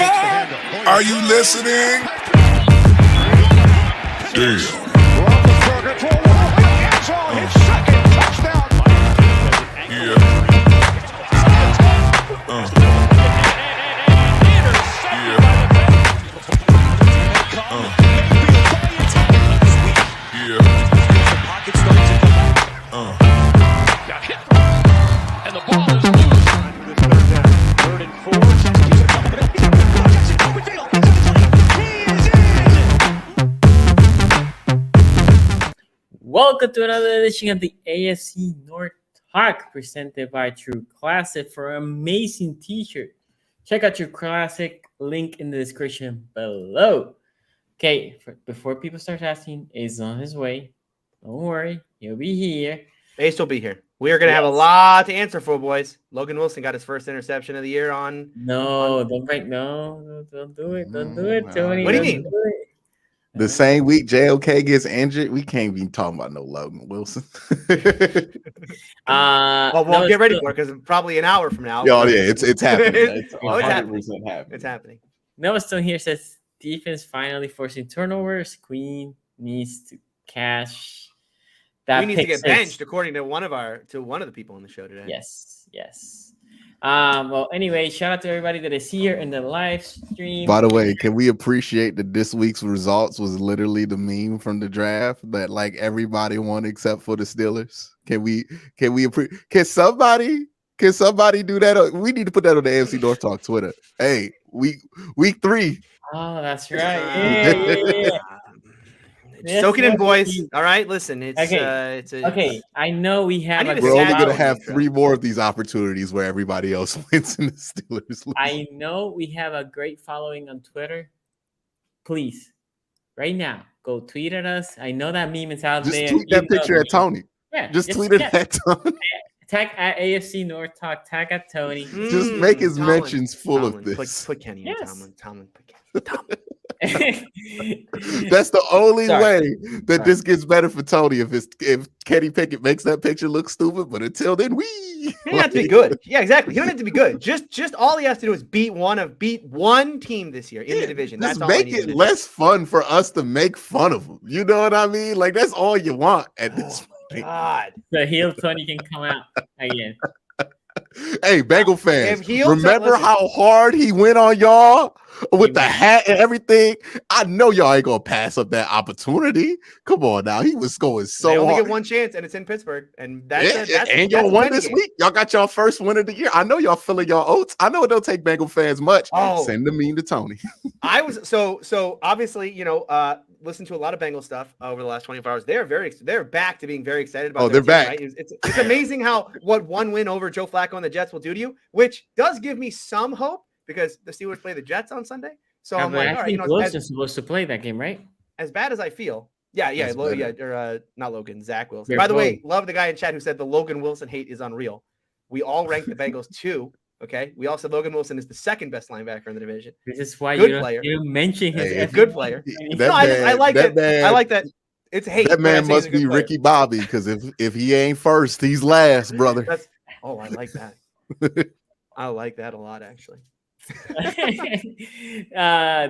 Are you listening? Damn. Welcome to another edition of the AFC North Talk, presented by True Classic. For an amazing t-shirt, check out your Classic, link in the description below. Okay, before people start asking, Ace on his way. Don't worry, he'll be here. Ace will be here. We are going to have a lot to answer for, boys. Logan Wilson got his first interception of the year on. Don't do it. Don't do it, Tony. What do you mean? The same week JOK gets injured, we can't be talking about no Logan Wilson. Well, get ready for it because probably an hour from now. Oh, yeah, it's happening. It's 100% happening. It's happening. Noah Stone here says defense finally forcing turnovers. Queen needs to cash that. We need to get benched, according to one of the people on the show today. Yes. Well, anyway, shout out to everybody that is here in the live stream. By the way, can we appreciate that this week's results was literally the meme from the draft that like everybody won except for the Steelers? Can somebody do that? We need to put that on the AFC North Talk Twitter. Hey, week 3. Oh, that's right. Yeah. Soaking in, boys. All right, listen. Okay. I know we have. We're only gonna have 3 more of these opportunities where everybody else wins and the Steelers lose. I know we have a great following on Twitter. Please, right now, go tweet at us. I know that meme is out there. Just tweet that picture at Tony. Yeah, just tweet it at Tony. Tag at AFC North Talk. Tag at Tony. Just make his mentions full of this. Put Kenny and Tomlin. That's the only way that this gets better for Tony if Kenny Pickett makes that picture look stupid. But until then, he don't have to be good. Yeah, exactly. He don't have to be good. Just all he has to do is beat one team this year in the division. That's all. Make it less fun for us to make fun of him. You know what I mean? Like that's all you want at this point. God, the heel Tony can come out again. Hey, Bengal fans, remember how hard he went on y'all with the hat and everything? I know y'all ain't gonna pass up that opportunity. Come on now, he was going so hard. They only get one chance, and it's in Pittsburgh. And y'all won this week. Y'all got y'all first win of the year. I know y'all filling y'all oats. I know it don't take Bengal fans much. Send the meme to Tony. I was so obviously, listen to a lot of Bengal stuff over the last 24 hours. They're back to being very excited about. They're back. Right? It's amazing what one win over Joe Flacco and the Jets will do to you, which does give me some hope because the Steelers play the Jets on Sunday. So I'm like, all right, Wilson's supposed to play that game, right? As bad as I feel, not Logan, Zach Wilson. By the way, love the guy in chat who said the Logan Wilson hate is unreal. We all ranked the Bengals 2. Okay, we all said Logan Wilson is the second best linebacker in the division. This is why you mention his good player. I like that. I like that. It's hate. That man must be Ricky Bobby because if he ain't first, he's last, brother. I like that. I like that a lot, actually.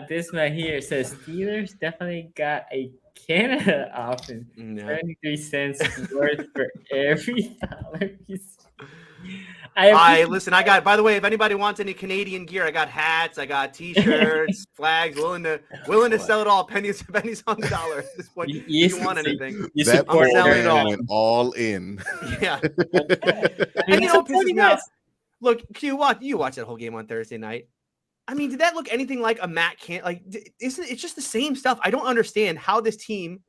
This man here says Steelers definitely got a Canada offense. 33 cents worth for every dollar. Listen, I got, by the way, if anybody wants any Canadian gear, I got hats, I got t-shirts, flags, willing to sell it all, pennies on the dollar at this point. If you want anything. That poor man went all in. Yeah. And pisses me off. Look, Q, you watch that whole game on Thursday night. I mean, did that look anything like a Matt Can't? Like, it's just the same stuff. I don't understand how this team.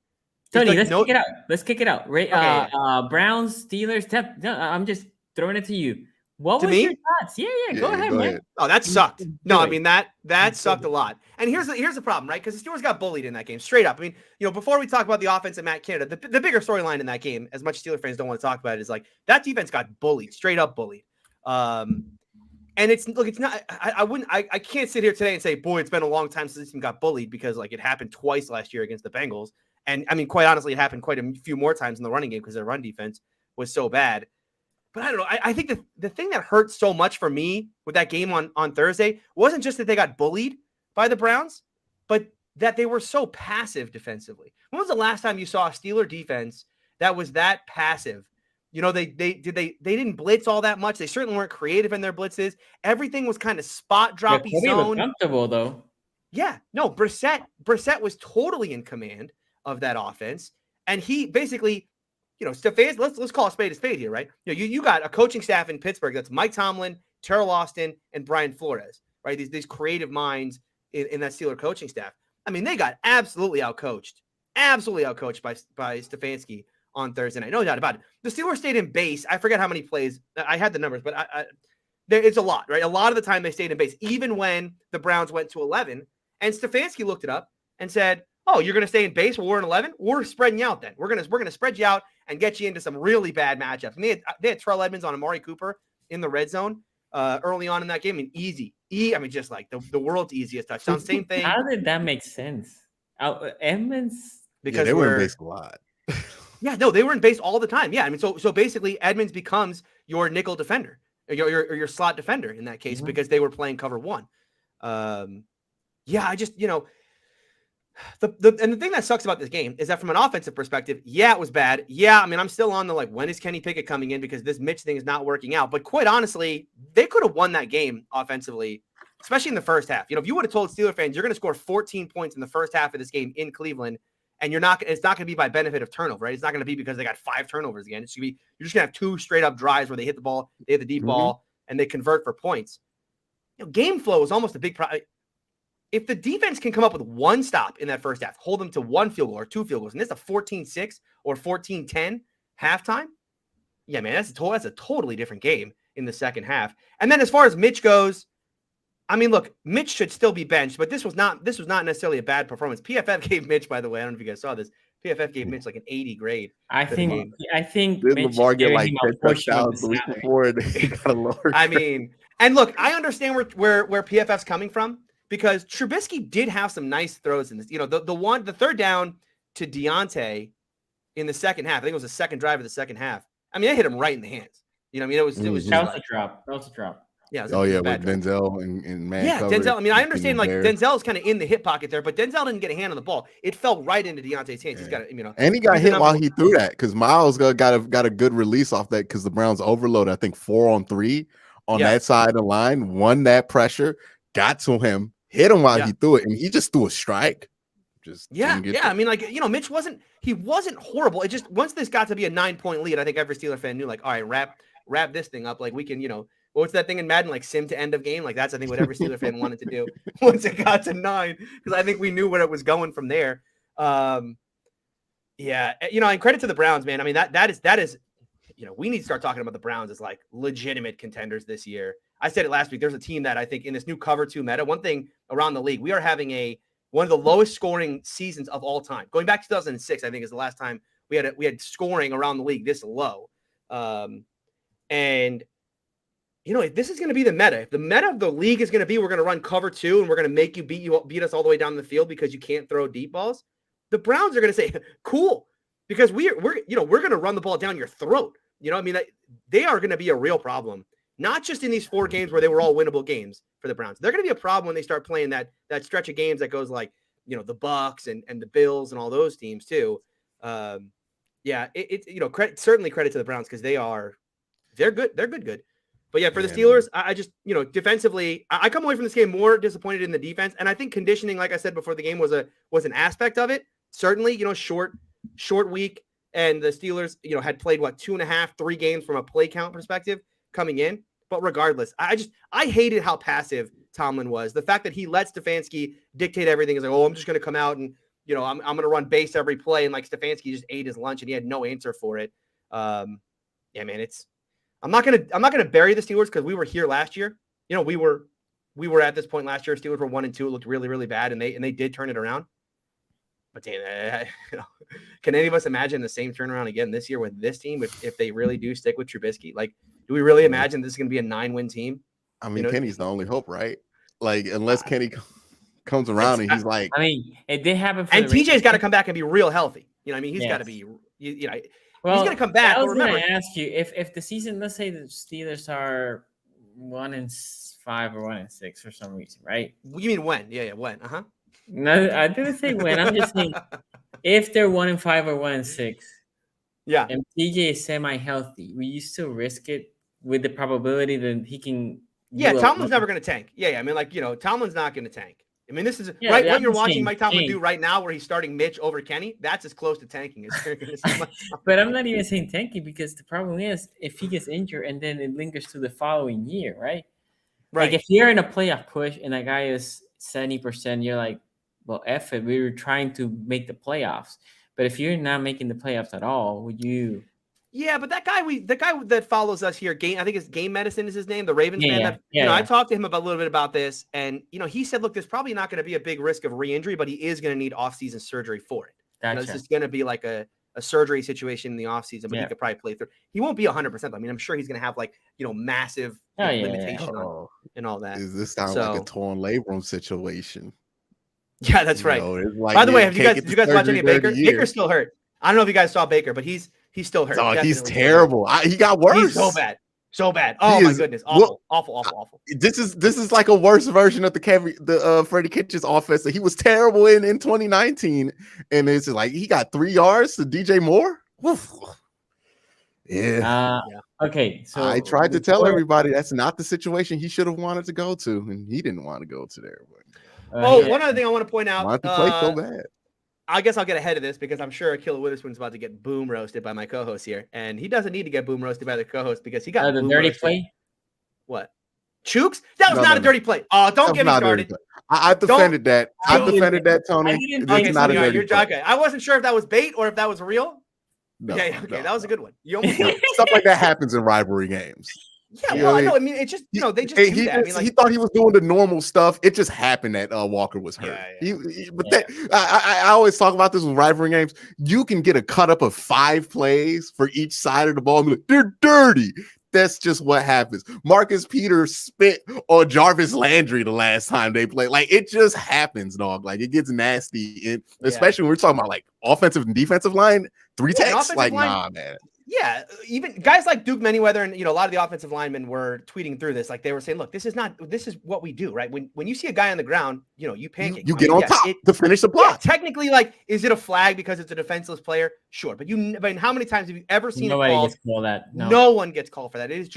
Tony, let's kick it out. Right? Okay. Browns, Steelers. I'm just throwing it to you. What was your thoughts? Yeah, go ahead, man. Oh, that sucked. No, I mean that sucked a lot. And here's the problem, right? Because the Steelers got bullied in that game, straight up. I mean, before we talk about the offense and Matt Canada, the bigger storyline in that game, as much Steelers fans don't want to talk about it, is like that defense got bullied, straight up bullied. And it's not. I can't sit here today and say, boy, it's been a long time since this team got bullied because like it happened twice last year against the Bengals, and I mean, quite honestly, it happened quite a few more times in the running game because their run defense was so bad. But I don't know. I think the thing that hurt so much for me with that game on Thursday wasn't just that they got bullied by the Browns, but that they were so passive defensively. When was the last time you saw a Steeler defense that was that passive? They didn't blitz all that much. They certainly weren't creative in their blitzes. Everything was kind of spot droppy zone. Was comfortable though. Yeah, no, Brisset was totally in command of that offense, and he basically, Stefanski. Let's call a spade here, right? You got a coaching staff in Pittsburgh that's Mike Tomlin, Terrell Austin, and Brian Flores, right? These creative minds in that Steeler coaching staff. I mean, they got absolutely outcoached by Stefanski on Thursday night. No doubt about it. The Steelers stayed in base. I forget how many plays. I had the numbers, but it's a lot, right? A lot of the time they stayed in base, even when the Browns went to 11. And Stefanski looked it up and said, "Oh, you're going to stay in base? Well, we're in 11. We're spreading you out then. We're going to spread you out and get you into some really bad matchups." And they had Terrell Edmonds on Amari Cooper in the red zone early on in that game, and just like the world's easiest touchdown. Same thing. How did that make sense? Edmonds, because they were in base a lot. Yeah, no, they were in base all the time. Yeah, I mean, so basically, Edmonds becomes your nickel defender, or your slot defender in that case, because they were playing cover one. Yeah, I just and the thing that sucks about this game is that from an offensive perspective, yeah, it was bad. Yeah, I mean, I'm still on the when is Kenny Pickett coming in, because this Mitch thing is not working out. But quite honestly, they could have won that game offensively, especially in the first half. If you would have told Steeler fans you're going to score 14 points in the first half of this game in Cleveland, and it's not going to be by benefit of turnover, right? It's not going to be because they got 5 turnovers again. It's going to be, you're just going to have 2 straight up drives where they hit the ball, they hit the deep ball, and they convert for points. Game flow is almost a big problem. If the defense can come up with one stop in that first half, hold them to 1 field goal or 2 field goals, and it's a 14-6 or 14-10 halftime, yeah, man, that's a totally different game in the second half. And then as far as Mitch goes, I mean, look, Mitch should still be benched, but this was not necessarily a bad performance. PFF gave Mitch, by the way, I don't know if you guys saw this, PFF gave Mitch like an 80 grade. I think did Lamar get like 10 touchdowns the week before? They got a lower grade. I mean, and look, I understand where PFF's coming from, because Trubisky did have some nice throws in this. The third down to Deontay in the second half. I think it was the second drive of the second half. I mean, they hit him right in the hands. It was that was a drop. That was a drop. Yeah. With Denzel and man. Yeah, coverage, Denzel. I mean, I understand Denzel's kind of in the hip pocket there, but Denzel didn't get a hand on the ball. It fell right into Deontay's hands. Yeah. He's got and he got hit while he threw that, because Myles got a good release off that, because the Browns overloaded, I think 4-on-3 on that side of the line, won that pressure, got to him, hit him while he threw it, and he just threw a strike. I mean, Mitch wasn't horrible. It just, once this got to be a 9-point lead, I think every Steeler fan knew, all right, wrap this thing up. We can, what's that thing in Madden, sim to end of game? That's, I think, what every Steeler fan wanted to do once it got to 9, because I think we knew where it was going from there. And credit to the Browns, man. I mean, that is, we need to start talking about the Browns as legitimate contenders this year. I said it last week. There's a team that I think in this new cover 2 meta, one thing around the league, we are having one of the lowest scoring seasons of all time. Going back to 2006, I think is the last time we had scoring around the league this low. And if this is going to be the meta, if the meta of the league is going to be, we're going to run cover 2 and we're going to make you beat us all the way down the field because you can't throw deep balls, the Browns are going to say, cool, because we're going to run the ball down your throat. They are going to be a real problem. Not just in these 4 games where they were all winnable games for the Browns. They're going to be a problem when they start playing that stretch of games that goes the Bucks and the Bills and all those teams too. Certainly credit to the Browns, because they're good. They're good. But yeah, for the Steelers, I just, defensively, I come away from this game more disappointed in the defense. And I think conditioning, like I said before the game, was an aspect of it. Certainly, short week. And the Steelers, had played 2.5, 3 games from a play count perspective coming in. But regardless, I hated how passive Tomlin was. The fact that he let Stefanski dictate everything is I'm just going to come out and, I'm going to run base every play. And Stefanski just ate his lunch and he had no answer for it. Man, I'm not going to bury the Steelers, because we were here last year. We were at this point last year. Steelers were 1-2. It looked really, really bad. And they did turn it around. But damn, can any of us imagine the same turnaround again this year with this team if they really do stick with Trubisky? Do we really imagine this is going to be a 9-win team? I mean, Kenny's the only hope, right? Unless Kenny comes around and he's it did happen. And TJ's got to come back and be real healthy. He's got to be. Well, he's going to come back. I was But remember, going to ask you if the season, let's say the Steelers are 1-5 or 1-6 for some reason, right? you mean when? Yeah, when? No, I didn't say when. I'm just saying if they're 1-5 or 1-6, Yeah. and TJ is semi-healthy, will you still risk it with the probability that he can? Yeah, Tomlin's never going to tank. Yeah, I mean, Tomlin's not going to tank. I mean, this is right. What you're watching Mike Tomlin do right now, where he's starting Mitch over Kenny, that's as close to tanking as you're going to see. But I'm not even saying tanking, because the problem is if he gets injured and then it lingers to the following year, right? Right. Like if you're in a playoff push and a guy is 70%, you're like, well, F it. We were trying to make the playoffs. But if you're not making the playoffs at all, would you? Yeah, but the guy that follows us here, I think it's Game Medicine is his name, the Ravens fan. I talked to him a little bit about this, and he said, look, there's probably not going to be a big risk of re-injury, but he is going to need off-season surgery for it. Gotcha. This is going to be like a surgery situation in the off-season, but he could probably play through. He won't be 100%. I mean, I'm sure he's going to have massive limitation on and all that. Does this sound like a torn labrum situation? Yeah, that's right. By the way, did you guys watch any of Baker? Baker's still hurt. I don't know if you guys saw Baker, but he's still hurt. Oh, he's terrible. He got worse. He's so bad. Oh my goodness, awful. This is like a worse version of the Freddie Kitchens offense. He was terrible in 2019, and it's like he got 3 yards to DJ Moore. Oof. Yeah. Okay. So I tried to tell everybody that's not the situation he should have wanted to go to, and he didn't want to go to there. One other thing I want to point out. Wanted to play so bad. I guess I'll get ahead of this because I'm sure Akilla Witherspoon's about to get boom roasted by my co-host here, and he doesn't need to get boom roasted by the co-host because he got the dirty play. What? Chooks? That was not a dirty play. Oh, don't get me started. I defended that. I defended that, Tony. It's not a dirty play. Okay. I wasn't sure if that was bait or if that was real. No, that was a good one. You almost stuff like that happens in rivalry games. Yeah, well, I know. I mean, it just they just do that. I mean, he thought he was doing the normal stuff. It just happened that Walker was hurt. I always talk about this with rivalry games. You can get a cut up of 5 plays for each side of the ball and be like, they're dirty. That's just what happens. Marcus Peters spit on Jarvis Landry the last time they played. Like, it just happens, dog. Like, it gets nasty, and especially when we're talking about like offensive and defensive line 3 techs. Like, nah, man. Yeah, even guys like Duke Manyweather and a lot of the offensive linemen were tweeting through this. Like they were saying, "Look, this is what we do, right? When you see a guy on the ground, you pancake, you get on top to finish the block. Yeah, technically, like, is it a flag because it's a defenseless player? Sure, but how many times have you ever seen nobody it called? Gets called that? No one gets called for that. It's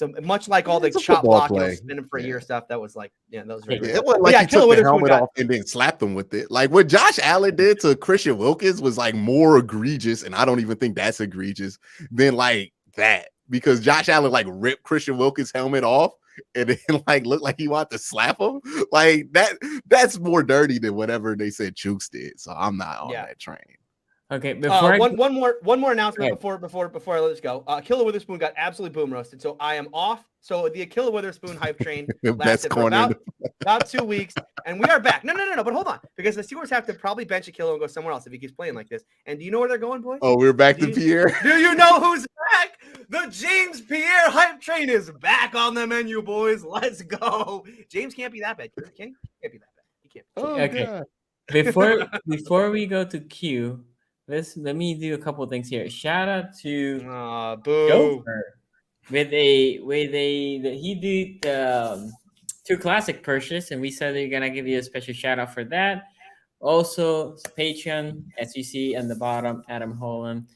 a much like all the shot block, spinning for a year stuff. That was like, that was very it wasn't like he took the helmet off and then slapped him with it. Like what Josh Allen did to Christian Wilkins was like more egregious, and I don't even think that's egregious than like that, because Josh Allen like ripped Christian Wilkins' helmet off and then like looked like he wanted to slap him. Like that's more dirty than whatever they said Chooks did. So I'm not on that train. Okay, before one more announcement before I let this go. Akilla Witherspoon got absolutely boom roasted, so I am off. So the Akilla Witherspoon hype train lasted for about 2 weeks, and we are back. No, but hold on, because the Steelers have to probably bench Akilla and go somewhere else if he keeps playing like this. And do you know where they're going, boys? Oh, we're back to Pierre. Do you know who's back? The James Pierre hype train is back on the menu, boys. Let's go. James can't be that bad. Can he? Can't be that bad. He can't. Okay. God. Before we go to Q. Let me do a couple of things here. Shout out to Joker with he did 2 classic purchase, and we said they're gonna give you a special shout out for that. Also, Patreon, as you see on the bottom, Adam Holland,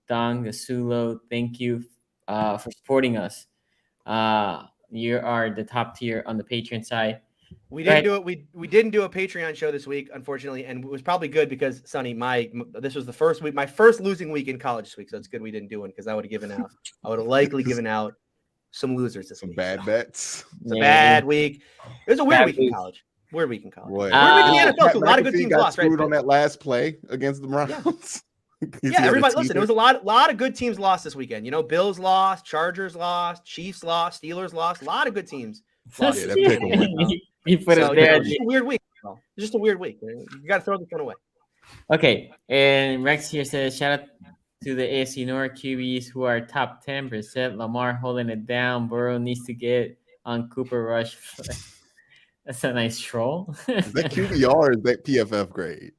Dong Gasulo, thank you for supporting us. You are the top tier on the Patreon side. We didn't do it. We didn't do a Patreon show this week, unfortunately, and it was probably good because Sonny, this was the first week, my first losing week in college this week, so it's good we didn't do one because I would have likely given out some losers this week. Bad bets. It's a bad week. It was a weird week in college. Weird week in college. Weird week in the NFL too. A lot of good teams lost. Right? On that last play against the Browns. Yeah, everybody, listen. There was a lot of good teams lost this weekend. Bills lost, Chargers lost, Chiefs lost, Steelers lost. A lot of good teams lost. Yeah, that pick went You put it there. It's just a weird week. It's just a weird week. You got to throw this one away. Okay, and Rex here says, shout out to the AFC North QBs who are top 10%. Lamar holding it down. Burrow needs to get on Cooper Rush. That's a nice troll. Is that QBR or is that PFF grade?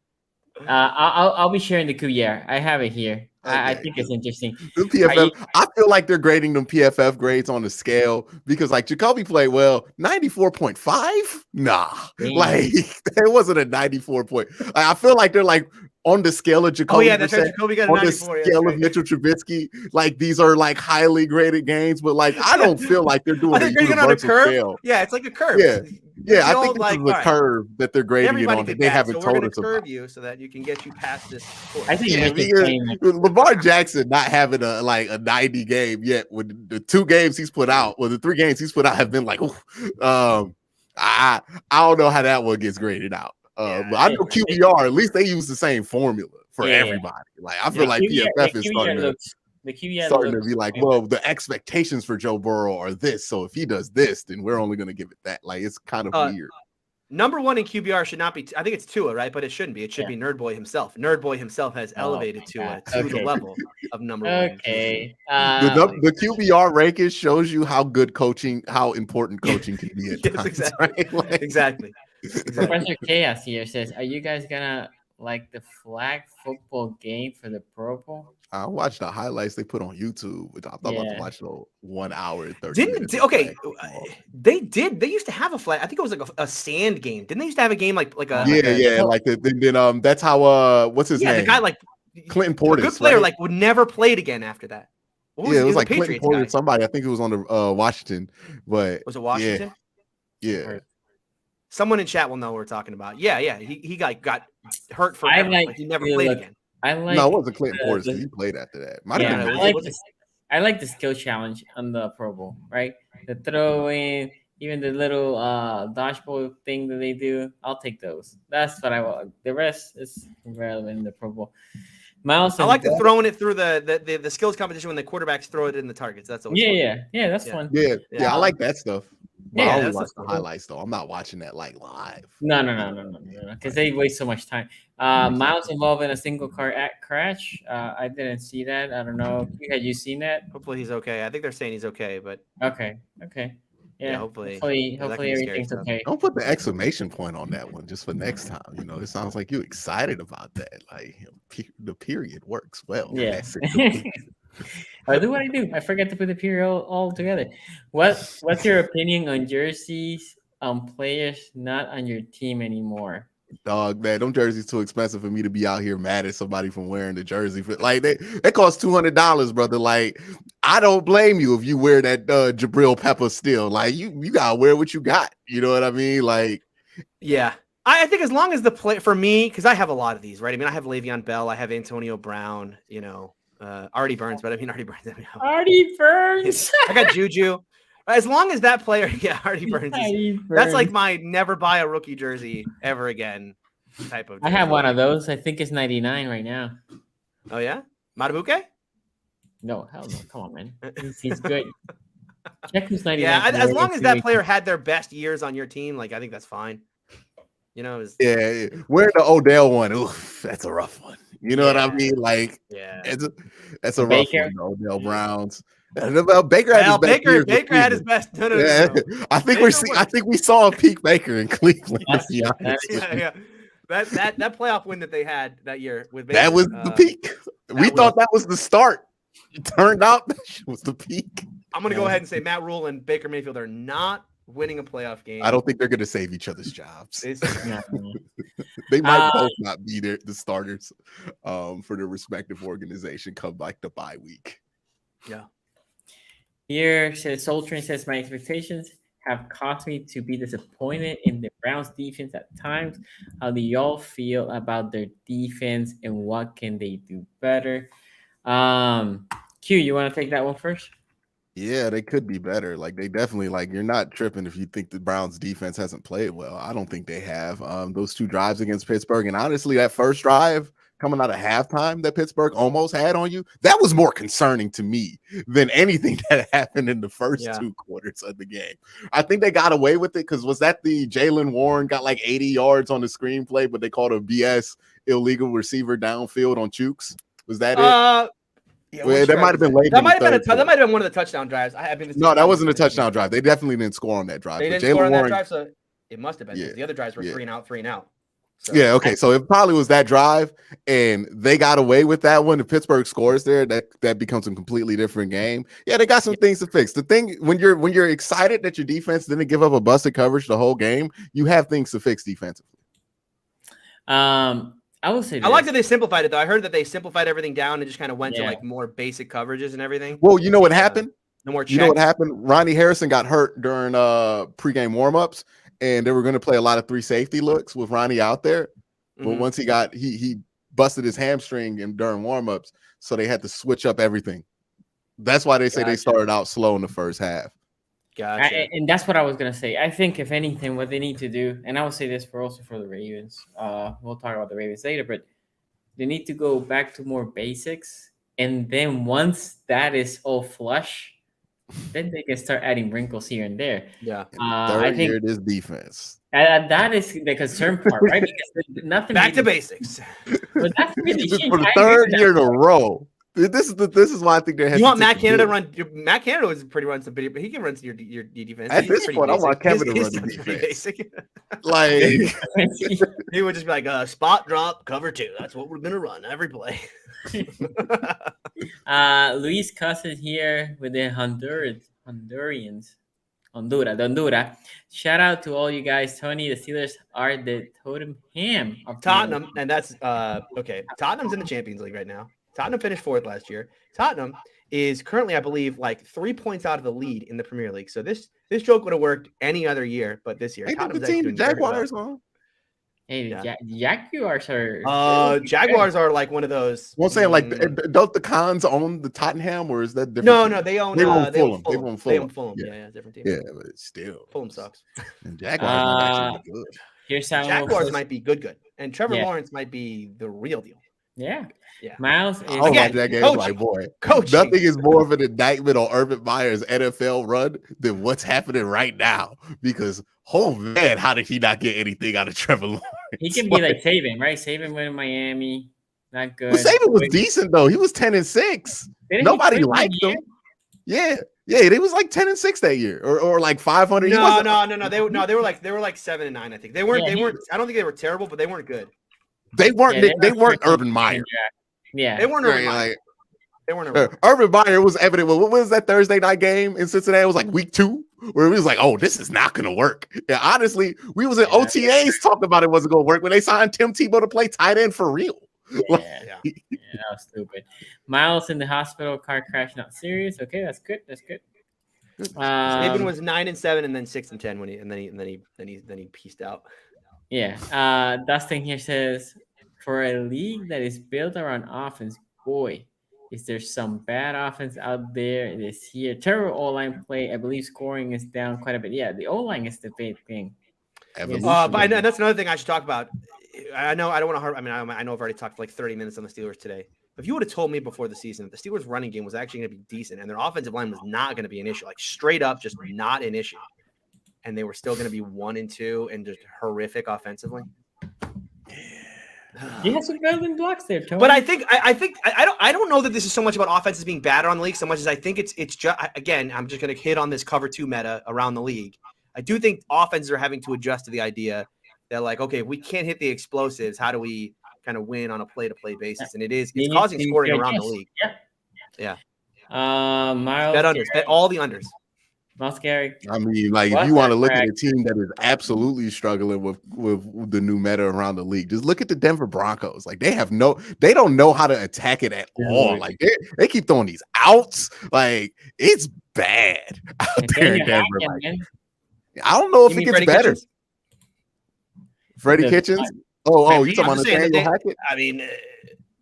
I'll be sharing the QBR. I have it here. I Okay, think it's interesting. the PFF, I feel like they're grading them PFF grades on the scale because like Jacoby played well, 94.5. Nah, Damn. like it wasn't a 94 point. I feel like they're like on the scale of Jacoby. Oh yeah, that's right. Jacoby got a on the 94. scale of Mitchell Trubisky. Like these are like highly graded games, but like I don't feel like they're doing a universal scale. Yeah, it's like a curve. Yeah, I think this is a curve that they're grading it on. They haven't told us about. Curve you so that you can get you past this course. I think Lamar Jackson not having a 90 game yet. With the 2 games he's put out, the 3 games he's put out have been like, I don't know how that one gets graded out. But I know QBR, at least they use the same formula for everybody. Like I feel like PFF is starting to be like, well, the expectations for Joe Burrow are this. So if he does this, then we're only going to give it that. Like it's kind of weird. Number 1 in QBR should not be. I think it's Tua, right? But it shouldn't be. It should be Nerd Boy himself. Nerd Boy himself has elevated Tua to the level of number 1. Okay. The QBR ranking shows you how good coaching, how important coaching can be. Exactly. Professor Chaos here says, "Are you guys gonna like the flag football game for the Pro Bowl?" I watched the highlights they put on YouTube. I thought about to watch the 1 hour and 30 minutes. They did. They used to have a flag. I think it was like a sand game. Didn't they used to have a game like a then that's how what's his name? The guy like Clinton Portis, a good player, like would never played again after that. It was like Clinton Portis, somebody. I think it was on the Washington, but was it Washington? Yeah. Someone in chat will know what we're talking about. Yeah. He got hurt for he never played again. No, it wasn't Clinton Portis. He played after that. I like the skill challenge on the Pro Bowl, right? The throw in, even the little dodgeball thing that they do. I'll take those. That's what I want. The rest is irrelevant in the Pro Bowl. Myles, I like throwing it through the skills competition when the quarterbacks throw it in the targets. That's always fun. That's fun. Yeah, I like that stuff. But I only watch the cool. highlights though. I'm not watching that like live. No, because they waste so much time. Myles involved in a single car crash. I didn't see that. I don't know. Had you seen that? Hopefully he's okay. I think they're saying he's okay, but okay. Yeah, hopefully everything's okay. Don't put the exclamation point on that one just for next time. You know, it sounds like you're excited about that. Like the period works well. Yeah. I do what I do. I forget to put the period all together. What's your opinion on jerseys on players not on your team anymore? Dog, man, them jerseys too expensive for me to be out here mad at somebody from wearing the jersey. Like they cost $200, brother. Like I don't blame you if you wear that Jabril Pepper still. Like you gotta wear what you got. You know what I mean? Like, yeah. I think as long as the play for me, because I have a lot of these, right? I mean, I have Le'Veon Bell, I have Antonio Brown, Artie Burns, but I mean Artie Burns. Artie Burns. I got Juju. As long as that player, Artie Burns. That's like my never buy a rookie jersey ever again type of jersey. I have one of those. I think it's 99 right now. Oh yeah, Matabuke? No, hell no. Come on, man. He's good. Check who's 99. Yeah, as long as that player had their best years on your team, like I think that's fine. Wear the Odell one. Oof, that's a rough one. You know what I mean? Like, that's a rough one. Odell Browns. Baker had his best. No. I think we saw a peak Baker in Cleveland. Yeah. That playoff win that they had that year with Baker, that was the peak. We thought that was the start. It turned out that was the peak. I'm gonna go ahead and say Matt Rule and Baker Mayfield are not winning a playoff game. I don't think they're gonna save each other's jobs. They might both not be the starters for their respective organization come like the bye week. Yeah. Here says Soul Train says my expectations have caused me to be disappointed in the Browns defense at times. How do y'all feel about their defense and what can they do better? Q, you want to take that one first? Yeah, they could be better. Like they definitely you're not tripping if you think the Browns defense hasn't played well. I don't think they have. Those 2 drives against Pittsburgh, and honestly, that first drive coming out of halftime that Pittsburgh almost had on you, that was more concerning to me than anything that happened in the first 2 quarters of the game. I think they got away with it because was that the Jaylen Warren got like 80 yards on the screenplay, but they called a BS illegal receiver downfield on Chooks? Was that it? That might have been late. That might have been one of the touchdown drives. That wasn't a touchdown drive. They definitely didn't score on that drive. They didn't score on that drive, so it must have been. The other drives were 3 and out. So, yeah, okay. So it probably was that drive, and they got away with that one. If Pittsburgh scores there, that becomes a completely different game. Yeah, they got some things to fix. The thing when you're excited that your defense didn't give up a busted coverage the whole game, you have things to fix defensively. I will say this. I like that they simplified it though. I heard that they simplified everything down and just kind of went to like more basic coverages and everything. Well, you know what happened? No more checks. You know what happened? Ronnie Harrison got hurt during pregame warmups, and they were going to play a lot of 3 safety looks with Ronnie out there. But once he busted his hamstring during warmups, so they had to switch up everything. That's why they say they started out slow in the first half. Gotcha. And that's what I was gonna say. I think if anything, what they need to do, and I will say this also for the Ravens. We'll talk about the Ravens later, but they need to go back to more basics. And then once that is all flush, then they can start adding wrinkles here and there. Yeah. I think this defense. That is the concern part, right? Because nothing back to basics. But that's really for the third year in a row. This is why I think they're. You want Matt Canada to run? Matt Canada was pretty run some video, but he can run your defense. At this point, I want Kevin to run the defense. Like he would just be like, spot drop, cover 2. That's what we're gonna run every play. Luis Cousins here with the Hondurans. Honduras. Shout out to all you guys. Tony, the Steelers are the totem ham of Tottenham, and that's okay. Tottenham's in the Champions League right now. Tottenham finished 4th last year. Tottenham is currently, I believe, like 3 points out of the lead in the Premier League. So this joke would have worked any other year, but this year, Tottenham's the team. Jaguars, well. Hey, Jaguars are. Jaguars are like one of those. Well, I'm saying like, don't the Cons own the Tottenham, or is that different? No, they own. They own Fulham. Fulham. They own Fulham. Yeah, different team. Yeah, but still, Fulham sucks. And Jaguars might actually be good. Here's Jaguars might be good, and Trevor Lawrence might be the real deal. Yeah. Myles is again, that game coaching, like, boy, nothing is more of an indictment on Urban Meyer's NFL run than what's happening right now. Because, oh man, how did he not get anything out of Trevor Lawrence? He can be like Saban, right? Saban went in Miami, not good. Well, Saban was decent though. He was 10-6. Nobody liked him. Yeah, they was like 10-6 that year, or like 500. No. They were like 7-9. I think they weren't. I don't think they were terrible, but they weren't good. They weren't. They weren't Urban Meyer. Yeah, they weren't Urban Meyer. They weren't Urban Meyer was evident. What was that Thursday night game in Cincinnati? It was like week 2, where we was like, "Oh, this is not going to work." Yeah, honestly, we was in OTAs talking about it wasn't going to work when they signed Tim Tebow to play tight end for real. Yeah, that was stupid. Myles in the hospital, car crash, not serious. Okay, that's good. Saban was 9-7 and then 6-10 when he pieced out. Yeah. Dustin here says, for a league that is built around offense, boy, is there some bad offense out there this year. Terrible O-line play. I believe scoring is down quite a bit. Yeah, the O-line is the big thing. But I know, that's another thing I should talk about. I know I don't want to hurt. I know I've already talked for like 30 minutes on the Steelers today. If you would have told me before the season that the Steelers' running game was actually going to be decent and their offensive line was not going to be an issue, like straight up, just not an issue, and they were still going to be 1-2 and just horrific offensively. You have some building blocks there, Tony. But I don't know that this is so much about offenses being bad around the league so much as I think it's just, again, I'm just going to hit on this cover 2 meta around the league. I do think offenses are having to adjust to the idea that, like, okay, if we can't hit the explosives, how do we kind of win on a play-to-play basis? And it's causing scoring around the league. Yeah. Myles, bet unders. Bet all the unders. Myles Garrett. I mean, like, if you want to look at a team that is absolutely struggling with the new meta around the league, just look at the Denver Broncos. Like, they don't know how to attack it at all. Like, they keep throwing these outs. Like, it's bad out there in Denver. Like, I don't know if it gets better. Kitchens? Freddie Kitchens? Oh, you talking about Nathaniel Hackett? I mean,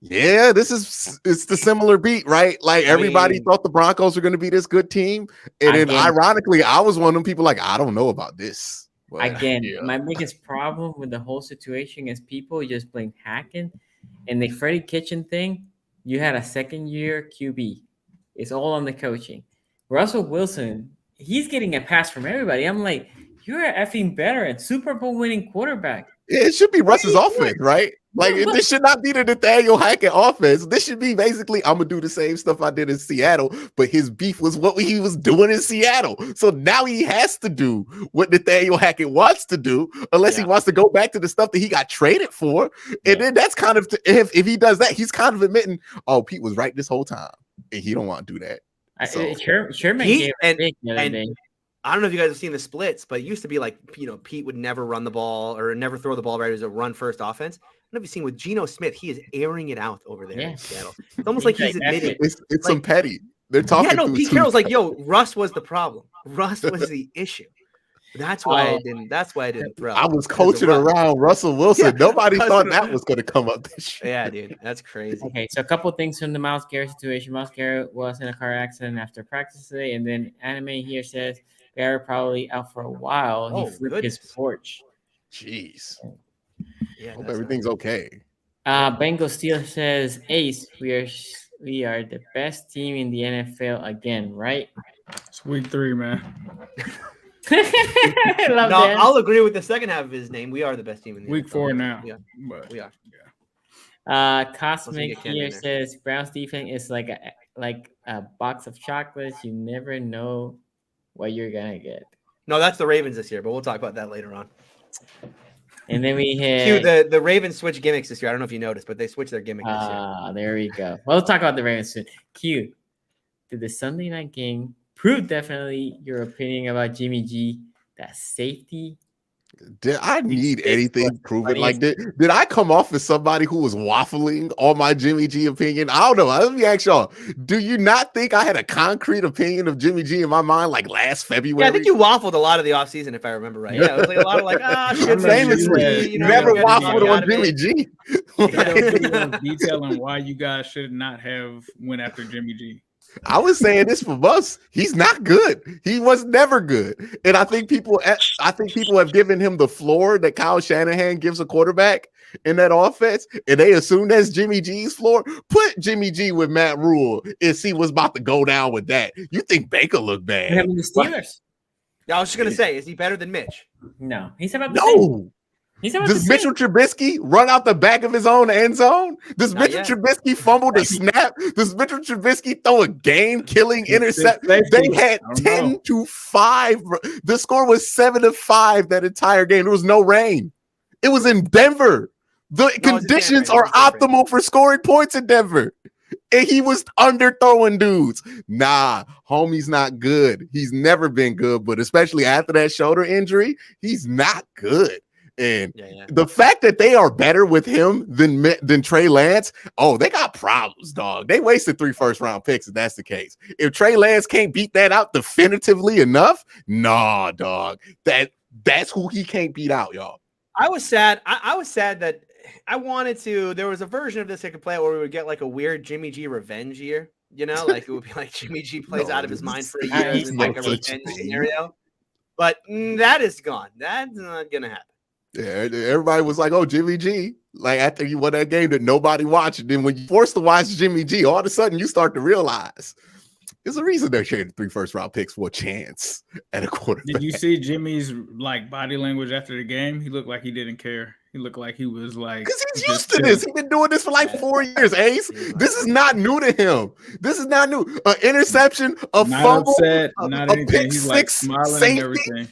yeah, it's the similar beat, right? Like, everybody thought the Broncos were going to be this good team, and then ironically, I was one of them people like, I don't know about this. But, my biggest problem with the whole situation is people just blame Hackett, and the Freddie Kitchen thing. You had a second-year QB. It's all on the coaching. Russell Wilson, he's getting a pass from everybody. I'm like, you're an effing veteran, Super Bowl winning quarterback. It should be Russ's offense, right? Like this should not be the Nathaniel Hackett offense. This should be basically I'm gonna do the same stuff I did in Seattle, but his beef was what he was doing in Seattle. So now he has to do what Nathaniel Hackett wants to do, unless he wants to go back to the stuff that he got traded for. And then that's kind of if he does that, he's kind of admitting, oh, Pete was right this whole time, and he don't want to do that. So, Sherman gave a pick the other day. I don't know if you guys have seen the splits, but it used to be like, Pete would never run the ball or never throw the ball right as a run first offense. I don't know if you've seen with Geno Smith, he is airing it out over there in Seattle. It's almost like he's admitting it's like, some petty. They're talking. Yeah, no, Pete Carroll's like, yo, Russ was the problem. Russ was the issue. That's why I didn't throw. I was coaching around Russell Wilson. Yeah, Nobody thought that was going to come up this year. Yeah, dude, that's crazy. Okay, so a couple of things from the Myles Garrett situation. Myles Garrett was in a car accident after practice today, and then Anime here says Garrett probably out for a while. He flipped his porch. Jeez. Yeah, hope everything's okay. Bengals Steel says Ace, we are the best team in the NFL again, right? It's week 3, man. I'll agree with the second half of his name. We are the best team in the week NFL. 4 now. Yeah, we are. Cosmic here says Browns defense is like a box of chocolates. You never know what you're gonna get. No, that's the Ravens this year, but we'll talk about that later on. And then we had the Ravens switch gimmicks this year. I don't know if you noticed, but they switched their gimmick this year. There we go. Well, we'll talk about the Ravens soon. Q, did the Sunday night game prove definitely your opinion about Jimmy G, that safety? Did I need anything proven? Like, did I come off as somebody who was waffling on my Jimmy G opinion? I don't know. Let me ask y'all, do you not think I had a concrete opinion of Jimmy G in my mind like last February? Yeah, I think you waffled a lot of the offseason, if I remember right. Yeah, it was like a lot of like, shit. Famously, you never waffled on Jimmy G. Detail on why you guys should not have went after Jimmy G. I was saying this for months. He's not good. He was never good. And I think people have given him the floor that Kyle Shanahan gives a quarterback in that offense. And they assume that's Jimmy G's floor. Put Jimmy G with Matt Rule and see what's about to go down with that. You think Baker looked bad? Having the Steelers. I was just going to say, is he better than Mitch? No. He's about the same. Does Mitchell Trubisky run out the back of his own end zone? Does Mitchell Trubisky fumble the snap? Does Mitchell Trubisky throw a game-killing intercept? They had 10-5. The score was 7-5 that entire game. There was no rain. It was in Denver. The conditions are optimal for scoring points in Denver. And he was underthrowing dudes. Nah, homie's not good. He's never been good, but especially after that shoulder injury, he's not good. And the fact that they are better with him than Trey Lance, they got problems, dog. They wasted 3 first-round picks if that's the case. If Trey Lance can't beat that out definitively enough, nah, dog. That's who he can't beat out, y'all. I was sad. I was sad that I wanted to. There was a version of this I could play out where we would get like a weird Jimmy G revenge year. Like it would be like Jimmy G plays out of his mind for a year in like a revenge scenario. But that is gone. That's not gonna happen. Yeah, everybody was like, "Oh, Jimmy G!" Like after you won that game that nobody watched, and then when you forced to watch Jimmy G, all of a sudden you start to realize there's a reason they traded 3 first-round picks for a chance at a quarterback. Did you see Jimmy's like body language after the game? He looked like he didn't care. He looked like he was like, because he's used to this. He's been doing this for like 4 years. Ace, this is not new to him. This is not new. An interception, a fumble, upset, not a anything. pick He's six, like smiling safety. and everything.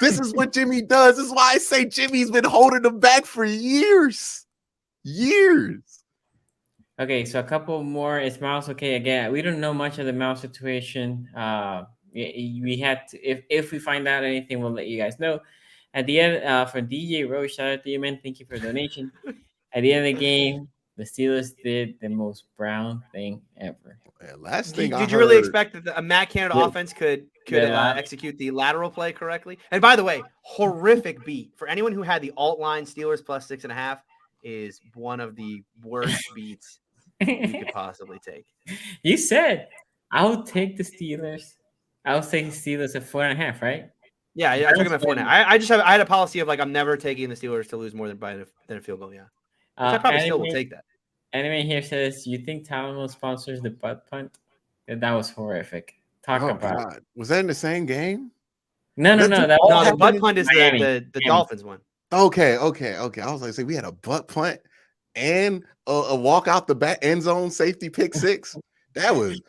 This is what Jimmy does. This is why I say Jimmy's been holding them back for years. Okay, so a couple more. Is Myles okay again? We don't know much of the Myles situation. We had to, if we find out anything, we'll let you guys know. At the end, from DJ Rose, shout out to you, man. Thank you for the donation. At the end of the game, the Steelers did the most Brown thing ever. Last thing, did you really expect that a Matt Canada offense could execute the lateral play correctly? And by the way, horrific beat for anyone who had the alt line Steelers plus 6.5 is one of the worst beats you could possibly take. You said I'll take the Steelers. I'll take the Steelers at 4.5, right? Yeah, I took him at 4.5. I had a policy of like I'm never taking the Steelers to lose more than a field goal. Yeah, I probably still will take that. Anime here says, "You think Talon sponsors the Butt Punt?" That was horrific. Talk about God. Was that in the same game? No. The Butt Punt is the Dolphins one. Okay. I was like, say we had a butt punt and a walk out the back end zone safety pick six. That was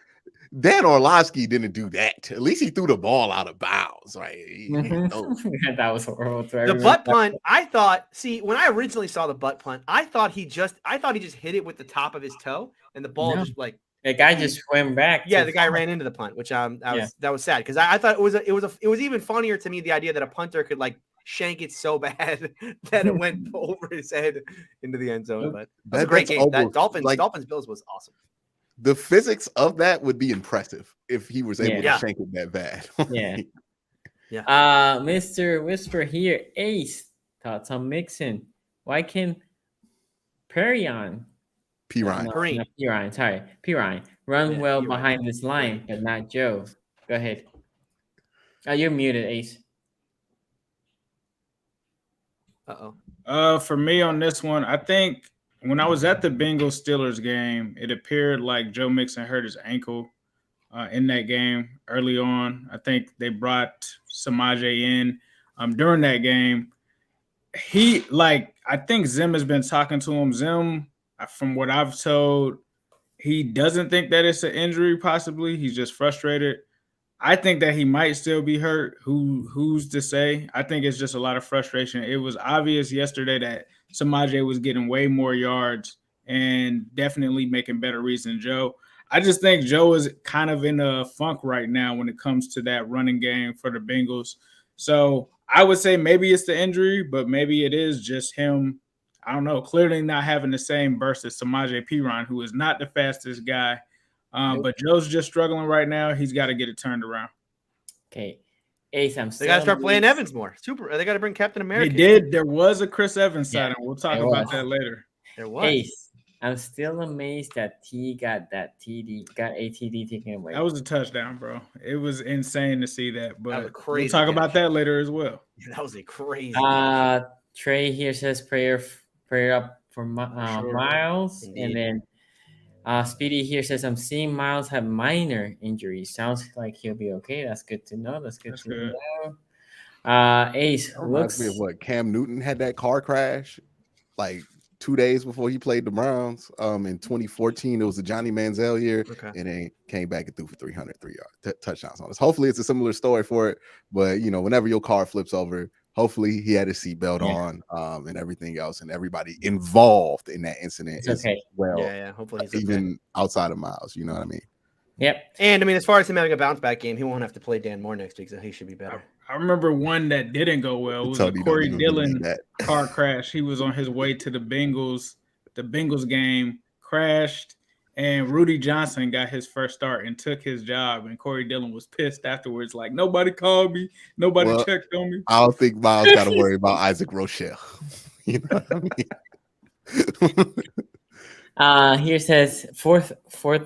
Dan Orlovsky didn't do that. At least he threw the ball out of bounds, right? That was horrible. The butt punt, I thought. See, when I originally saw the butt punt, I thought he just hit it with the top of his toe, and the ball just like the guy just swam back. Yeah, the guy ran into the punt, which that was sad because I thought it was even funnier to me the idea that a punter could like shank it so bad that it went over his head into the end zone. But that's a great game. That Dolphins Bills was awesome. The physics of that would be impressive if he was able to shank it that bad. Yeah. Mr. Whisper here, Ace, thoughts on Mixon? Why can Perrine run well behind this line, but not Joe? Go ahead. You're muted, Ace. For me on this one, I think when I was at the Bengals Steelers game, it appeared like Joe Mixon hurt his ankle in that game early on. I think they brought Samaje in during that game. I think Zim has been talking to him. Zim, from what I've told, he doesn't think that it's an injury, possibly. He's just frustrated. I think that he might still be hurt. Who's to say? I think it's just a lot of frustration. It was obvious yesterday that Samaje was getting way more yards and definitely making better reads than Joe. I just think Joe is kind of in a funk right now when it comes to that running game for the Bengals. So I would say maybe it's the injury, but maybe it is just him, I don't know, clearly not having the same burst as Samaje Perine, who is not the fastest guy. But Joe's just struggling right now. He's got to get it turned around. Okay. Ace, they got to start playing Evans more. They got to bring Captain America. They did. There was a Chris Evans signing. We'll talk about that later. There was. Ace, I'm still amazed that T got that TD, got a TD taken away. That was a touchdown, bro. It was insane to see that. But we'll talk about that later as well. That was a crazy. Trey here says prayer up for Myles, and then Speedy here says I'm seeing Myles have minor injuries. Sounds like he'll be okay. That's good to know. That's good to know. Ace looks of what Cam Newton had that car crash like 2 days before he played the Browns. In 2014, it was the Johnny Manziel year, and then came back and threw for 303 touchdowns on us. Hopefully, it's a similar story for it. But whenever your car flips over, hopefully he had his seatbelt on, and everything else, and everybody involved in that incident is well. Yeah. Hopefully, he's even outside of Myles. You know what I mean? Yep. And I mean, as far as him having a bounce back game, he won't have to play Dan Moore next week, so he should be better. I remember one that didn't go well. It was a Corey Dillon car crash. He was on his way to the Bengals game, crashed, and Rudy Johnson got his first start and took his job. And Corey Dillon was pissed afterwards, like, nobody called me, nobody checked on me. I don't think Myles got to worry about Isaac Rochelle. You know what I mean? Here says fourth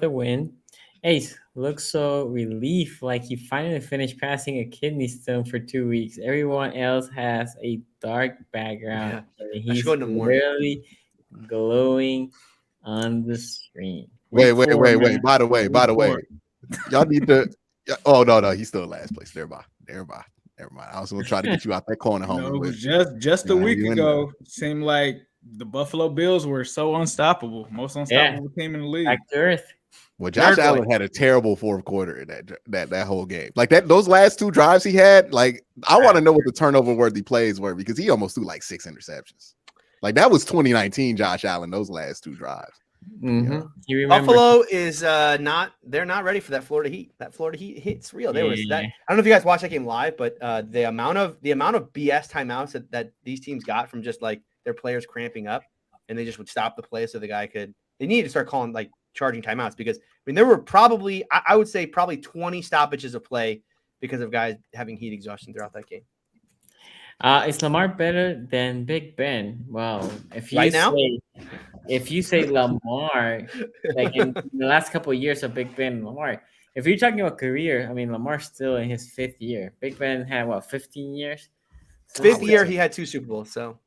the win. Ace looks so relieved, like he finally finished passing a kidney stone for 2 weeks. Everyone else has a dark background. And he's really glowing on the screen. Wait. By the way, y'all need to. Oh no, he's still in last place. Never mind. I was gonna try to get you out that corner, homie. It was just a week ago. Seemed like the Buffalo Bills were so unstoppable, most unstoppable team in the league. Back to earth. Well, Josh Allen had a terrible fourth quarter in that whole game. Like those last two drives he had, like I want to know what the turnover worthy plays were because he almost threw like 6 interceptions. Like that was 2019 Josh Allen, those last two drives. Mm-hmm. Buffalo is they're not ready for that Florida Heat. That Florida Heat hit's real. There was that. I don't know if you guys watched that game live, but the amount of BS timeouts that these teams got from just like their players cramping up and they just would stop the play so the guy could. They needed to start calling like charging timeouts because there were probably I would say probably 20 stoppages of play because of guys having heat exhaustion throughout that game. Is Lamar better than Big Ben? Well, if you say Lamar, like in the last couple of years of Big Ben and Lamar, if you're talking about career, I mean Lamar's still in his 5th year. Big Ben had 15 years? So 5th year he had 2 Super Bowls, so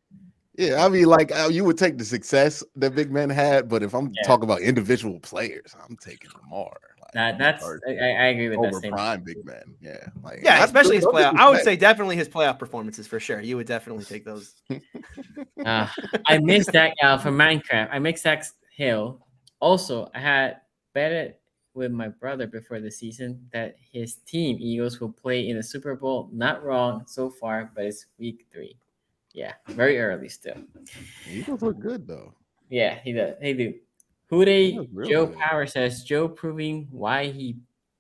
yeah, I mean, like you would take the success that Big Ben had, but if I'm talking about individual players, I'm taking Lamar. That's I agree with that over statement. prime big man. Yeah, especially his playoff. I would say definitely his playoff performances for sure. You would definitely take those. I missed that from Minecraft. I mixed Dax Hill. Also, I had betted with my brother before the season that his team Eagles will play in the Super Bowl. Not wrong so far, but it's week 3. Yeah, very early still. Eagles look good though. Yeah, he does. They do. Joe good. Power says Joe proving why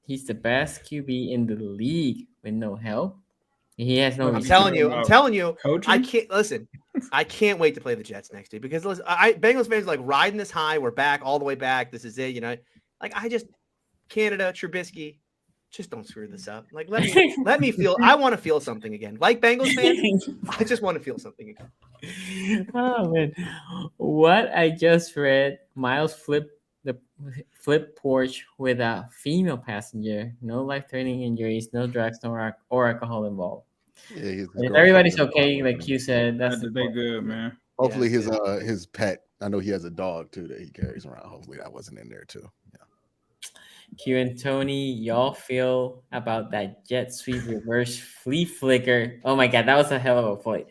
he's the best QB in the league with no help. He has no. I'm telling you. Coaching? I can't listen. I can't wait to play the Jets next week because listen, Bengals fans are like riding this high. We're back all the way back. This is it. Canada, Trubisky, just don't screw this up. Like let me feel. I want to feel something again. Like Bengals fans, I just want to feel something again. Oh man, what I just read: Myles flipped the porch with a female passenger. No life-threatening injuries, no drugs, or alcohol involved. Yeah, if everybody's okay, like you said, that's they good, man. Hopefully his pet. I know he has a dog too that he carries around. Hopefully that wasn't in there too. Yeah. Q and Tony, y'all feel about that jet sweep reverse flea flicker? Oh my god, that was a hell of a play.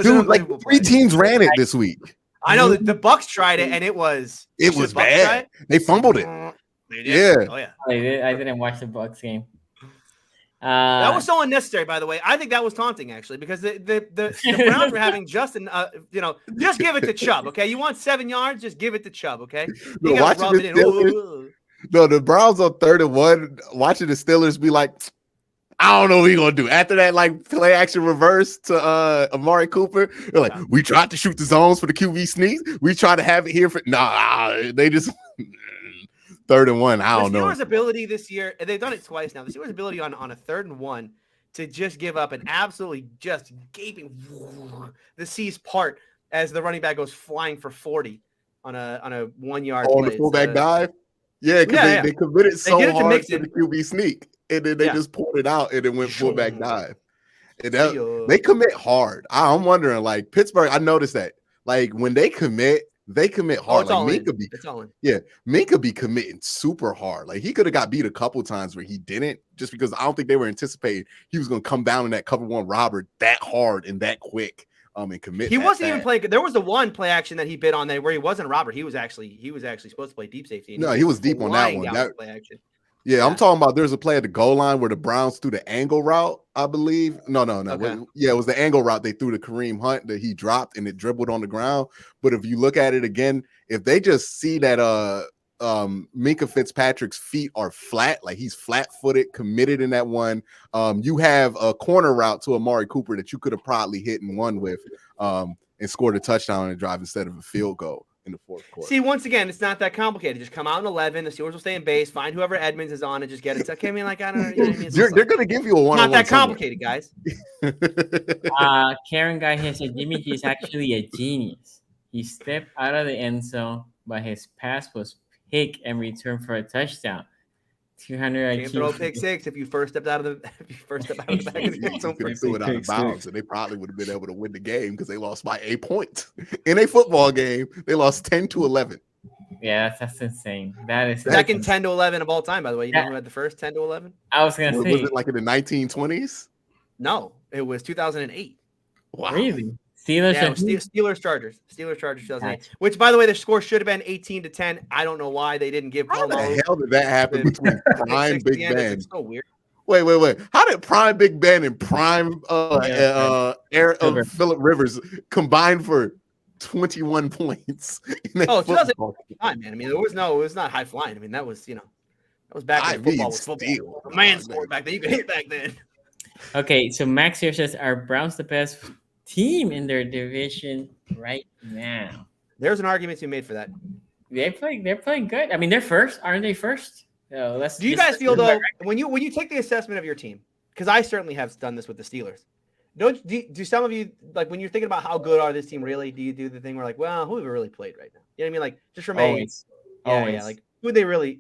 Dude, like 3 teams ran it this week. I know the Bucks tried it and it was bad. They fumbled it. They did. Yeah. Oh yeah. I didn't watch the Bucks game. That was so unnecessary, by the way. I think that was taunting, actually, because the Browns were having Justin, just give it to Chubb, okay? You want 7 yards, just give it to Chubb, okay? You gotta rub it in. No, the Browns on 3rd and 1, watching the Steelers be like, I don't know what he's gonna do. After that, like play action reverse to Amari Cooper, they're like, we tried to shoot the zones for the QB sneaks. We tried to have it here for they just 3rd and 1. I don't know. The Steelers' ability this year, and they've done it twice now. The Steelers' ability on a 3rd and 1 to just give up an absolutely just gaping the seas part as the running back goes flying for 40 on a 1 yard play. On the fullback dive. Yeah, because they committed so hard to the QB sneak, and then they just pulled it out and it went fullback dive. And they commit hard. I'm wondering, like Pittsburgh, I noticed that, like when they commit hard. Like Minka be committing super hard. Like he could have got beat a couple times where he didn't, just because I don't think they were anticipating he was going to come down in that cover 1 robber that hard and that quick. And commit. He wasn't even playing. There was the one play action that he bid on there where he wasn't a robber. He was actually supposed to play deep safety. No, he was deep on that one. That play action. Yeah, I'm talking about there's a play at the goal line where the Browns threw the angle route, I believe. No. Okay. It was the angle route they threw to Kareem Hunt that he dropped and it dribbled on the ground. But if you look at it again, if they just see that Minka Fitzpatrick's feet are flat, like he's flat-footed, committed in that one, you have a corner route to Amari Cooper that you could have probably hit and won with and scored a touchdown on a drive instead of a field goal in the 4th quarter. See, once again, it's not that complicated. Just come out in 11. The Steelers will stay in base. Find whoever Edmonds is on and just get it. Okay, I mean, like I don't know. You know what I mean? They're going to give you a one-on-one. Not that complicated, guys. Karen guy here said Jimmy G is actually a genius. He stepped out of the end zone, but his pass was pick and return for a touchdown. 200 Can't throw a pick 6 if you first stepped out of the back of the end zone. Threw it out of bounds, and they probably would have been able to win the game because they lost by 8 points in a football game. They lost 10-11. Yeah, that's insane. That is second 10-11 of all time, by the way. You know who had the first 10-11? I was gonna say, was it like in the 1920s? No, it was 2008. Wow, really? Steelers Chargers 2008. Which, by the way, the score should have been 18-10. I don't know why they didn't give. How the hell did that happen between Prime Big Ben? It's so weird. Wait. How did Prime Big Ben and Prime Phillip Rivers combine for 21 points? 2009, man. I mean, it was not high flying. I mean, that was back when football was football. A man scored back then. You could hit back then. Okay, so Max here says, are Browns the best team in their division right now? There's an argument to be made for that. They're playing good. I mean, they're first, aren't they first? So do you guys feel though when you take the assessment of your team? Because I certainly have done this with the Steelers. Do some of you, like when you're thinking about how good are this team really? Do you do the thing where like, well, who have we really played right now? You know what I mean? Like just remain. Yeah. Like who did we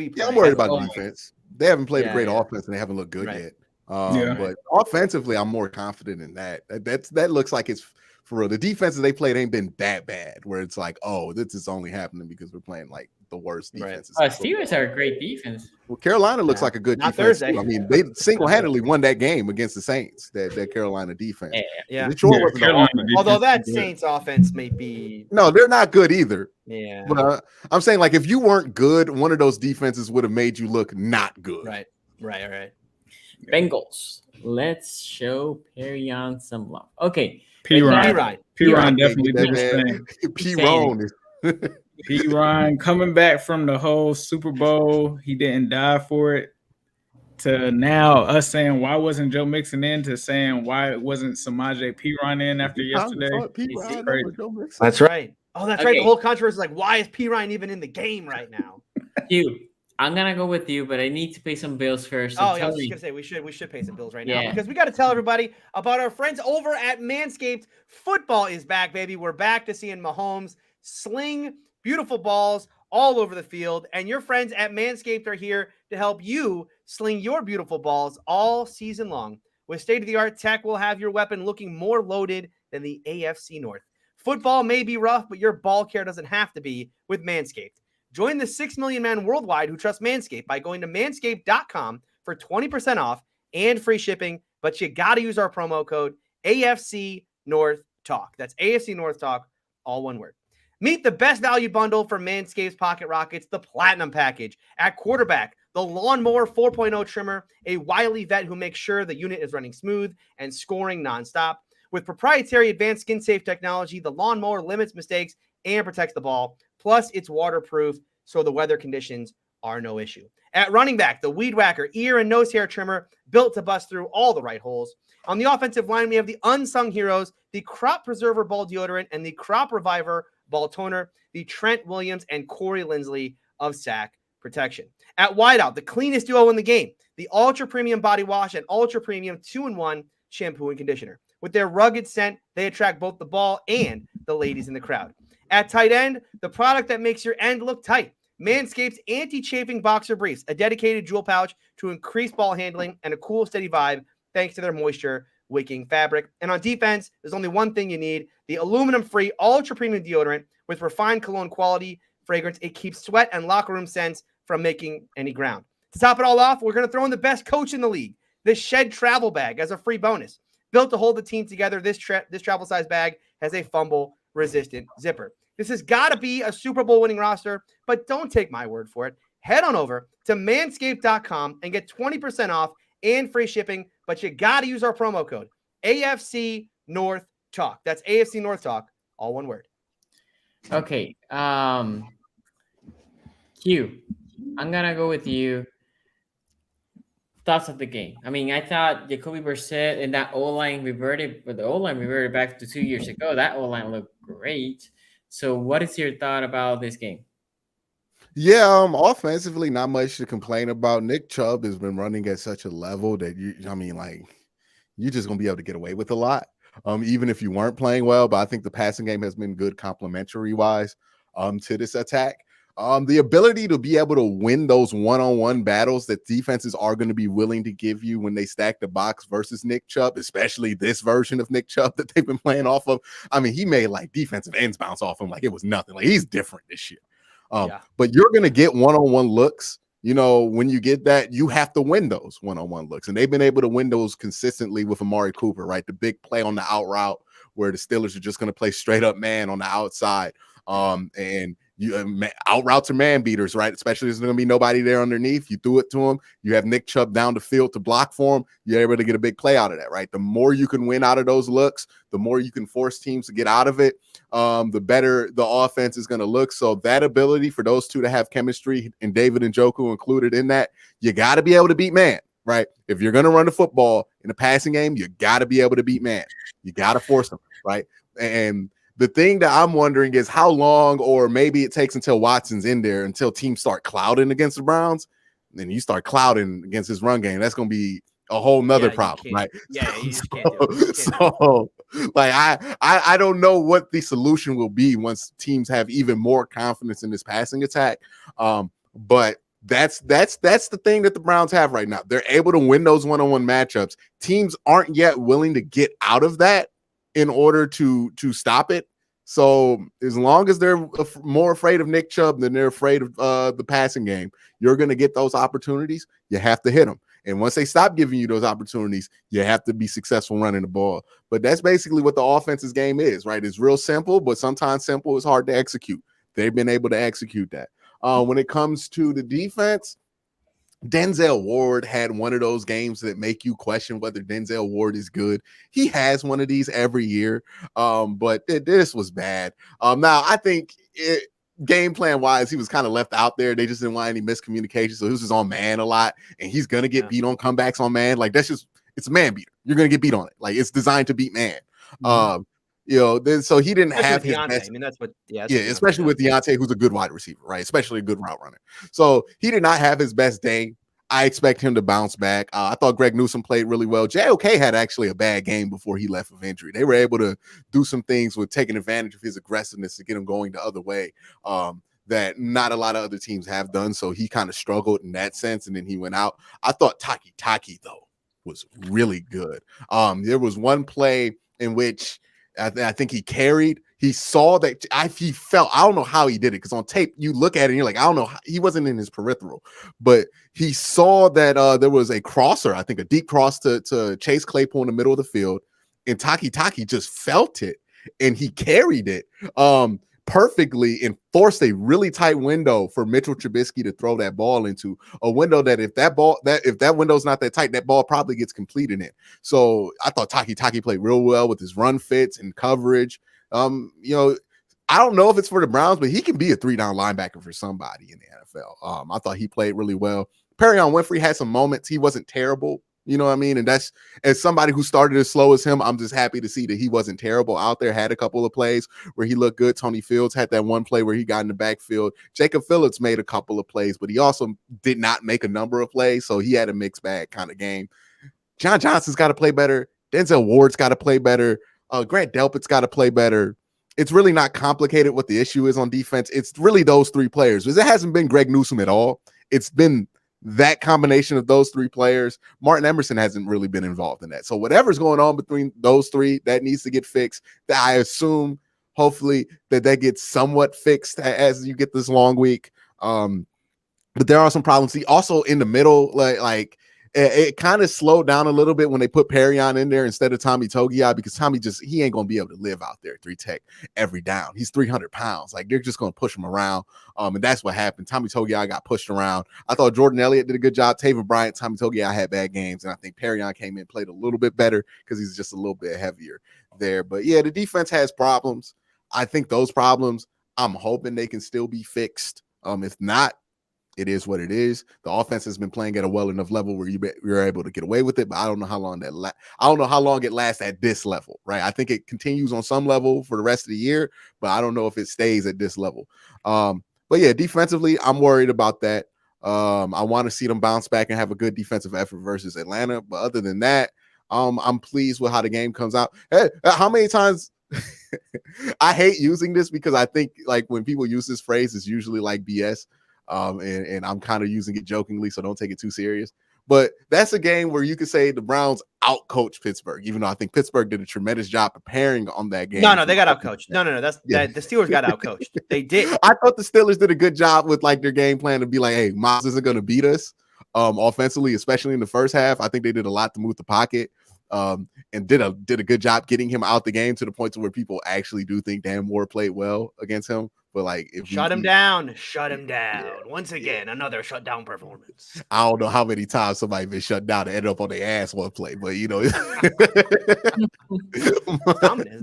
play? Yeah, I'm worried about defense. They haven't played a great offense and they haven't looked good yet. But offensively, I'm more confident in that. That looks like it's for real. The defenses they played ain't been that bad where it's like, oh, this is only happening because we're playing like the worst Right. defenses. Steelers are a great defense. Well, Carolina looks like a good Not defense. Thursday. I mean, they single-handedly won that game against the Saints. That Carolina defense. Yeah. Detroit wasn't the Carolina offense. Although that defense is good. Saints offense may be. No, they're not good either. Yeah. But I'm saying, like, if you weren't good, one of those defenses would have made you look not good. Right. Bengals. Let's show Perrion some love. Okay. P-Ryan. P-Ryan definitely did his That thing. man, P-Ron is P-Ryan coming back from the whole Super Bowl, he didn't die for it. To now us saying why wasn't Joe Mixon in, to saying why wasn't Samaje P-Ryan in after yesterday. P-Ron crazy. over Joe Mixon. That's right. Oh, that's right. Okay. The whole controversy is like, why is P-Ryan even in the game right now? You. I'm gonna go with you, but I need to pay some bills first. So I tell was just me. gonna say we should pay some bills right now Yeah. because we got to tell everybody about our friends over at Manscaped. Football is back, baby. We're back to seeing Mahomes sling beautiful balls all over the field, and your friends at Manscaped are here to help you sling your beautiful balls all season long. With state-of-the-art tech, we'll have your weapon looking more loaded than the AFC North. Football may be rough, but your ball care doesn't have to be with Manscaped. Join the 6 million men worldwide who trust Manscaped by going to manscaped.com for 20% off and free shipping, but you got to use our promo code AFC North Talk. That's AFC North Talk, all one word. Meet the best value bundle for Manscaped's Pocket Rockets, the Platinum Package. At quarterback, the Lawnmower 4.0 trimmer, a wily vet who makes sure the unit is running smooth and scoring nonstop. With proprietary advanced skin-safe technology, the Lawnmower limits mistakes and protects the ball. Plus, it's waterproof, so the weather conditions are no issue. At running back, the Weed Whacker ear and nose hair trimmer built to bust through all the right holes. On the offensive line, we have the unsung heroes, the Crop Preserver Ball Deodorant and the Crop Reviver Ball Toner, the Trent Williams and Corey Lindsley of Sack Protection. At wideout, the cleanest duo in the game, the Ultra Premium Body Wash and Ultra Premium 2-in-1 Shampoo and Conditioner. With their rugged scent, they attract both the ball and the ladies in the crowd. At tight end, the product that makes your end look tight. Manscaped's anti-chafing boxer briefs, a dedicated jewel pouch to increase ball handling and a cool, steady vibe thanks to their moisture-wicking fabric. And on defense, there's only one thing you need, the aluminum-free ultra-premium deodorant with refined cologne quality fragrance. It keeps sweat and locker room scents from making any ground. To top it all off, we're going to throw in the best coach in the league, the Shed Travel Bag, as a free bonus. Built to hold the team together, this travel size bag has a fumble-resistant zipper. This has got to be a Super Bowl winning roster, but don't take my word for it. Head on over to manscaped.com and get 20% off and free shipping, but you got to use our promo code AFC North Talk. That's AFC North Talk, all one word. Okay. Q. I'm gonna go with you. Thoughts of the game. I mean, I thought Jacoby Brisset and that O-line reverted, but the O-line reverted back to 2 years ago. That O-line looked great. So what is your thought about this game? Yeah, offensively, not much to complain about. Nick Chubb has been running at such a level that you're just gonna be able to get away with a lot. Even if you weren't playing well, but I think the passing game has been good complementary wise to this attack. The ability to be able to win those one-on-one battles that defenses are going to be willing to give you when they stack the box versus Nick Chubb, especially this version of Nick Chubb that they've been playing off of. I mean, he made like defensive ends bounce off him like it was nothing. Like he's different this year. But you're going to get one-on-one looks. You know, when you get that, you have to win those one-on-one looks. And they've been able to win those consistently with Amari Cooper, right? The big play on the out route where the Steelers are just going to play straight up man on the outside. And you out routes are man beaters, right? Especially if there's going to be nobody there underneath. You threw it to him. You have Nick Chubb down the field to block for him. You're able to get a big play out of that, right? The more you can win out of those looks, the more you can force teams to get out of it, the better the offense is going to look. So that ability for those two to have chemistry, and David Njoku included in that, you got to be able to beat man, right? If you're going to run the football in a passing game, you got to be able to beat man. You got to force them, right? And the thing that I'm wondering is how long, or maybe it takes until Watson's in there, until teams start clouding against the Browns. Then you start clouding against his run game. That's going to be a whole nother problem, right? Yeah, you just can't do it. So, like, I don't know what the solution will be once teams have even more confidence in this passing attack. But that's the thing that the Browns have right now. They're able to win those one-on-one matchups. Teams aren't yet willing to get out of that in order to stop it. So as long as they're more afraid of Nick Chubb than they're afraid of the passing game, you're going to get those opportunities. You have to hit them. And once they stop giving you those opportunities, you have to be successful running the ball. But that's basically what the offense's game is, right? It's real simple, but sometimes simple is hard to execute. They've been able to execute that. When it comes to the defense, Denzel Ward had one of those games that make you question whether Denzel Ward is good. He has one of these every year, but this was bad. Now, I think game plan wise, he was kind of left out there. They just didn't want any miscommunication, so he was just on man a lot, and he's gonna get beat on comebacks on man. Like it's a man beater. You're gonna get beat on it. Like it's designed to beat man. So he didn't have his best. I mean, that's what. Yeah, especially with Deontay, who's a good wide receiver, right? Especially a good route runner. So he did not have his best day. I expect him to bounce back. I thought Greg Newsome played really well. JOK had actually a bad game before he left with injury. They were able to do some things with taking advantage of his aggressiveness to get him going the other way that not a lot of other teams have done. So he kind of struggled in that sense, and then he went out. I thought Taki, though, was really good. There was one play in which I think he carried. He saw that he felt, I don't know how he did it, because on tape, you look at it and you're like, I don't know. He wasn't in his peripheral, but he saw that there was a crosser, I think a deep cross to Chase Claypool in the middle of the field. And Taki just felt it and he carried it perfectly and forced a really tight window for Mitchell Trubisky to throw that ball into, a window that if that window's not that tight, that ball probably gets completed in. So I thought Taki played real well with his run fits and coverage. I don't know if it's for the Browns, but he can be a 3-down linebacker for somebody in the NFL. I thought he played really well. Perion Winfrey had some moments. He wasn't terrible. You know what I mean? And that's, as somebody who started as slow as him, I'm just happy to see that he wasn't terrible out there. Had a couple of plays where he looked good. Tony Fields had that one play where he got in the backfield. Jacob Phillips made a couple of plays, but he also did not make a number of plays. So he had a mixed bag kind of game. John Johnson's got to play better. Denzel Ward's got to play better. Grant Delpit's got to play better. It's really not complicated what the issue is on defense. It's really those three players. Because it hasn't been Greg Newsome at all. It's been that combination of those three players. Martin Emerson hasn't really been involved in that. So whatever's going on between those three, that needs to get fixed. That I assume, hopefully, that gets somewhat fixed as you get this long week. But there are some problems. Also in the middle, like it kind of slowed down a little bit when they put Perion in there instead of Tommy Togiai, because Tommy he ain't going to be able to live out there 3 tech every down. He's 300 pounds. Like they're just going to push him around. And that's what happened. Tommy Togiai got pushed around. I thought Jordan Elliott did a good job. Taven Bryant, Tommy Togiai had bad games. And I think Perion came in, played a little bit better because he's just a little bit heavier there. But yeah, the defense has problems. I think those problems, I'm hoping they can still be fixed. If not, it is what it is. The offense has been playing at a well enough level where you're able to get away with it, but I don't know how long I don't know how long it lasts at this level, right? I think it continues on some level for the rest of the year, but I don't know if it stays at this level. But yeah, defensively, I'm worried about that. I want to see them bounce back and have a good defensive effort versus Atlanta. But other than that, I'm pleased with how the game comes out. Hey, how many times I hate using this because I think like when people use this phrase, it's usually like BS. And I'm kind of using it jokingly, so don't take it too serious. But that's a game where you could say the Browns outcoached Pittsburgh, even though I think Pittsburgh did a tremendous job preparing on that game. No, they got outcoached. No, the Steelers got outcoached. They did. I thought the Steelers did a good job with like their game plan to be like, hey, Myles isn't going to beat us offensively, especially in the first half. I think they did a lot to move the pocket. And did a good job getting him out the game to the point to where people actually do think Dan Moore played well against him. But like, if shut him down. Yeah, once again, another shutdown performance. I don't know how many times somebody been shut down and ended up on their ass one play, but you know,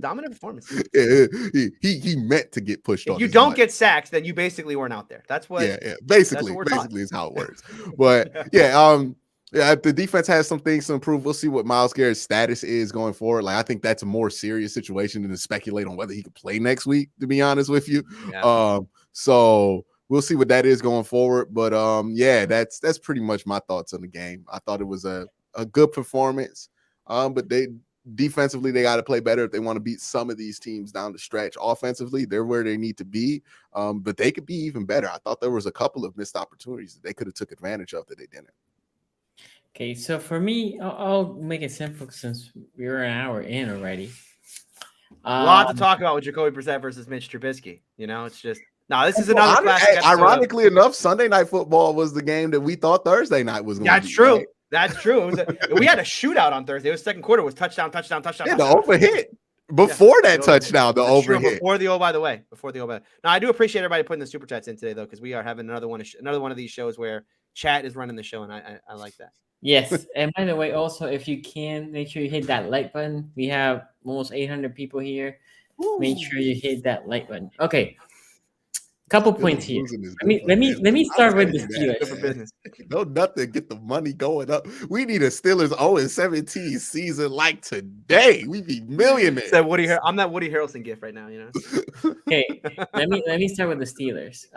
dominant performance. He meant to get pushed. If you don't get sacks, then you basically weren't out there. That's what. Yeah. Basically is how it works. But yeah, the defense has some things to improve. We'll see what Myles Garrett's status is going forward. Like, I think that's a more serious situation than to speculate on whether he could play next week, to be honest with you. Yeah. So we'll see what that is going forward. But yeah, that's pretty much my thoughts on the game. I thought it was a good performance. But defensively, they got to play better if they want to beat some of these teams down the stretch. Offensively, they're where they need to be. But they could be even better. I thought there was a couple of missed opportunities that they could have took advantage of that they didn't. Okay, so for me, I'll make it simple since we're an hour in already. A lot to talk about with Jacoby Brissett versus Mitch Trubisky. You know, it's just this is another classic episode. Ironically enough, Sunday Night Football was the game that we thought Thursday night was going to be. That's true. Right? That's true. We had a shootout on Thursday. It was second quarter was touchdown. Yeah, touchdown. the overhit. Before that touchdown, the overhit. Before the by the way. Now, I do appreciate everybody putting the super chats in today, though, because we are having another one of these shows where chat is running the show, and I like that. Yes, and by the way, also, if you can, make sure you hit that like button. We have almost 800 people here. Make sure you hit that like button. Okay, couple points here. Let me start with the Steelers. Good for business. No, nothing. Get the money going up. We need a Steelers 0-17 season like today. We be millionaires. I'm that Woody Harrelson gift right now. You know. Okay, let me start with the Steelers.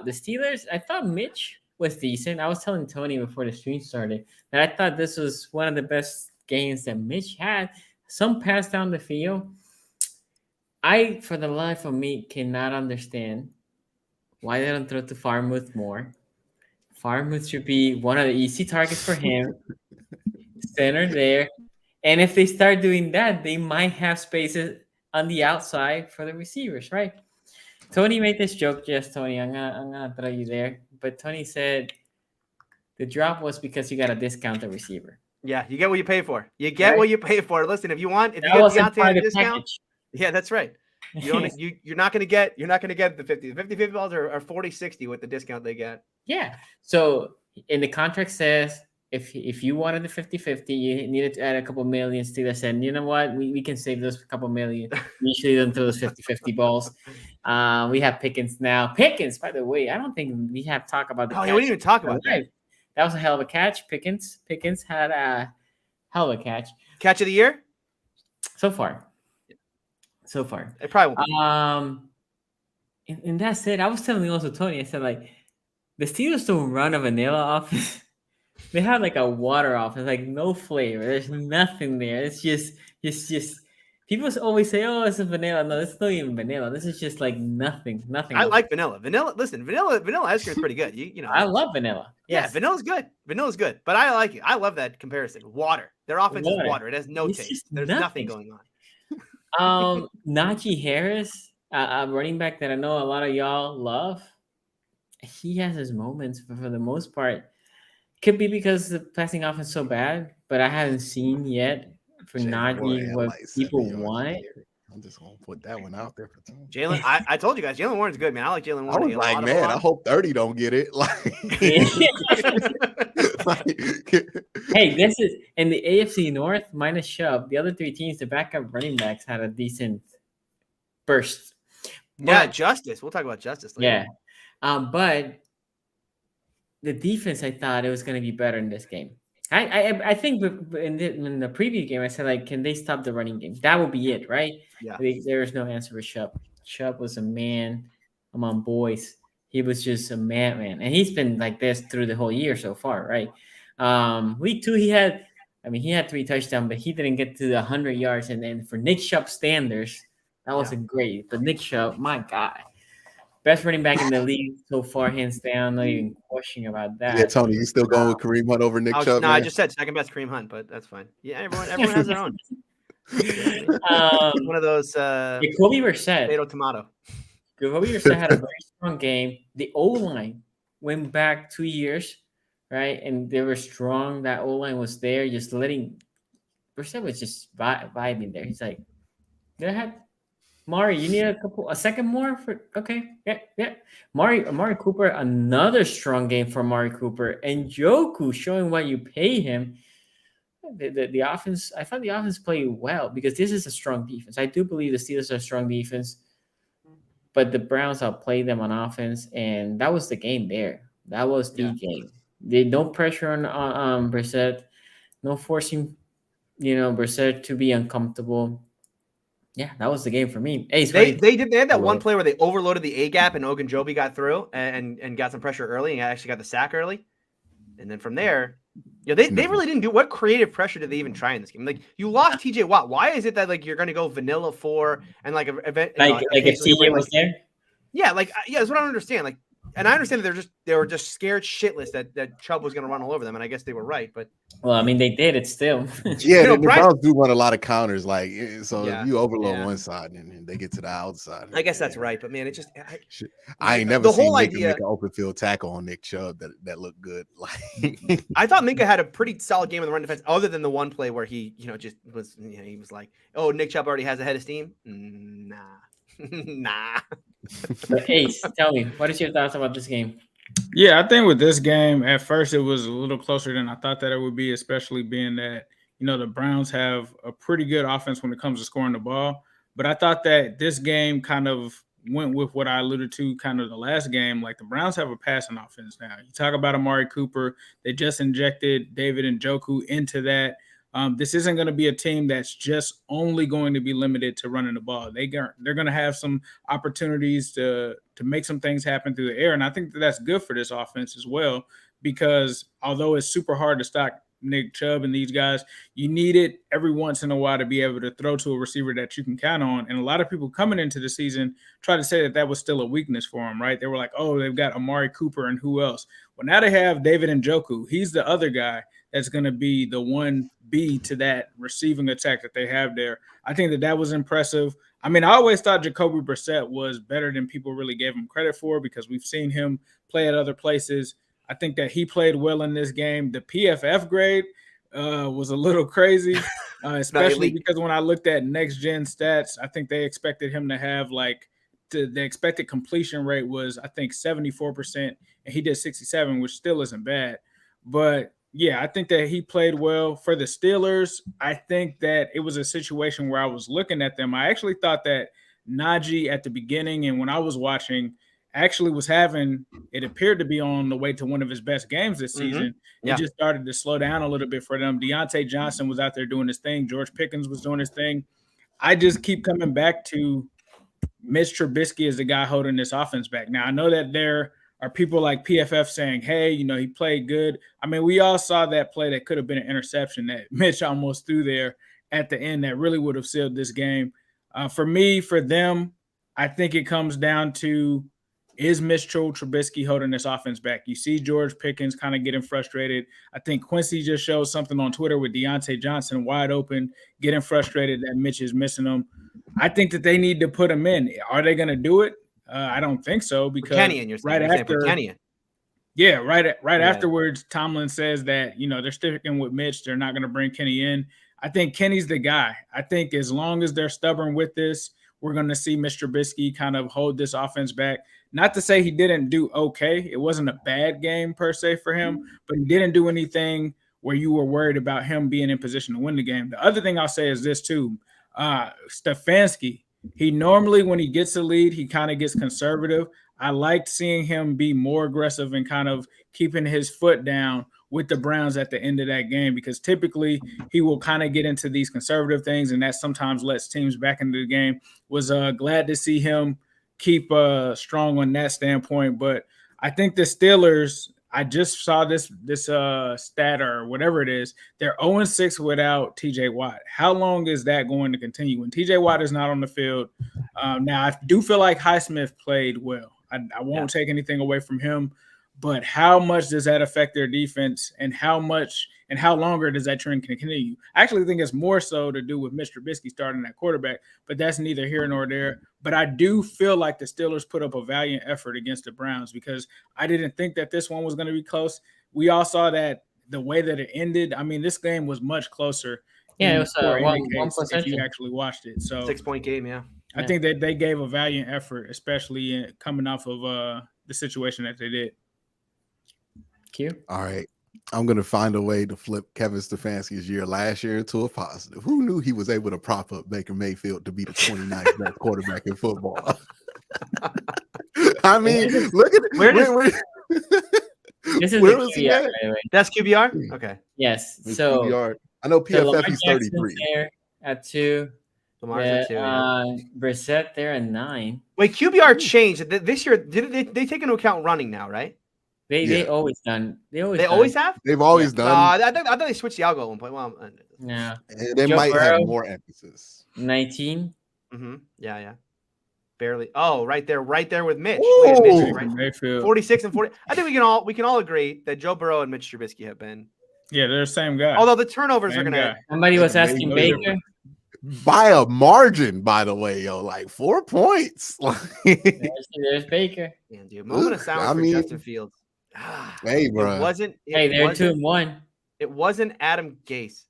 The Steelers, I thought Mitch was decent. I was telling Tony before the stream started that I thought this was one of the best games that Mitch had. Some pass down the field. I, for the life of me, cannot understand why they don't throw to Farmouth more. Farmouth should be one of the easy targets for him. Center there. And if they start doing that, they might have spaces on the outside for the receivers, right? Tony made this joke. Yes, Tony, I'm gonna throw you there. But Tony said the drop was because you got a discounted receiver. Yeah, you get what you pay for. You get what you pay for. Listen, if you get Deontay at a discount, package. Yeah, that's right. You're not gonna get the 50. The 50 balls are 40-60 with the discount they get. Yeah. So in the contract says if you wanted the 50-50, you needed to add a couple million. Steelers said, you know what, we can save those couple million. Usually don't throw those 50-50 balls. We have Pickens now. Pickens, by the way, I don't think we have talked about the we didn't even talk about that. That was a hell of a catch. Pickens had a hell of a catch. Catch of the year? So far. It probably won't be. And that's it. I was telling also Tony, I said, like, the Steelers don't run a vanilla offense. They have like a water offense, like no flavor. There's nothing there. It's just people always say, oh, it's a vanilla. No, it's not even vanilla. This is just like nothing. I like vanilla. Vanilla ice cream is pretty good. You know. I love vanilla. Yes. Yeah, vanilla's good. But I like it. I love that comparison. Water. Their offense is water. It has no taste. There's nothing going on. Najee Harris, a running back that I know a lot of y'all love. He has his moments, but for the most part, could be because the passing offense is so bad, but I haven't seen yet for Najee what people want. I'm just gonna put that one out there for Tom. Jalen, I told you guys, Jalen Warren's good, man. I like Jalen Warren. I was like, man, I hope 30 don't get it. Hey, this is in the AFC North minus Chubb. The other three teams, the backup running backs had a decent burst. Justice. We'll talk about Justice later. Yeah, but the defense, I thought it was going to be better in this game. I think in the preview game, I said, like, can they stop the running game? That would be it, right? Yeah. There was no answer for Chubb. Chubb was a man among boys. He was just a man. And he's been like this through the whole year so far, right? Week 2, he had 3 touchdowns, but he didn't get to the 100 yards. And then for Nick Chubb standards, that wasn't great. But Nick Chubb, my God. Best running back in the league so far, hands down. No even questioning about that. Yeah, Tony, you still going with Kareem Hunt over Nick Chubb? No, I just said second best Kareem Hunt, but that's fine. Yeah, everyone has their own. One of those Jacoby Brissett. Tomato. Jacoby Brissett had a very strong game. The O-line went back 2 years, right? And they were strong. That O-line was there, just letting Brissett was just vibing there. He's like, go ahead. Mari, you need a second more for yeah. Amari Cooper, another strong game for Amari Cooper, and Joku showing what you pay him. The offense, I thought the offense played well because this is a strong defense. I do believe the Steelers are a strong defense, but the Browns outplayed them on offense, and that was the game there. That was the game. They no pressure on Brissett, no forcing, Brissett to be uncomfortable. Yeah, that was the game for me. Hey, they had that one play where they overloaded the A gap and Ogunjobi got through and got some pressure early and actually got the sack early. And then from there, they really didn't do what creative pressure did they even try in this game? Like, you lost TJ Watt. Why is it that like you're going to go vanilla 4 and like an event if TJ was there? Yeah, that's what I don't understand. Like, and I understand that they were just scared shitless that Chubb was going to run all over them, and I guess they were right. But well, I mean, they did it still. Yeah, the Browns do run a lot of counters, like so. Yeah, if you overload one side and they get to the outside, I guess that's right. But man, it just I ain't never the seen whole Minka idea make an open field tackle on Nick Chubb that looked good. Like I thought Minka had a pretty solid game in the run defense, other than the one play where he just was he was like, oh, Nick Chubb already has a head of steam. Nah. But Ace, tell me, what is your thoughts about this game? Yeah, I think with this game, at first it was a little closer than I thought that it would be, especially being that, the Browns have a pretty good offense when it comes to scoring the ball. But I thought that this game kind of went with what I alluded to kind of the last game. Like the Browns have a passing offense now. You talk about Amari Cooper. They just injected David Njoku into that. This isn't going to be a team that's just only going to be limited to running the ball. They're going to have some opportunities to make some things happen through the air, and I think that's good for this offense as well, because although it's super hard to stop Nick Chubb and these guys, you need it every once in a while to be able to throw to a receiver that you can count on. And a lot of people coming into the season try to say that was still a weakness for them, right? They were like, oh, they've got Amari Cooper and who else? Well, now they have David Njoku. He's the other guy that's going to be the 1B to that receiving attack that they have there. I think that was impressive. I mean, I always thought Jacoby Brisset was better than people really gave him credit for, because we've seen him play at other places. I think that he played well in this game. The PFF grade was a little crazy, especially because when I looked at next-gen stats, I think they expected him to have the expected completion rate was, I think, 74%, and he did 67, which still isn't bad. But yeah, I think that he played well. For the Steelers, I think that it was a situation where I was looking at them. I actually thought that Najee at the beginning and when I was watching actually was it appeared to be on the way to one of his best games this season. Yeah. It just started to slow down a little bit for them. Deontay Johnson was out there doing his thing. George Pickens was doing his thing. I just keep coming back to Mitch Trubisky is the guy holding this offense back. Now, I know that there are people like PFF saying, hey, he played good. I mean, we all saw that play that could have been an interception that Mitch almost threw there at the end that really would have sealed this game. For them, I think it comes down to, is Mitchell Trubisky holding this offense back? You see George Pickens kind of getting frustrated. I think Quincy just showed something on Twitter with Deontay Johnson wide open, getting frustrated that Mitch is missing him. I think that they need to put him in. Are they going to do it? I don't think so, because Kenyon, afterwards, Tomlin says that, they're sticking with Mitch. They're not going to bring Kenny in. I think Kenny's the guy. I think as long as they're stubborn with this, we're going to see Mr. Trubisky kind of hold this offense back. Not to say he didn't do okay. It wasn't a bad game per se for him, but he didn't do anything where you were worried about him being in position to win the game. The other thing I'll say is this too. Stefanski, he normally, when he gets a lead, he kind of gets conservative. I liked seeing him be more aggressive and kind of keeping his foot down with the Browns at the end of that game, because typically he will kind of get into these conservative things, and that sometimes lets teams back into the game. Was glad to see him keep strong on that standpoint. But I think the Steelers, I just saw this stat or whatever it is. They're 0-6 without TJ Watt. How long is that going to continue? When TJ Watt is not on the field, now I do feel like Highsmith played well. I won't take anything away from him, but how much does that affect their defense, and how longer does that trend continue? I actually think it's more so to do with Mr. Trubisky starting at quarterback, but that's neither here nor there. But I do feel like the Steelers put up a valiant effort against the Browns, because I didn't think that this one was going to be close. We all saw that the way that it ended. I mean, this game was much closer. Yeah, it was one if you actually watched it. So 6-point game, yeah. I think that they gave a valiant effort, especially coming off of the situation that they did. Q. All right. I'm going to find a way to flip Kevin Stefanski's year last year into a positive. Who knew he was able to prop up Baker Mayfield to be the 29th best quarterback in football? I mean, look at it. This is the QBR, by the way. That's QBR? Okay. Yes. So QBR. I know PFF is 33. There at 2. Lamar's at 2. Yeah. Brisset there at 9. Wait, QBR changed this year. Did they take into account running now, right? They always done. They always have. They've always done. I thought they switched the algo at one point. Well, yeah. They might have more emphasis. 19. Mm-hmm. Yeah. barely. Oh, right there with Mitch. Look at Mitch, right? Mayfield. 46 and 40. I think we can all agree that Joe Burrow and Mitch Trubisky have been. Yeah, they're the same guy. Although the turnovers are going to. Somebody was asking Baker. By a margin, by the way, yo, like 4 points. There's Baker. Man, dude, moment of silence for Justin Fields. Hey, bro. It wasn't. They're 2-1. It wasn't Adam Gase.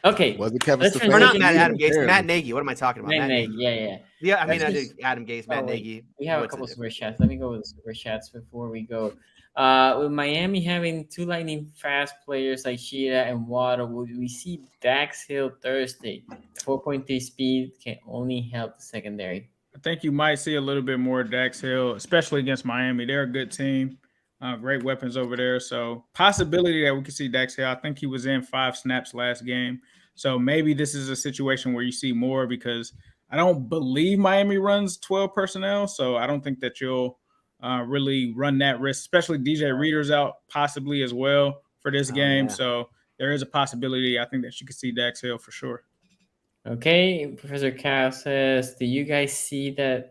Okay. Was it Kevin Stefanski? Or not Adam Gase. Matt Nagy. What am I talking about? Matt Nagy. Yeah. Yeah, I mean, I did Adam Gase, Matt Nagy. We have a couple super chats. Let me go with the super chats before we go. With Miami having 2 lightning fast players like Sheeta and Waddle, will we see Dax Hill Thursday? 4.3 speed can only help the secondary. I think you might see a little bit more Dax Hill, especially against Miami. They're a good team. Great weapons over there. So possibility that we could see Dax Hill. I think he was in 5 snaps last game. So maybe this is a situation where you see more because I don't believe Miami runs 12 personnel. So I don't think that you'll really run that risk, especially DJ Reader's out possibly as well for this game. Yeah. So there is a possibility. I think that you could see Dax Hill for sure. Okay. Professor Cal says, do you guys see the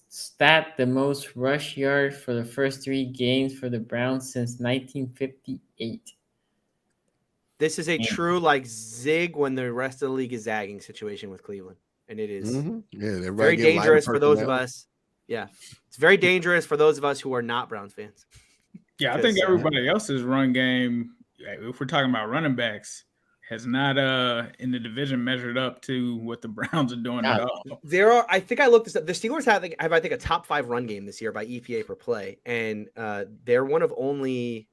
stat, the most rush yard for the first 3 games for the Browns since 1958? This is a true zig when the rest of the league is zagging situation with Cleveland. And it is very dangerous for those of us. Yeah, it's very dangerous for those of us who are not Browns fans. Yeah, I think everybody else's run game, if we're talking about running backs, has not in the division measured up to what the Browns are doing at all. I think I looked this up. The Steelers have a top 5 run game this year by EPA per play, and they're one of only.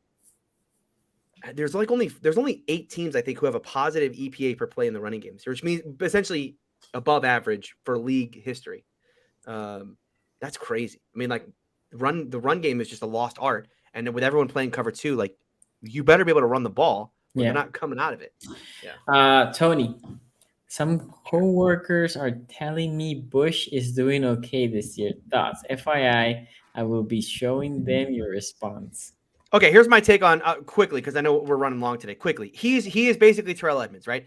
There's only 8 teams I think who have a positive EPA per play in the running games, which means essentially above average for league history. That's crazy. I mean, the run game is just a lost art. And with everyone playing cover 2, you better be able to run the ball when you're not coming out of it. Yeah. Tony, some coworkers are telling me Bush is doing okay this year. Thoughts? FYI, I will be showing them your response. Okay, here's my take on quickly, because I know we're running long today. Quickly, he is basically Terrell Edmonds, right?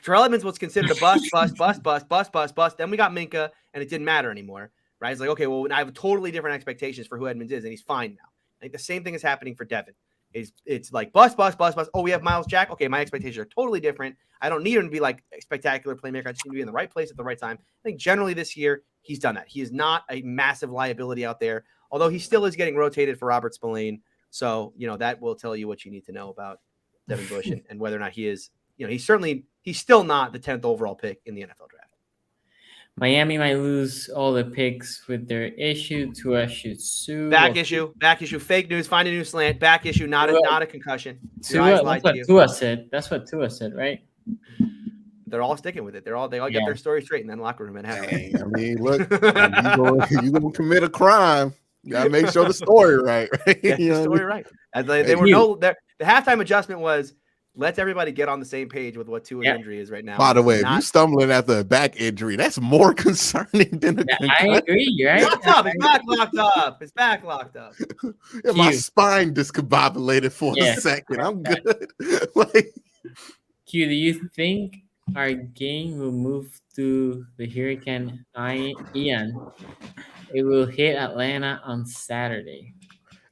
Terrell Edmonds was considered a bust. Then we got Minka, and it didn't matter anymore. Right? It's like, okay, well, I have totally different expectations for who Edmonds is, and he's fine now. I think the same thing is happening for Devin. It's like bust. Oh, we have Myles Jack. Okay, my expectations are totally different. I don't need him to be like a spectacular playmaker. I just need to be in the right place at the right time. I think generally this year he's done that. He is not a massive liability out there, although he still is getting rotated for Robert Spillane. So that will tell you what you need to know about Devin Bush and whether or not he is. He's still not the 10th overall pick in the NFL draft. Miami might lose all the picks with their issue. Tua should sue. Back issue. Fake news. Find a new slant. Back issue. Not a concussion. That's what Tua said. That's what Tua said, right? They're all sticking with it. They all get their story straight in that locker room and have it. I mean, look, you gonna commit a crime. You gotta make sure the story right. Get the story right. The halftime adjustment was, let's everybody get on the same page with what Tua's injury is right now. By the way, if you stumbling after a back injury, that's more concerning than a concussion. I agree, right? His back locked up. Yeah, my spine discombobulated for a second. I'm good. Q, do you think our game will move to the Hurricane Ian? It will hit Atlanta on Saturday.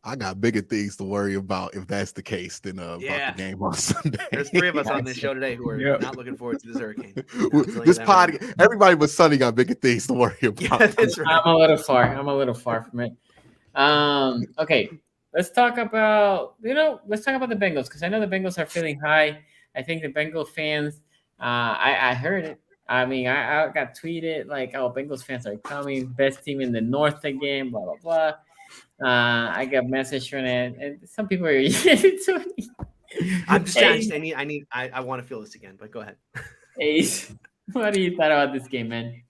I got bigger things to worry about if that's the case than about the game on Sunday. There's 3 of us on this show today who are not looking forward to this hurricane. Everybody but Sonny got bigger things to worry about. Yeah, that's right. I'm a little far from it. Okay, let's talk about the Bengals, because I know the Bengals are feeling high. I think the Bengal fans, I heard it. I mean, I got tweeted like, "Oh, Bengals fans are coming, best team in the North again." Blah blah blah. I got message from it, and some people are to me. I'm just I want to feel this again, but go ahead. Ace, what do you thought about this game, man?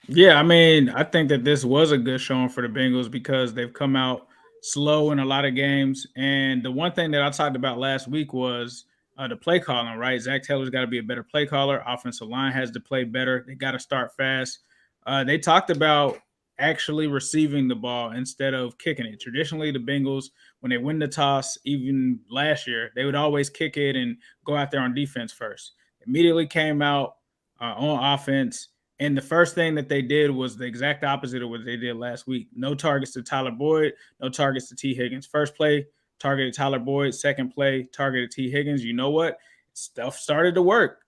Yeah, I mean, I think that this was a good showing for the Bengals because they've come out slow in a lot of games. And the one thing that I talked about last week was the play calling, right? Zach Taylor's got to be a better play caller. Offensive line has to play better. They got to start fast. They talked about actually receiving the ball instead of kicking it. Traditionally, the Bengals, when they win the toss, even last year, they would always kick it and go out there on defense first. Immediately came out, on offense. And the first thing that they did was the exact opposite of what they did last week. No targets to Tyler Boyd, no targets to T. Higgins. First play, targeted Tyler Boyd. Second play, targeted T. Higgins. You know what? Stuff started to work.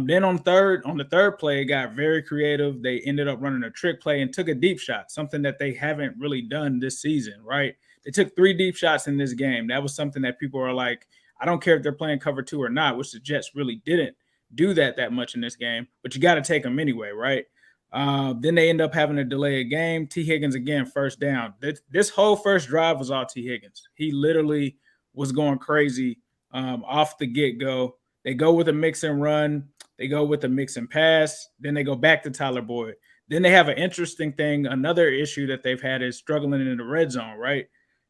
Then on the third play, it got very creative. They ended up running a trick play and took a deep shot, something that they haven't really done this season, right? They took 3 deep shots in this game. That was something that people are like, I don't care if they're playing cover 2 or not, which the Jets really didn't do that much in this game, but you got to take them anyway, right? Then they end up having to delay a game. T. Higgins, again, first down. This whole first drive was all T. Higgins. He literally was going crazy off the get-go. They go with a mix and run. They go with a mix and pass. Then they go back to Tyler Boyd. Then they have an interesting thing. Another issue that they've had is struggling in the red zone, right?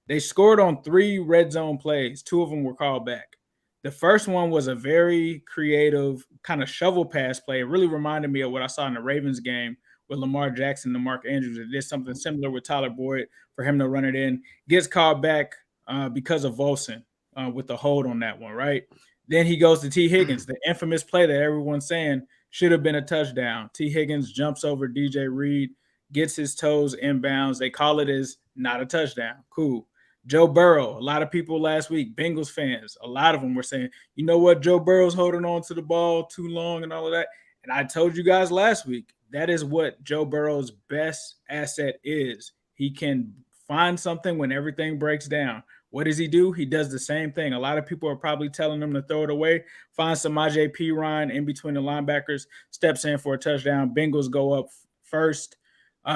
They scored on 3 red zone plays. 2 of them were called back. The first one was a very creative kind of shovel pass play. It really reminded me of what I saw in the Ravens game with Lamar Jackson and Mark Andrews. It did something similar with Tyler Boyd for him to run it in. Gets called back because of Volson with the hold on that one, right? Then he goes to T. Higgins, the infamous play that everyone's saying should have been a touchdown. T. Higgins jumps over DJ Reed, gets his toes inbounds. They call it as not a touchdown. Cool. Joe Burrow, a lot of people last week, Bengals fans, a lot of them were saying, you know what, Joe Burrow's holding on to the ball too long and all of that. And I told you guys last week, that is what Joe Burrow's best asset is. He can find something when everything breaks down. What does he do? He does the same thing. A lot of people are probably telling him to throw it away, find some Samaje Perine in between the linebackers, steps in for a touchdown. Bengals go up first.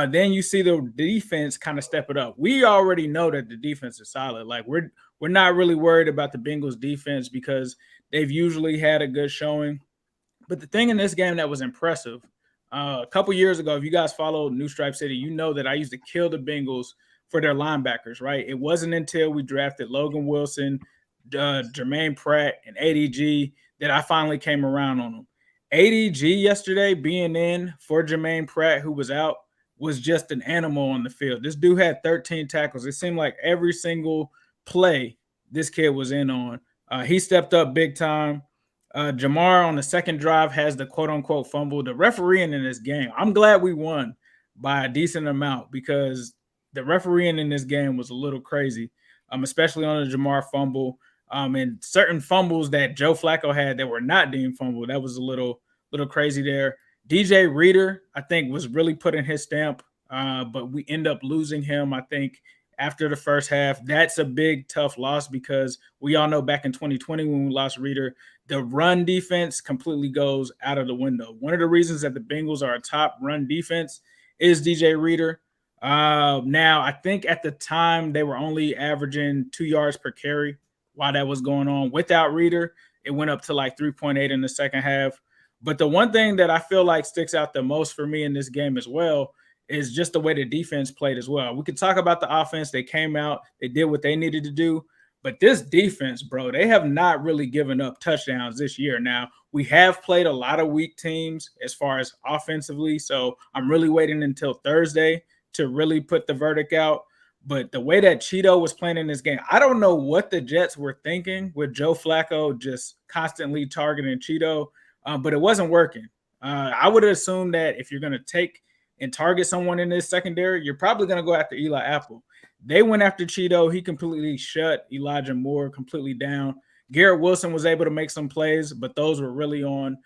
Then you see the defense kind of step it up. We already know that the defense is solid. Like we're not really worried about the Bengals defense because they've usually had a good showing. But the thing in this game that was impressive, a couple years ago, if you guys followed New Stripe City, you know that I used to kill the Bengals for their linebackers, right? It wasn't until we drafted Logan Wilson, Jermaine Pratt, and ADG that I finally came around on them. ADG yesterday being in for Jermaine Pratt, who was out, was just an animal on the field. This dude had 13 tackles. It seemed like every single play this kid was in on. He stepped up big time. Jamar on the second drive has the quote-unquote fumble. The refereeing in this game, I'm glad we won by a decent amount because the refereeing in this game was a little crazy, especially on the Jamar fumble. And certain fumbles that Joe Flacco had that were not deemed fumble. That was a little crazy there. DJ Reader, I think, was really putting his stamp, but we end up losing him, I think, after the first half. That's a big, tough loss because we all know back in 2020 when we lost Reader, the run defense completely goes out of the window. One of the reasons that the Bengals are a top run defense is DJ Reader. Now, I think at the time they were only averaging 2 yards per carry while that was going on. Without Reader, it went up to like 3.8 in the second half. But the one thing that I feel like sticks out the most for me in this game as well is just the way the defense played as well. We could talk about the offense. They came out, they did what they needed to do. But this defense, bro, they have not really given up touchdowns this year. Now, we have played a lot of weak teams as far as offensively, so I'm really waiting until Thursday to really put the verdict out. But the way that Cheeto was playing in this game, I don't know what the Jets were thinking with Joe Flacco just constantly targeting Cheeto. But it wasn't working. I would assume that if you're going to take and target someone in this secondary, you're probably going to go after Eli Apple. They went after Cheeto. He completely shut Elijah Moore completely down. Garrett Wilson was able to make some plays, but those were really on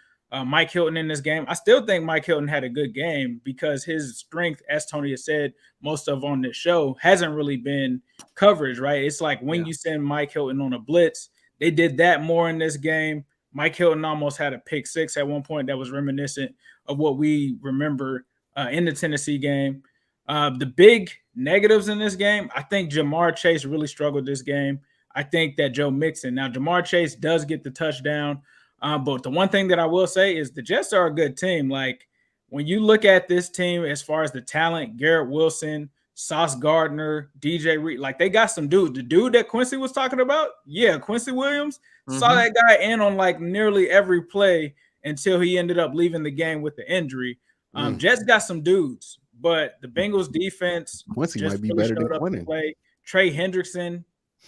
Mike Hilton in this game. I still think Mike Hilton had a good game because his strength, as Tony has said most of on this show, hasn't really been coverage, right? It's like when you send Mike Hilton on a blitz, they did that more in this game. Mike Hilton almost had a pick six at one point that was reminiscent of what we remember in the Tennessee game. The big negatives in this game, I think Jamar Chase really struggled this game. I think that Joe Mixon. Now, Jamar Chase does get the touchdown, but the one thing that I will say is the Jets are a good team. Like, when you look at this team as far as the talent, Garrett Wilson, Sauce Gardner, DJ Reed, like they got some dudes. The dude that Quincy was talking about, Quincy Williams, saw that guy in on like nearly every play until he ended up leaving the game with the injury. Jets got some dudes, but the Bengals defense Quincy just might be really better showed than up to Quincy. play. Trey Hendrickson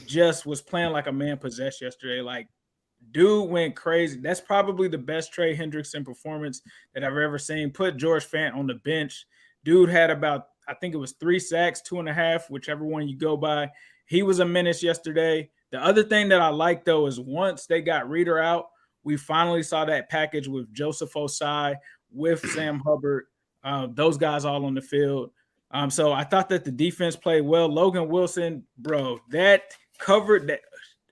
just was playing like a man possessed yesterday. Like Dude went crazy. That's probably the best Trey Hendrickson performance that I've ever seen. Put George Fant on the bench. Dude had about, I think it was 3 sacks, 2.5, whichever one you go by. He was a menace yesterday. The other thing that I like, though, is once they got Reader out, we finally saw that package with Joseph Osai, with Sam Hubbard, those guys all on the field. So I thought that the defense played well. Logan Wilson, bro, that covered that.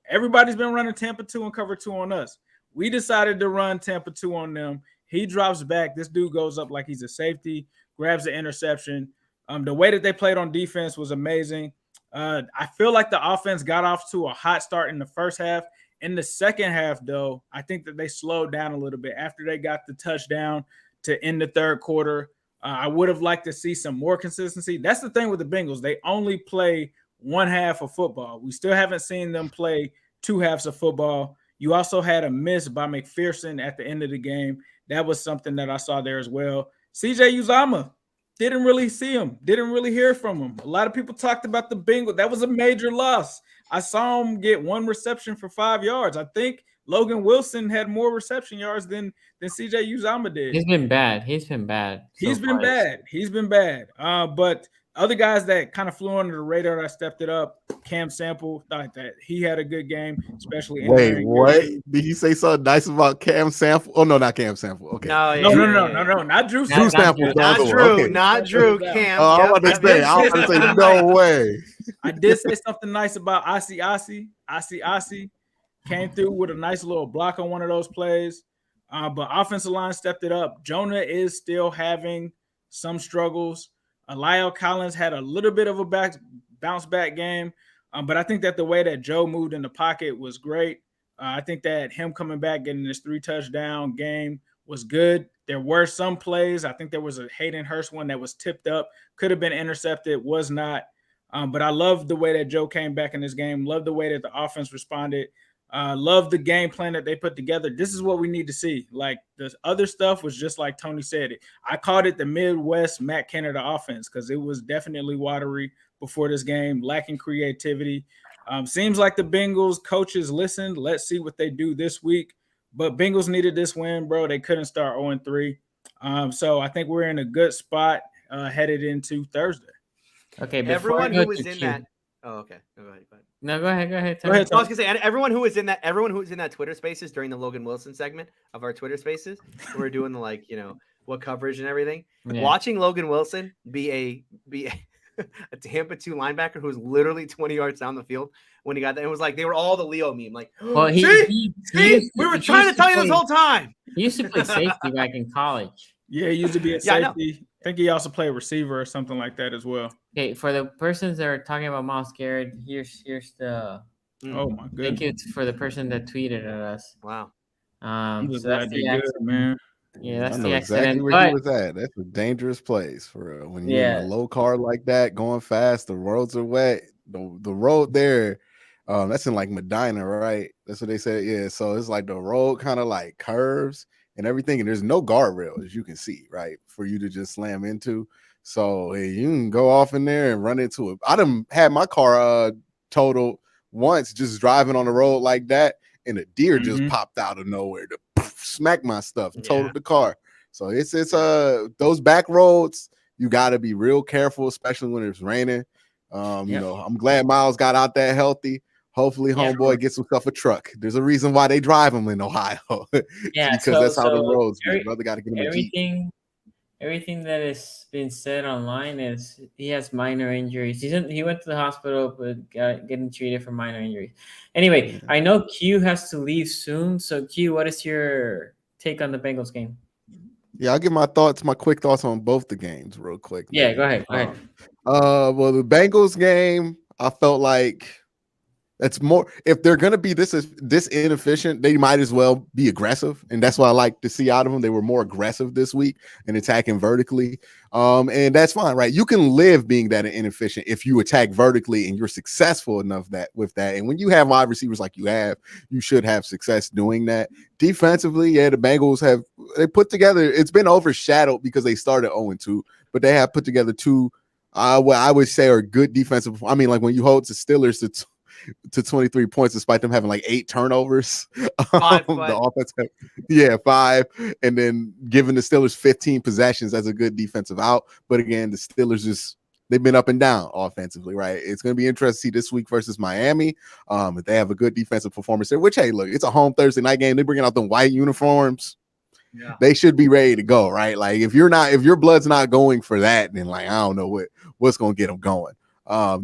Everybody's been running Tampa 2 and cover 2 on us. We decided to run Tampa 2 on them. He drops back. This dude goes up like he's a safety, grabs the interception. The way that they played on defense was amazing. I feel like the offense got off to a hot start in the first half. In the second half, though, I think that they slowed down a little bit after they got the touchdown to end the third quarter. I would have liked to see some more consistency. That's the thing with the Bengals. They only play one half of football. We still haven't seen them play 2 halves of football. You also had a miss by McPherson at the end of the game. That was something that I saw there as well. CJ Uzomah, didn't really see him, didn't really hear from him. A lot of people talked about the Bengals. That was a major loss. I saw him get 1 reception for 5 yards. I think Logan Wilson had more reception yards than CJ Uzomah did. He's been bad. He's been bad. He's been bad. But other guys that kind of flew under the radar that stepped it up, Cam Sample, thought that he had a good game, especially. Wait, what? Did he say something nice about Cam Sample? Oh, no, not Cam Sample. Okay. No, not Drew. Drew Sample. Not Drew. Cam. Oh, I was going to say, no way. I did say something nice about Asi. Came through with a nice little block on one of those plays. But offensive line stepped it up. Jonah is still having some struggles. Lyle Collins had a little bit of a bounce back game, but I think that the way that Joe moved in the pocket was great. I think that him coming back, getting this 3 touchdown game was good. There were some plays. I think there was a Hayden Hurst one that was tipped up, could have been intercepted, was not. But I love the way that Joe came back in this game. Love the way that the offense responded. Love the game plan that they put together. This is what we need to see. Like, the other stuff was just like Tony said it. I called it the Midwest Matt Canada offense because it was definitely watery before this game, lacking creativity. Seems like the Bengals coaches listened. Let's see what they do this week. But Bengals needed this win, bro. They couldn't start 0-3. So I think we're in a good spot headed into Thursday. Okay, everyone who was in that. Oh, okay. Go ahead. No, go ahead. Go ahead. I was gonna say, and everyone who was in that Twitter Spaces during the Logan Wilson segment of our Twitter Spaces, we were doing the what coverage and everything. Yeah. Watching Logan Wilson be a Tampa 2 linebacker who was literally 20 yards down the field when he got that. It was like they were all the Leo meme. Like, well, we were trying to tell you this whole time. He used to play safety back in college. Yeah, he used to be a safety. I think he also played receiver or something like that as well. Okay, for the persons that are talking about Myles Garrett, here's the. Oh my goodness! Thank you for the person that tweeted at us. Wow. So that's the accident, man. Yeah, that's the accident. Exactly where he was at. That's a dangerous place for real. When you're in a low car like that, going fast, the roads are wet. The road there, that's in like Medina, right? That's what they said. Yeah, so it's like the road kind of like curves and everything, and there's no guardrail, as you can see, right, for you to just slam into. So hey, you can go off in there and run into it. I done had my car totaled once just driving on the road like that, and a deer just popped out of nowhere to smack my stuff, totaled the car. So it's those back roads, you got to be real careful, especially when it's raining. You know, I'm glad Myles got out there healthy. Hopefully, homeboy gets himself a truck. There's a reason why they drive him in Ohio. Because that's how the roads go. Brother got to get him a Jeep. Everything that has been said online is he has minor injuries. He went to the hospital, but getting treated for minor injuries. Anyway, I know Q has to leave soon. So Q, what is your take on the Bengals game? Yeah, I'll give my quick thoughts on both the games real quick. Yeah, go ahead. Well, the Bengals game, I felt like that's more, if they're going to be this inefficient, they might as well be aggressive. And that's what I like to see out of them. They were more aggressive this week and attacking vertically. And that's fine, right? You can live being that inefficient if you attack vertically and you're successful enough with that. And when you have wide receivers like you have, you should have success doing that. Defensively, yeah, the Bengals they put together, it's been overshadowed because they started 0-2, but they have put together two, what I would say are good defensive. I mean, like when you hold the Steelers to 23 points, despite them having like 8 turnovers. Five, the offense, 5, and then giving the Steelers 15 possessions as a good defensive out. But again, the Steelers they've been up and down offensively, right? It's going to be interesting to see this week versus Miami. If they have a good defensive performance there, which, hey, look, it's a home Thursday night game. They're bringing out the white uniforms. Yeah. They should be ready to go, right? Like if your blood's not going for that, then like, I don't know what's going to get them going.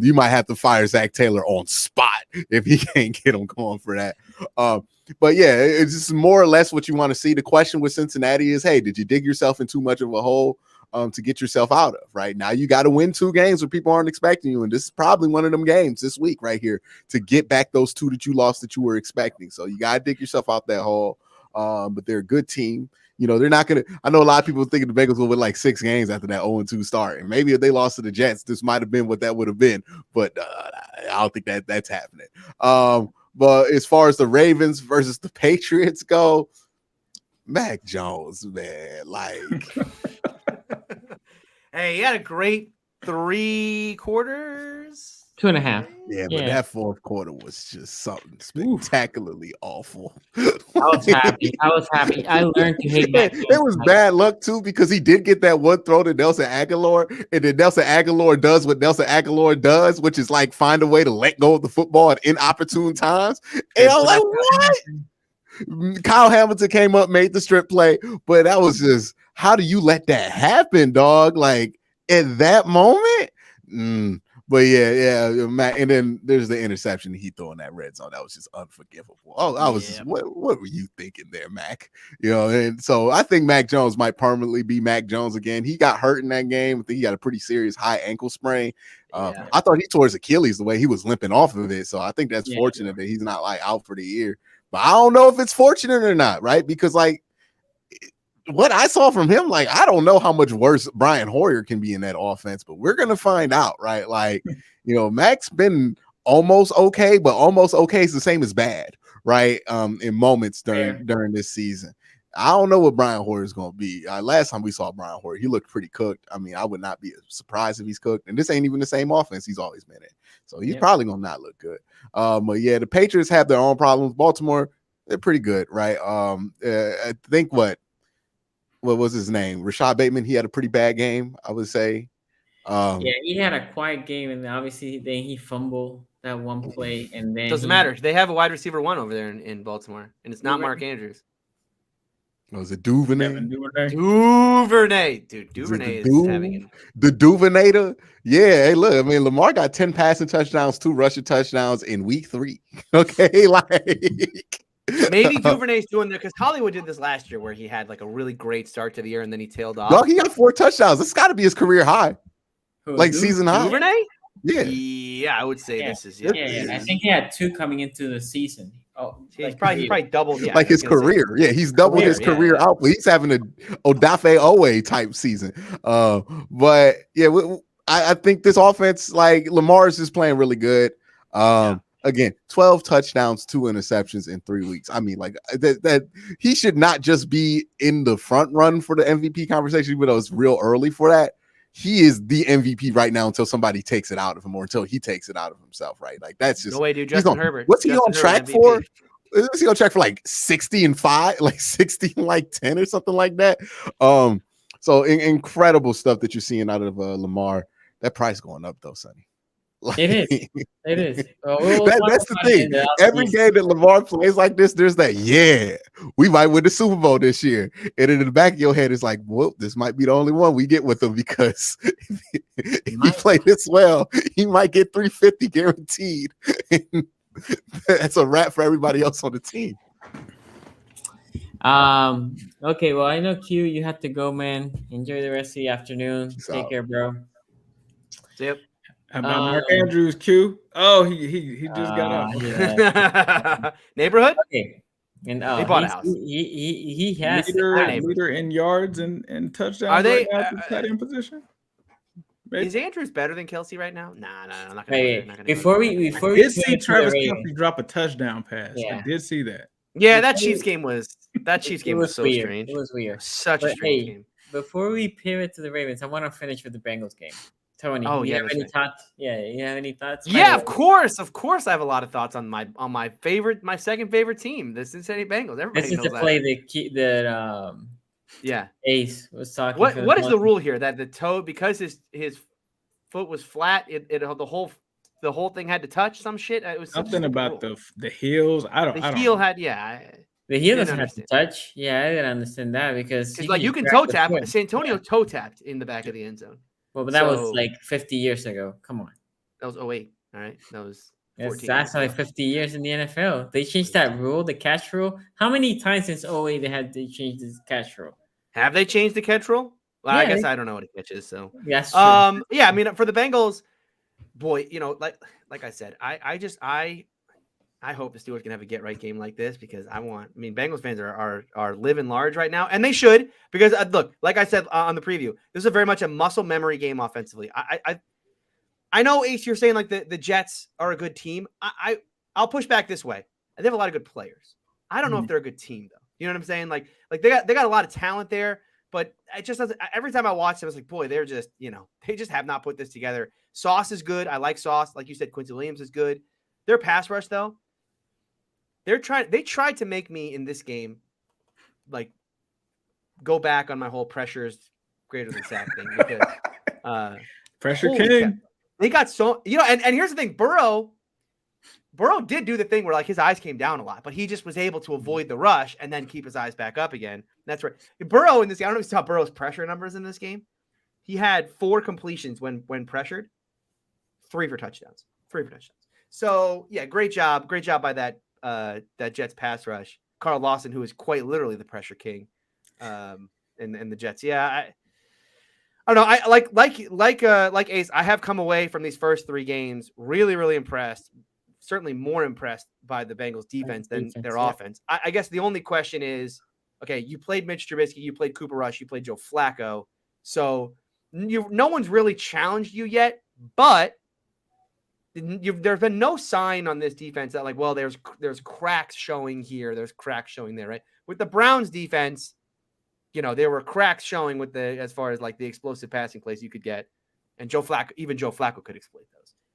You might have to fire Zach Taylor on spot if he can't get them going for that. But yeah, it's just more or less what you want to see. The question with Cincinnati is, hey, did you dig yourself in too much of a hole to get yourself out of? Right now, you got to win 2 games where people aren't expecting you, and this is probably one of them games this week right here to get back those 2 that you lost that you were expecting. So you got to dig yourself out that hole. But they're a good team. You know, they're not going to – I know a lot of people thinking the Bengals will win like 6 games after that 0-2 start. And maybe if they lost to the Jets, this might have been what that would have been. But I don't think that's happening. But as far as the Ravens versus the Patriots go, Mac Jones, man, like – hey, he had a great 3 quarters. 2.5. Yeah, but that 4th quarter was just something spectacularly awful. I was happy. I learned to hate that. It was bad luck too, because he did get that one throw to Nelson Aguilar, and then Nelson Aguilar does what Nelson Aguilar does, which is like find a way to let go of the football at inopportune times. And I was like, what? Kyle Hamilton came up, made the strip play, but that was just, how do you let that happen, dog? Like at that moment? But yeah, Matt, and then there's the interception he threw in that red zone. That was just unforgivable. Oh, I was just, what were you thinking there, Mac? You know, and so I think Mac Jones might permanently be Mac Jones again. He got hurt in that game. I think he got a pretty serious high ankle sprain. I thought he tore his Achilles the way he was limping off of it. So I think that's fortunate that he's not like out for the year. But I don't know if it's fortunate or not, right? Because like what I saw from him, like, I don't know how much worse Brian Hoyer can be in that offense, but we're going to find out, right? Like, you know, Mac's been almost okay, but almost okay is the same as bad, right? In moments during this season. I don't know what Brian Hoyer is going to be. Last time we saw Brian Hoyer, he looked pretty cooked. I mean, I would not be surprised if he's cooked. And this ain't even the same offense he's always been in. So he's probably going to not look good. But yeah, the Patriots have their own problems. Baltimore, they're pretty good, right? I think what was his name? Rashad Bateman. He had a pretty bad game, I would say. He had a quiet game, and obviously then he fumbled that one play, and then doesn't matter. They have a wide receiver 1 over there in Baltimore, and it's not Mark Andrews. Was it Duvernay? Duvernay, dude. Duvernay is having the Duvenator. Yeah, hey, look. I mean, Lamar got 10 passing touchdowns, 2 rushing touchdowns in week 3. Okay, like. Maybe Duvernay's doing that because Hollywood did this last year where he had like a really great start to the year and then he tailed off. No, he got 4 touchdowns. It's got to be his career high, season high. Duvernay? Yeah, I would say this is I think he had 2 coming into the season. Oh, he's probably doubled. Yeah, like his career. Yeah, he's doubled his career output. He's having a Odafe Owe type season. But yeah, I think this offense, like Lamar is just playing really good. Again, 12 touchdowns, 2 interceptions in 3 weeks. I mean, like that he should not just be in the front run for the MVP conversation, even though it's real early for that. He is the MVP right now until somebody takes it out of him or until he takes it out of himself, right? Like that's just no way, dude. Justin Herbert. What's he on track for? Is he on track for like 60-5, like 60-10 or something like that? So incredible stuff that you're seeing out of Lamar. That price going up though, Sonny. Like, it is. That's the thing. Every game that Lamar plays like this, there's that, we might win the Super Bowl this year. And in the back of your head, it's like, well, this might be the only one we get with him because if he play this well, he might get 350 guaranteed. That's a wrap for everybody else on the team. Okay, well, I know Q, you have to go, man. Enjoy the rest of the afternoon. Take care, bro. Yep. How about Mark Andrews, Q? Oh, he just got up. Yeah. Neighborhood? Okay. And they bought a house. He has leader in yards and touchdowns. Are they tight end position? Maybe. Is Andrews better than Kelsey right now? Nah, I'm not gonna. Before we did see Travis Kelsey drop a touchdown pass. Yeah. I did see that. Yeah, that Chiefs game was so weird. strange. It was weird. Such a strange game. Before we pivot to the Ravens, I want to finish with the Bengals game. Tony, Oh, you yeah, have that's any right. thoughts? Yeah, you have any thoughts? Yeah, of course. Of course, I have a lot of thoughts on my second favorite team, the Cincinnati Bengals. Everybody This is knows the that. play that Yeah. Ace was talking. What is the rule here that the toe, because his foot was flat, the whole thing had to touch some shit? It was Something about the heels. I don't heel know. had The heel didn't doesn't have to understand. touch. Yeah, I didn't understand that because Because like you can grab toe the tap. foot. Santonio Yeah. toe tapped in the back of the end zone. Well, but that was So- like 50 years ago. Come on. That was 08. All right. That was 14 That's years like ago. 50 years in the NFL. They changed that rule, the catch rule. How many times since 08 they changed this catch rule? Have they changed the catch rule? Well, I guess I don't know what a catch is. So that's true. yeah, I mean, for the Bengals, boy, like I said, I hope the Steelers can have a get right game like this because Bengals fans are living large right now, and they should because look, like I said on the preview, this is very much a muscle memory game offensively. I know Ace, you're saying like the Jets are a good team. I'll push back this way. They have a lot of good players. I don't know if they're a good team though. You know what I'm saying? Like they got a lot of talent there, but it just doesn't. Every time I watch them, it's like, boy, they're just they just have not put this together. Sauce is good. I like Sauce. Like you said, Quincy Williams is good. Their pass rush though. They tried to make me in this game like go back on my whole pressures greater than sack thing because Pressure king. They got so and here's the thing, Burrow did do the thing where like his eyes came down a lot, but he just was able to avoid the rush and then keep his eyes back up again. That's right. Burrow in this game, I don't know if you saw Burrow's pressure numbers in this game. He had 4 completions when pressured, 3 for touchdowns. So yeah, great job by that Jets pass rush. Carl Lawson, who is quite literally the pressure king, and the Jets. Yeah, I don't know. I like Ace. I have come away from these first 3 games really, really impressed. Certainly more impressed by the Bengals defense than their offense. I guess the only question is, okay, you played Mitch Trubisky, you played Cooper Rush, you played Joe Flacco, so no one's really challenged you yet, but there's been no sign on this defense that like, well, there's cracks showing here, there's cracks showing there, right? With the Browns defense, there were cracks showing with as far as like the explosive passing plays you could get, and Joe Flacco could exploit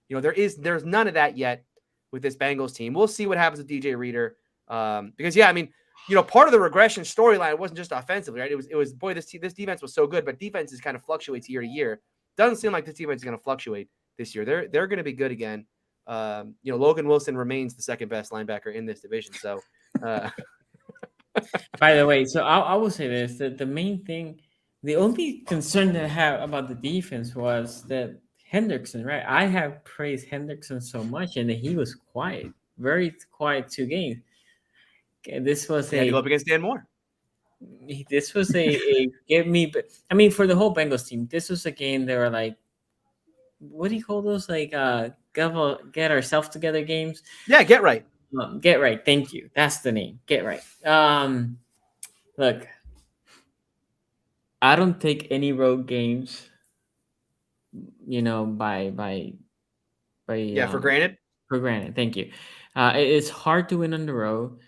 those. There's none of that yet with this Bengals team. We'll see what happens with DJ Reader, because part of the regression storyline wasn't just offensively, right? It was boy, this defense was so good, but defenses kind of fluctuates year to year. Doesn't seem like this defense is going to fluctuate this year. They're going to be good again. Logan Wilson remains the second best linebacker in this division. So, by the way, so I will say this: that the main thing, the only concern that I have about the defense was that Hendrickson, right? I have praised Hendrickson so much, and that he was quiet, very quiet 2 games. This was had to go up against Dan Moore. This was a give me, but for the whole Bengals team, this was a game they were like, what do you call those? Like get ourselves together games. Yeah, get right. Get right. Thank you. That's the name. Get right. Look, I don't take any road games. By for granted. For granted. Thank you. It's hard to win on the road.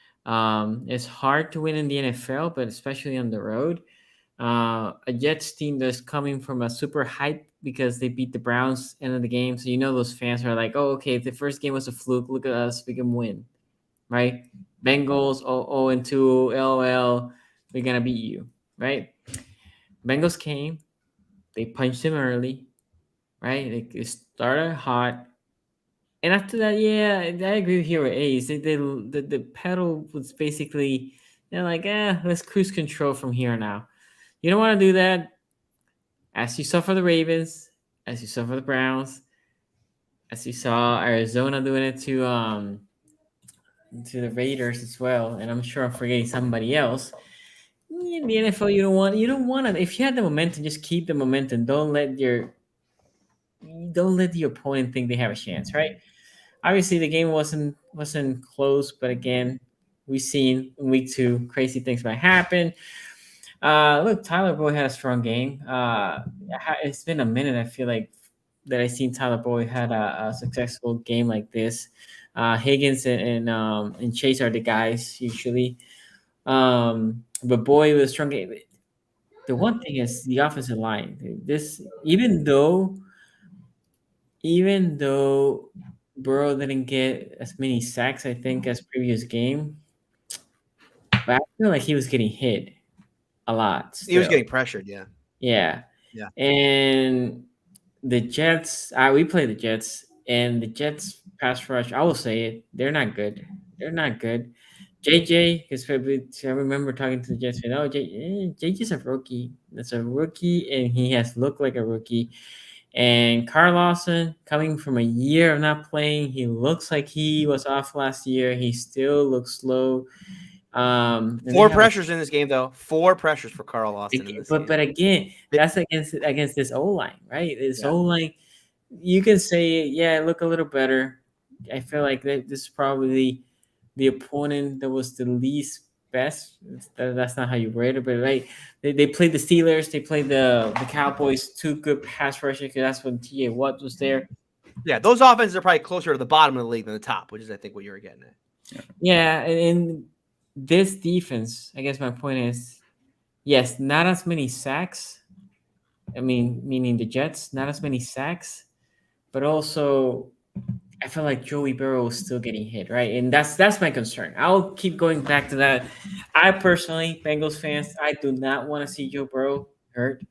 It's hard to win in the NFL, but especially on the road. A Jets team that's coming from a super hype because they beat the Browns end of the game. So those fans are like, oh, okay, if the first game was a fluke, look at us, we can win, right? Bengals 0-2, LOL, we're gonna beat you, right? Bengals came, they punched him early, right? They started hot. And after that, yeah, I agree with you with Ace. The pedal was basically, they're like, let's cruise control from here now. You don't want to do that. As you saw for the Ravens, as you saw for the Browns, as you saw Arizona doing it to the Raiders as well. And I'm sure I'm forgetting somebody else. In the NFL, you don't want to. If you have the momentum, just keep the momentum. Don't let the opponent think they have a chance, right? Obviously, the game wasn't close, but again, we've seen in week 2 crazy things might happen. Look, Tyler Boyd had a strong game. It's been a minute. I feel like that I've seen Tyler Boyd had a successful game like this. Higgins and Chase are the guys usually, but Boyd was a strong game. The one thing is the offensive line. This, even though even though Burrow didn't get as many sacks, I think, as previous game, but I feel like he was getting hit a lot still. He was getting pressured, yeah. Yeah. Yeah. And the Jets, we play the Jets, and the Jets pass rush, I will say it, they're not good. They're not good. JJ, because I remember talking to the Jets, JJ's a rookie. That's a rookie, and he has looked like a rookie. And Carl Lawson, coming from a year of not playing, he looks like he was off last year. He still looks slow. 4 pressures in this game, though. 4 pressures for Carl Lawson in this game. But again, that's against this O-line, right? This O-line, you can say, yeah, look a little better. I feel like this is probably the opponent that was the least best. That's not how you rate it, but right, they played the Steelers, they played the Cowboys, 2 good pass rushers, because that's when T.A. Watt was there. Yeah, those offenses are probably closer to the bottom of the league than the top, which is, I think, what you were getting at. Yeah, and this defense, I guess my point is, yes, not as many sacks. I mean, meaning the Jets, not as many sacks, but also I feel like Joey Burrow is still getting hit, right? And that's my concern. I'll keep going back to that. I personally, Bengals fans, I do not want to see Joe Burrow hurt.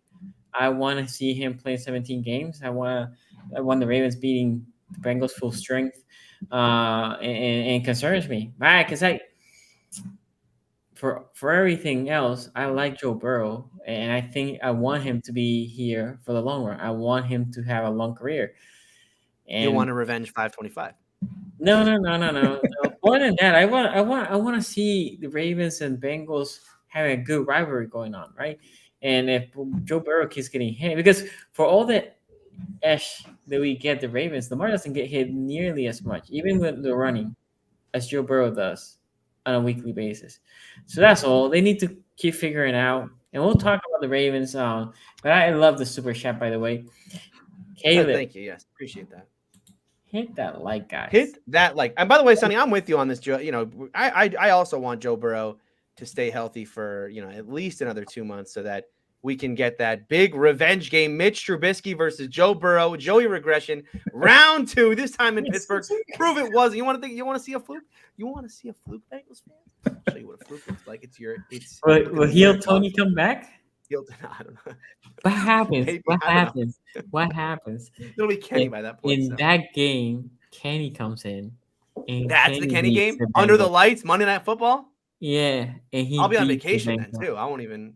I want to see him play 17 games. I want the Ravens beating the Bengals full strength, and concerns me, right? Because for everything else, I like Joe Burrow, and I think I want him to be here for the long run. I want him to have a long career. And you want to revenge 525? No. More than that, I want to see the Ravens and Bengals having a good rivalry going on, right? And if Joe Burrow keeps getting hit, because for all the esh that we get the Ravens, Lamar doesn't get hit nearly as much, even with the running, as Joe Burrow does on a weekly basis. So that's all. They need to keep figuring out. And we'll talk about the Ravens. But I love the super chat, by the way. Caleb, thank you. Yes, appreciate that. Hit that like, guys. Hit that like. And by the way, Sonny, I'm with you on this, Joe. You know, I also want Joe Burrow to stay healthy for, you know, at least another 2 months so that we can get that big revenge game. Mitch Trubisky versus Joe Burrow, Joey regression, round 2, this time in Pittsburgh. Prove it was. You want to see a fluke? You want to see a fluke, Bengals fans? I'll show you what a fluke looks like. Will heel Tony come back? I don't know. What happens? Maybe, What happens? It'll be Kenny by that point. In that game, Kenny comes in. And that's the Kenny game? Under the lights, Monday Night Football? Yeah. And I'll be on vacation then, too. I won't even...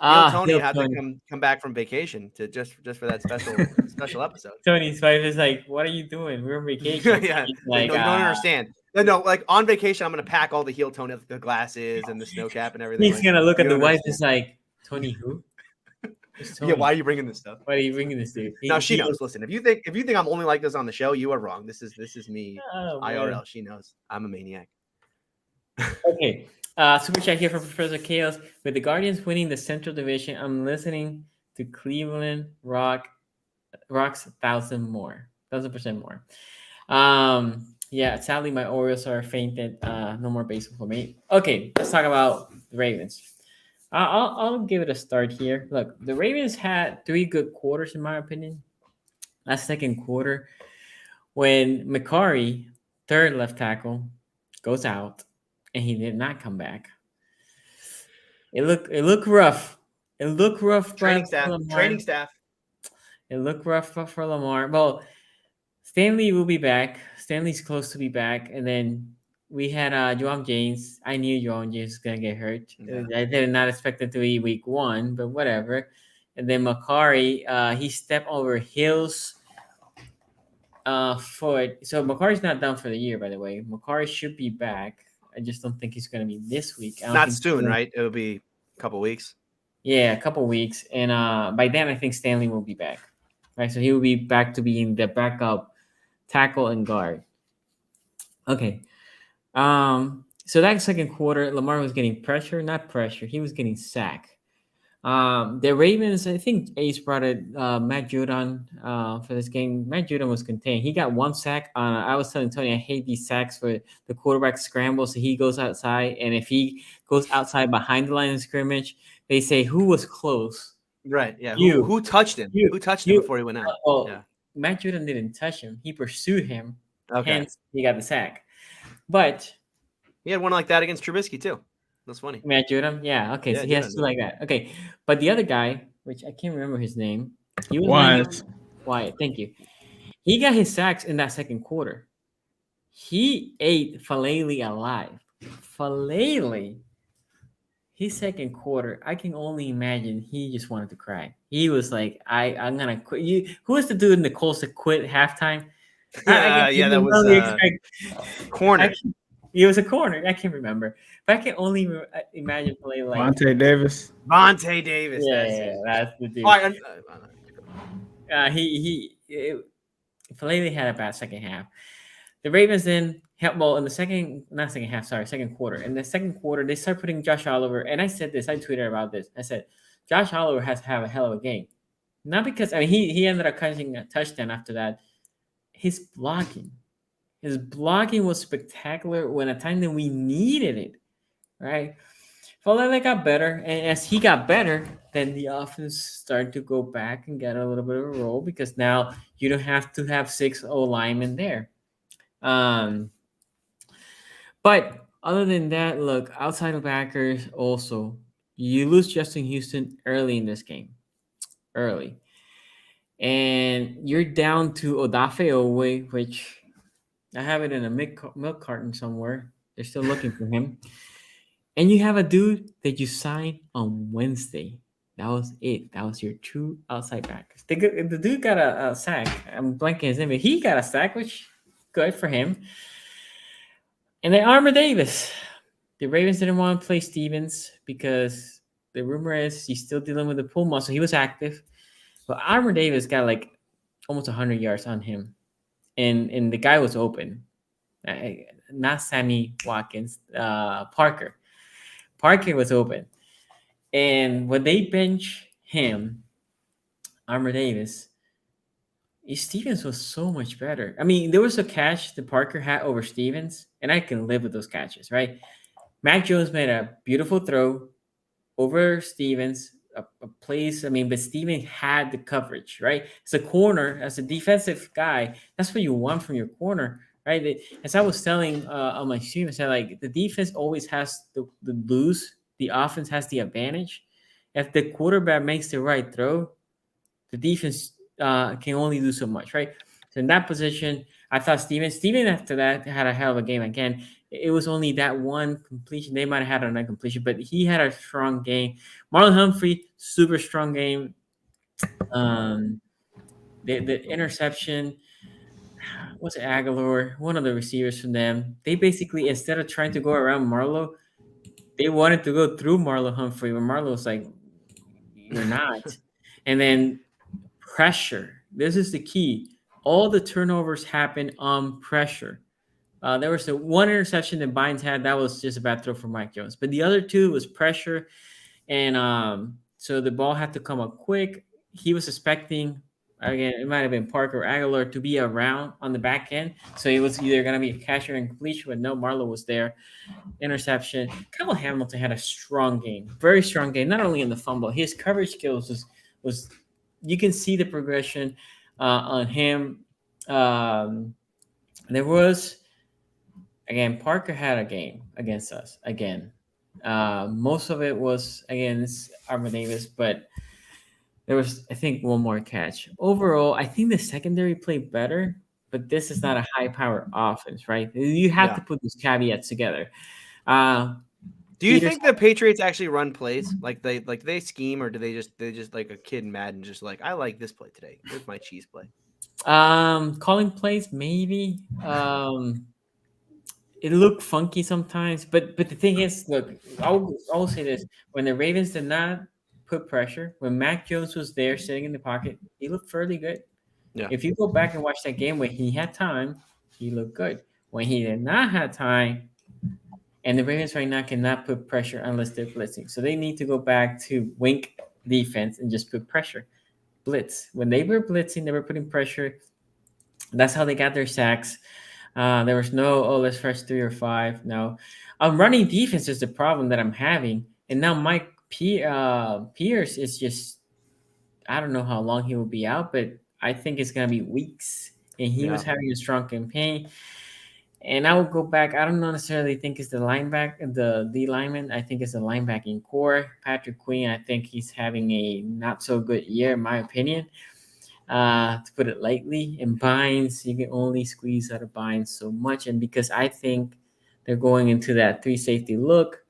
Tony had to come back from vacation to just for that special episode. Tony's wife is like, "What are you doing? We're on vacation." Yeah, like, no, you don't understand. No, like on vacation, I'm gonna pack all the heel Tony, the glasses and the snow cap and everything. He's gonna look at the wife. It's like, Tony, who? Tony? Yeah, why are you bringing this stuff? Why are you bringing this dude? No, she knows. Listen, if you think I'm only like this on the show, you are wrong. This is me. IRL. She knows I'm a maniac. Okay. Super chat here from Professor Chaos. With the Guardians winning the Central Division, I'm listening to Cleveland rocks 1,000% more. Yeah, sadly my Orioles are fainted. No more baseball for me. Okay, let's talk about the Ravens. I'll give it a start here. Look, the Ravens had 3 good quarters in my opinion. Last second quarter, when McCarry, third left tackle, goes out. And he did not come back. It looked rough. It looked rough. Training staff. It looked rough for Lamar. Well, Stanley will be back. Stanley's close to be back. And then we had Joam James. I knew Joam James was gonna get hurt. Yeah. I did not expect it to be week 1, but whatever. And then McCarry, he stepped over Hill's foot. So McCarry's not done for the year, by the way. McCarry should be back. I just don't think he's going to be this week. Not soon, right? It'll be a couple weeks. Yeah, a couple weeks. And by then, I think Stanley will be back. Right? So he will be back to being the backup tackle and guard. Okay. So that second quarter, Lamar was getting not pressure. He was getting sacked. The Ravens, I think Ace brought it, Matt Judon for this game. Matt Judon was contained. He got 1 sack. I was telling Tony I hate these sacks where the quarterback scrambles, so he goes outside. And if he goes outside behind the line of scrimmage, they say, who was close? Right, yeah. Who touched him? Who touched him before he went out? Oh, yeah. Matt Judon didn't touch him. He pursued him. Okay. Hence, he got the sack. But He had one like that against Trubisky too. That's funny. Matt Judon, yeah, okay, so he has two like that. Okay, but the other guy, which I can't remember his name, he was Wyatt. Thank you. He got his sacks in that second quarter. He ate Falele alive. Falele, his second quarter, I can only imagine he just wanted to cry. He was like, I'm gonna quit. Who was the dude in the Colts that quit halftime? That was corner. He was a corner. I can't remember, but I can only imagine Falele like Vontae Davis. Yeah, that's the dude. Falele had a bad second half. The Ravens then in the second quarter. In the second quarter, they start putting Josh Oliver, and I said this, I tweeted about this. I said, Josh Oliver has to have a hell of a game. Not because, he ended up catching a touchdown after that. His blocking was spectacular when a time that we needed it, right? Falele got better, and as he got better, then the offense started to go back and get a little bit of a roll because now you don't have to have 6 linemen there. But other than that, look, outside of backers also, you lose Justin Houston early in this game. Early. And you're down to Odafe Owe, which I have it in a milk carton somewhere. They're still looking for him. And you have a dude that you signed on Wednesday. That was it. That was your true outside backers. The dude got a sack. I'm blanking his name, but he got a sack, which good for him. And then Armour Davis. The Ravens didn't want to play Stevens because the rumor is he's still dealing with the pull muscle. He was active. But Armour Davis got like almost 100 yards on him. And the guy was open. Not Sammy Watkins. Parker. Parker was open. And when they bench him, Armour Davis, Stevens was so much better. There was a catch that Parker had over Stevens, and I can live with those catches, right? Mac Jones made a beautiful throw over Stevens, a place. But Stevens had the coverage, right? As a corner, as a defensive guy, that's what you want from your corner, right? As I was telling on my stream, I said, like, the defense always has the lose. The offense has the advantage. If the quarterback makes the right throw, the defense can only do so much, right? So in that position, I thought Steven after that had a hell of a game again. It was only that one completion. They might have had another completion, but he had a strong game. Marlon Humphrey, super strong game. The interception, what's it, Aguilar, one of the receivers from them. They basically, instead of trying to go around Marlo, they wanted to go through Marlon Humphrey, when Marlo was like, you're not. And then pressure. This is the key. All the turnovers happen on pressure. There was the one interception that Bynes had. That was just a bad throw from Mike Jones. But the other two was pressure. And so the ball had to come up quick. He was expecting, again, it might have been Parker or Aguilar to be around on the back end. So it was either going to be a catch or incompletion, but no, Marlo was there. Interception. Kyle Hamilton had a strong game. Very strong game. Not only in the fumble. His coverage skills was you can see the progression on him. There was, again, Parker had a game against us again. Most of it was against Armour Davis, but there was, I think, one more catch. Overall, I think the secondary played better, but this is not a high-power offense, right? You have to put these caveats together. Do you think the Patriots actually run plays? Like they scheme, or do they just like a kid in Madden, just like, I like this play today. Here's my cheese play. Calling plays, maybe. It looked funky sometimes, but the thing is, look, I will say this: when the Ravens did not put pressure, when Mac Jones was there sitting in the pocket, he looked fairly good. Yeah. If you go back and watch that game when he had time, he looked good. When he did not have time, and the Ravens right now cannot put pressure unless they're blitzing. So they need to go back to wink defense and just put pressure. Blitz. When they were blitzing, they were putting pressure. That's how they got their sacks. There was no, let's rush 3 or 5. No. Running defense is the problem that I'm having. And now Mike Pierce is just, I don't know how long he will be out, but I think it's gonna be weeks, and he was having a strong campaign. And I will go back. I don't necessarily think it's the linebacker, the D lineman. I think it's the linebacking core. Patrick Queen, I think he's having a not so good year, in my opinion. To put it lightly, in binds, you can only squeeze out of binds so much. And because I think they're going into that 3 safety look,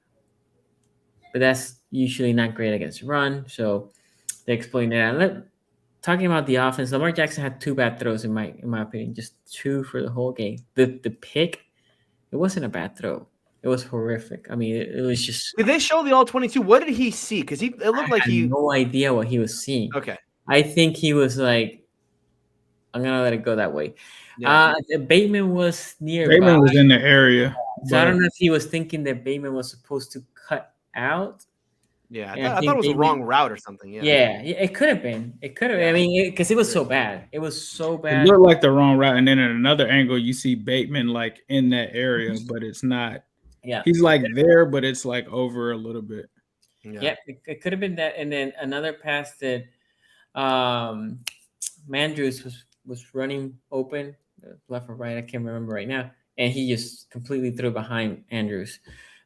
but that's usually not great against run. So they explained that. Talking about the offense, Lamar Jackson had 2 bad throws in my opinion, just 2 for the whole game. The pick, it wasn't a bad throw. It was horrific. I mean, it was just. Did they show the all 22? What did he see? Because it looked like he no idea what he was seeing. Okay. I think he was like, I'm gonna let it go that way. Yeah. Bateman was nearby. Bateman was in the area. So I don't know if he was thinking that Bateman was supposed to cut out. Yeah, I thought it was a wrong route or something. Yeah, it could have been. It could have. I mean, because it was so bad. It was so bad. It looked like the wrong route, and then in another angle, you see Bateman like in that area, but it's not. Yeah, he's like there, but it's like over a little bit. Yeah, it could have been that. And then another pass that Mandrews was running open, left or right. I can't remember right now, and he just completely threw behind Andrews.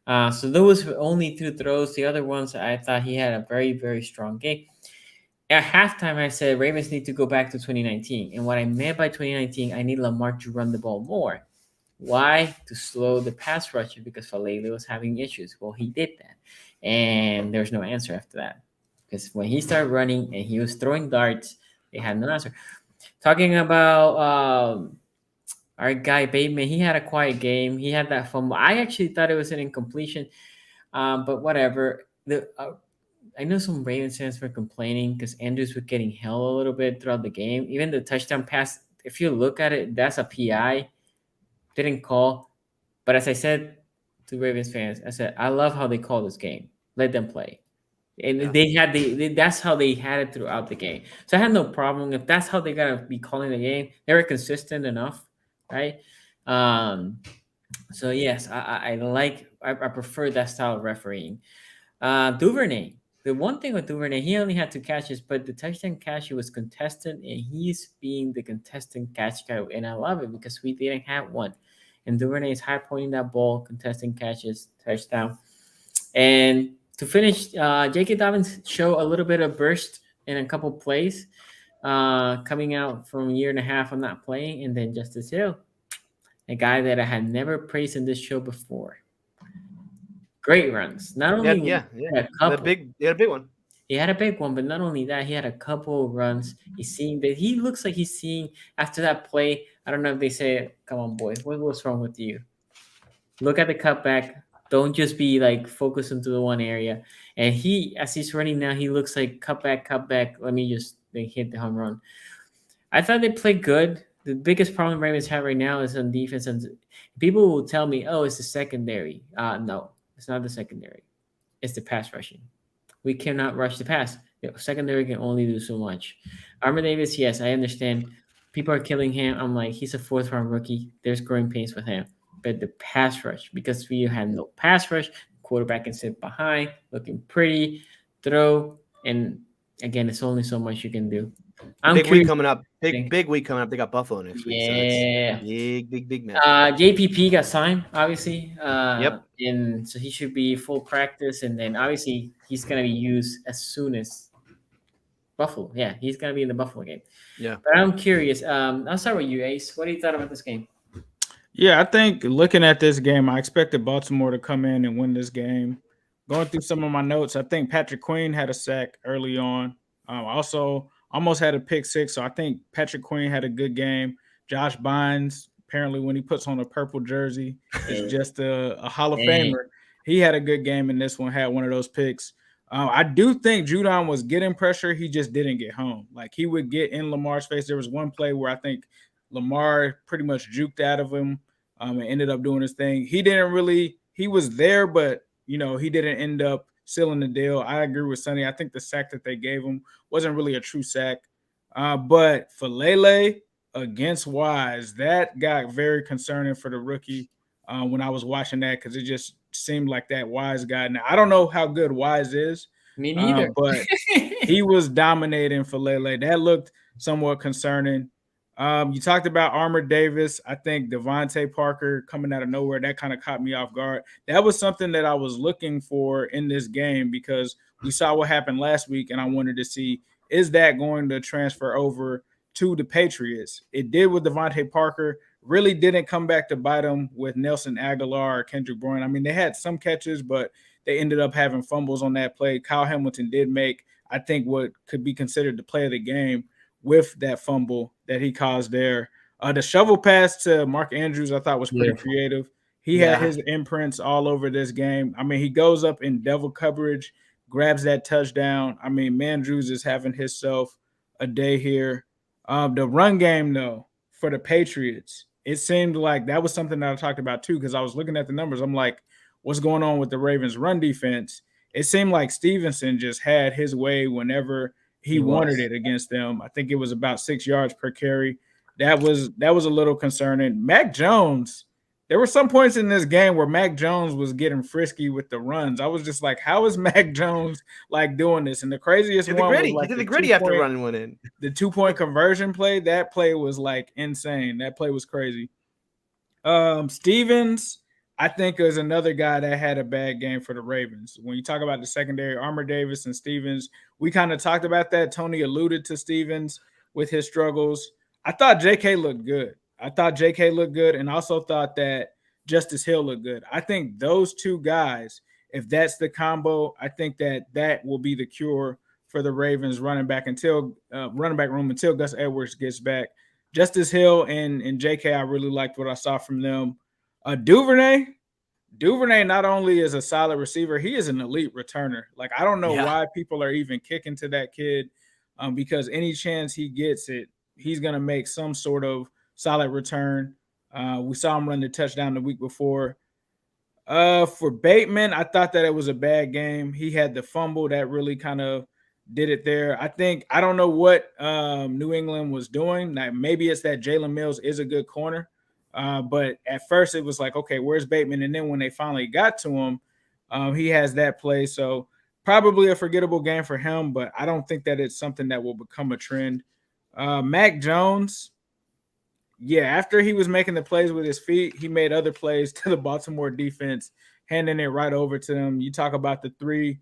So those were only 2 throws. The other ones, I thought he had a very, very strong game. At halftime, I said Ravens need to go back to 2019. And what I meant by 2019, I need Lamar to run the ball more. Why? To slow the pass rusher, because Falele was having issues. Well, he did that. And there's no answer after that. Because when he started running and he was throwing darts, they had no answer. Talking about our guy Bateman, he had a quiet game. He had that fumble. I actually thought it was an incompletion, but whatever. I know some Ravens fans were complaining because Andrews was getting held a little bit throughout the game. Even the touchdown pass, if you look at it, that's a PI. Didn't call. But as I said to Ravens fans, I said, I love how they call this game. Let them play. And they had that's how they had it throughout the game. So I had no problem. If that's how they're going to be calling the game, they were consistent enough. Right. So yes, I prefer that style of refereeing. Duvernay. The one thing with Duvernay, he only had 2 catches, but the touchdown catch, he was contested, and he's being the contestant catch guy, and I love it because we didn't have one. And Duvernay is high pointing that ball, contesting catches, touchdown. And to finish, J.K. Dobbins show a little bit of burst in a couple plays. Coming out from a year and a half of not playing, and then Justice Hill, a guy that I had never praised in this show before. Great runs. Not only he had a big one. He had a big one, but not only that, he had a couple of runs. He looks like he's seeing after that play. I don't know if they say, "Come on, boys, what's wrong with you? Look at the cutback. Don't just be like focused into the one area." And as he's running now, he looks like cutback. Let me just hit the home run. I thought they played good. The biggest problem Ravens have right now is on defense. And people will tell me, "Oh, it's the secondary." No, it's not the secondary. It's the pass rushing. We cannot rush the pass. The secondary can only do so much. Armour Davis, yes, I understand. People are killing him. I'm like, he's a 4th-round rookie. There's growing pains with him. But the pass rush, because we had no pass rush, quarterback can sit behind, looking pretty, throw, and again, it's only so much you can do. Big week coming up. Big week coming up. They got Buffalo next week. Yeah. So big match. JPP got signed, obviously. Yep. And so he should be full practice, and then obviously he's gonna be used as soon as Buffalo. Yeah, he's gonna be in the Buffalo game. Yeah. But I'm curious. I'll start with you, Ace. What do you thought about this game? Yeah, I think looking at this game, I expected Baltimore to come in and win this game. Going through some of my notes, I think Patrick Queen had a sack early on. Also, almost had a pick 6, so I think Patrick Queen had a good game. Josh Bynes, apparently when he puts on a purple jersey, is just a Hall of Famer. He had a good game in this one, had one of those picks. I do think Judon was getting pressure. He just didn't get home. Like, he would get in Lamar's face. There was one play where I think Lamar pretty much juked out of him and ended up doing his thing. He was there, but, he didn't end up sealing the deal. I agree with Sonny. I think the sack that they gave him wasn't really a true sack. But for Lele against Wise, that got very concerning for the rookie when I was watching that, because it just seemed like that Wise guy. Now, I don't know how good Wise is. Me neither. But he was dominating for Lele. That looked somewhat concerning. You talked about Armour Davis. I think Devontae Parker coming out of nowhere, that kind of caught me off guard. That was something that I was looking for in this game because we saw what happened last week, and I wanted to see, is that going to transfer over to the Patriots? It did with Devontae Parker. Really didn't come back to bite them with Nelson Aguilar or Kendrick Bourne. I mean, they had some catches, but they ended up having fumbles on that play. Kyle Hamilton did make, I think, what could be considered the play of the game with that fumble that he caused there. The shovel pass to Mark Andrews, I thought was pretty creative. He had his imprints all over this game. I mean, he goes up in devil coverage, grabs that touchdown. I mean, Mandrews is having himself a day here. The run game, though, for the Patriots, it seemed like that was something that I talked about, too, because I was looking at the numbers. I'm like, what's going on with the Ravens' run defense? It seemed like Stevenson just had his way whenever he wanted it against them. I think it was about 6 yards per carry. That was a little concerning. Mac Jones, there were some points in this game where Mac Jones was getting frisky with the runs. I was just like, how is Mac Jones like doing this? And the craziest one was like he did the gritty after running one in. The 2-point conversion play. That play was like insane. That play was crazy. Stevens, I think, is another guy that had a bad game for the Ravens. When you talk about the secondary, Armour Davis and Stevens, we kind of talked about that. Tony alluded to Stevens with his struggles. I thought JK looked good. And also thought that Justice Hill looked good. I think those two guys, if that's the combo, I think that will be the cure for the Ravens running back room until Gus Edwards gets back. Justice Hill and JK, I really liked what I saw from them. Duvernay not only is a solid receiver, he is an elite returner. Like, I don't know why people are even kicking to that kid, because any chance he gets it, he's going to make some sort of solid return. We saw him run the touchdown the week before. For Bateman, I thought that it was a bad game. He had the fumble that really kind of did it there. I don't know what New England was doing. Like, maybe it's that Jalen Mills is a good corner. But at first it was like, okay, where's Bateman? And then when they finally got to him, he has that play. So probably a forgettable game for him, but I don't think that it's something that will become a trend. Mac Jones, after he was making the plays with his feet, he made other plays to the Baltimore defense, handing it right over to them. You talk about the three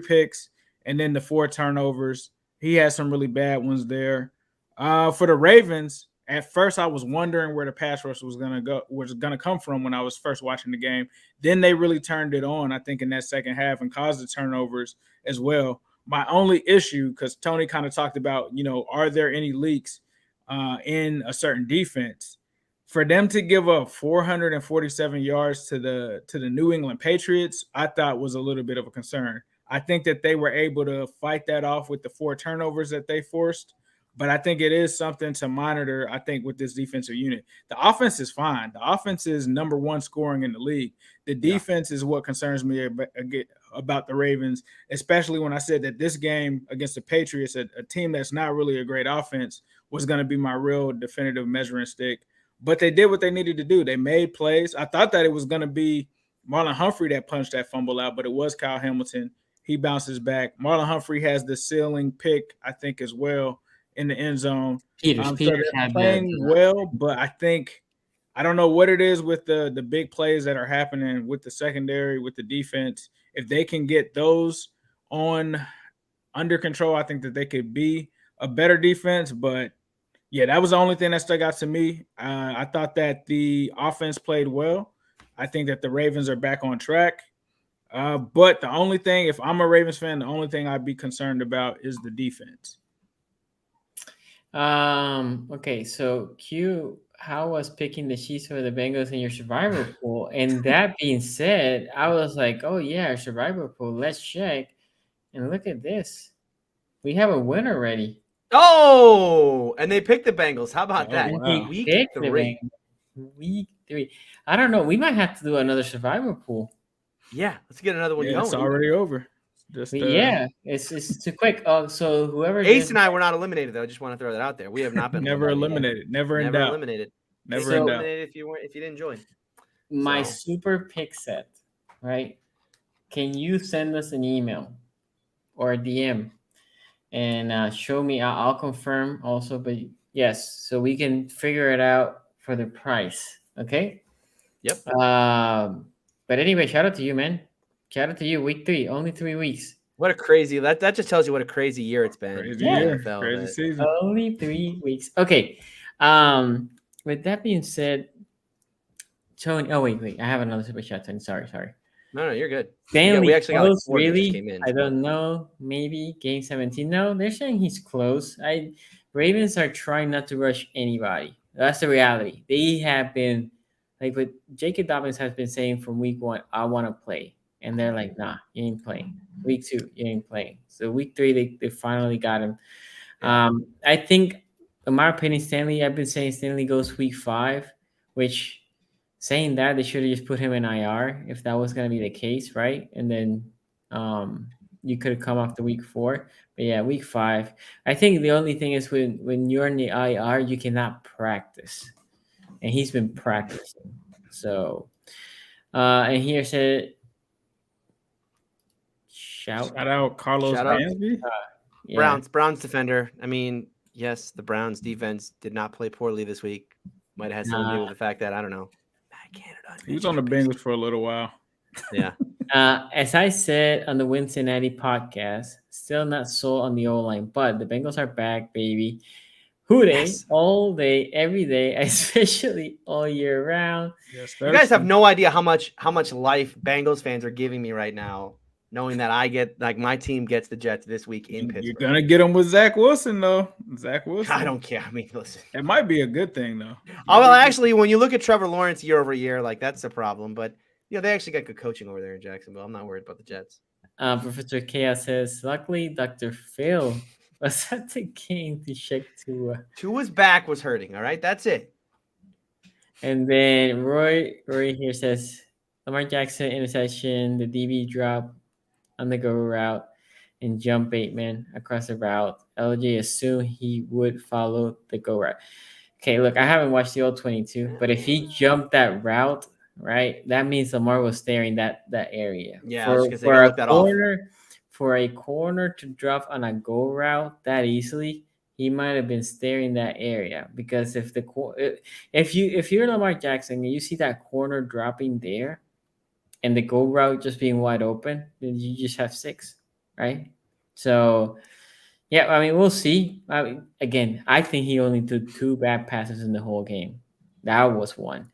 picks, and then the 4 turnovers. He had some really bad ones there. For the Ravens, at first I was wondering where the pass rush was gonna come from when I was first watching the game. Then they really turned it on, I think, in that second half and caused the turnovers as well. My only issue, because Tony kind of talked about, are there any leaks in a certain defense? For them to give up 447 yards to the New England Patriots, I thought was a little bit of a concern. I think that they were able to fight that off with the 4 turnovers that they forced. But I think it is something to monitor, I think, with this defensive unit. The offense is fine. The offense is number 1 scoring in the league. The defense is what concerns me about the Ravens, especially when I said that this game against the Patriots, a team that's not really a great offense, was going to be my real definitive measuring stick. But they did what they needed to do. They made plays. I thought that it was going to be Marlon Humphrey that punched that fumble out, but it was Kyle Hamilton. He bounces back. Marlon Humphrey has the ceiling pick, I think, as well, in the end zone. Peters had playing well, but I don't know what it is with the big plays that are happening with the secondary, with the defense. If they can get those under control, I think that they could be a better defense. But that was the only thing that stuck out to me. I thought that the offense played well. I think that the Ravens are back on track. But the only thing, if I'm a Ravens fan, the only thing I'd be concerned about is the defense. Okay, so how was picking the Chiefs or the Bengals in your survivor pool? And that being said, I was like, oh yeah, survivor pool, let's check. And look at this. We have a winner already. Oh, and they picked the Bengals. How about that? Wow. Week 3. I don't know. We might have to do another survivor pool. Yeah, let's get another one going. It's already over. It's too quick. So whoever Ace and I were not eliminated, though. I just want to throw that out there. We have not been never eliminated. Never in doubt. Eliminated. Never in doubt. If you didn't join. My super pick set, right? Can you send us an email or a DM and show me. I'll confirm also, but yes, so we can figure it out for the price. Okay. Yep. But anyway, shout out to you, man. Shout out to you. Week 3, only 3 weeks. What a crazy that just tells you what a crazy year it's been. Crazy Yeah. year, NFL, crazy that- season. Only 3 weeks. Okay. With that being said, Tony. Oh wait. I have another super chat, Tony. Sorry. No, you're good. Stanley we actually got like close, 4 that just really? came in. I don't know. Maybe game 17. No, they're saying he's close. Ravens are trying not to rush anybody. That's the reality. They have been like what Jacob Dobbins has been saying from week 1. I want to play, and they're like, nah, you ain't playing. Week 2, you ain't playing. So week 3, they finally got him. I think, in my opinion, I've been saying Stanley goes week 5, which. Saying that, they should have just put him in IR if that was going to be the case, right? And then you could have come after week 4. But yeah, week 5. I think the only thing is when you're in the IR, you cannot practice. And he's been practicing. So, and here said, shout out Carlos Shout out. Dansby. yeah. Browns defender. I mean, yes, the Browns defense did not play poorly this week. Might have had something to do with the fact that I don't know. Canada. He was on the Bengals for a little while. Yeah. As I said on the Cincinnati podcast, still not sold on the O-line, but the Bengals are back, baby. Who they? Yes. All day, every day, especially all year round. Yes, You guys have no idea how much life Bengals fans are giving me right now, knowing that I get my team gets the Jets this week in Pittsburgh. You're gonna get them with Zach Wilson though. Zach Wilson. I don't care. I mean, listen. It might be a good thing though. Oh, well, actually, when you look at Trevor Lawrence year over year, that's the problem. But they actually got good coaching over there in Jacksonville. I'm not worried about the Jets. Professor Chaos says, luckily, Dr. Phil was at the game to check Tua. Tua's back was hurting. All right, that's it. And then Roy here says, Lamar Jackson interception, the DB drop on the go route, and jump Bateman across the route. LJ assumed he would follow the go route. Okay, look, I haven't watched the old 22, but if he jumped that route, right, that means Lamar was staring that area. Yeah, for a corner to drop on a go route that easily, he might have been staring that area, because if you're Lamar Jackson and you see that corner dropping there, and the go route just being wide open, then you just have 6, right? So, yeah, I mean, we'll see. Again, I think he only took 2 bad passes in the whole game. That was one.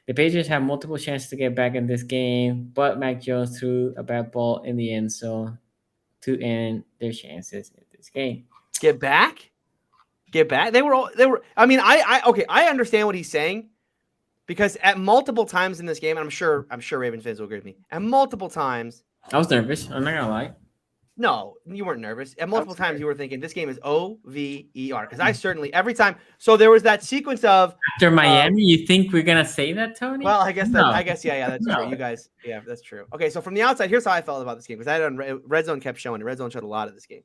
The Patriots have multiple chances to get back in this game, but Mac Jones threw a bad ball in the end zone to end their chances in this game. Get back. They were. I mean, I understand what he's saying. Because at multiple times in this game, and I'm sure Ravens fans will agree with me. At multiple times, I was nervous. I'm not gonna lie. No, you weren't nervous. At multiple times, you were thinking this game is over. Because I certainly every time. So there was that sequence of after Miami. You think we're gonna say that, Tony? Well, I guess yeah, that's true. You guys, yeah, that's true. Okay, so from the outside, here's how I felt about this game, because I had on Red Zone kept showing it. Red Zone showed a lot of this game.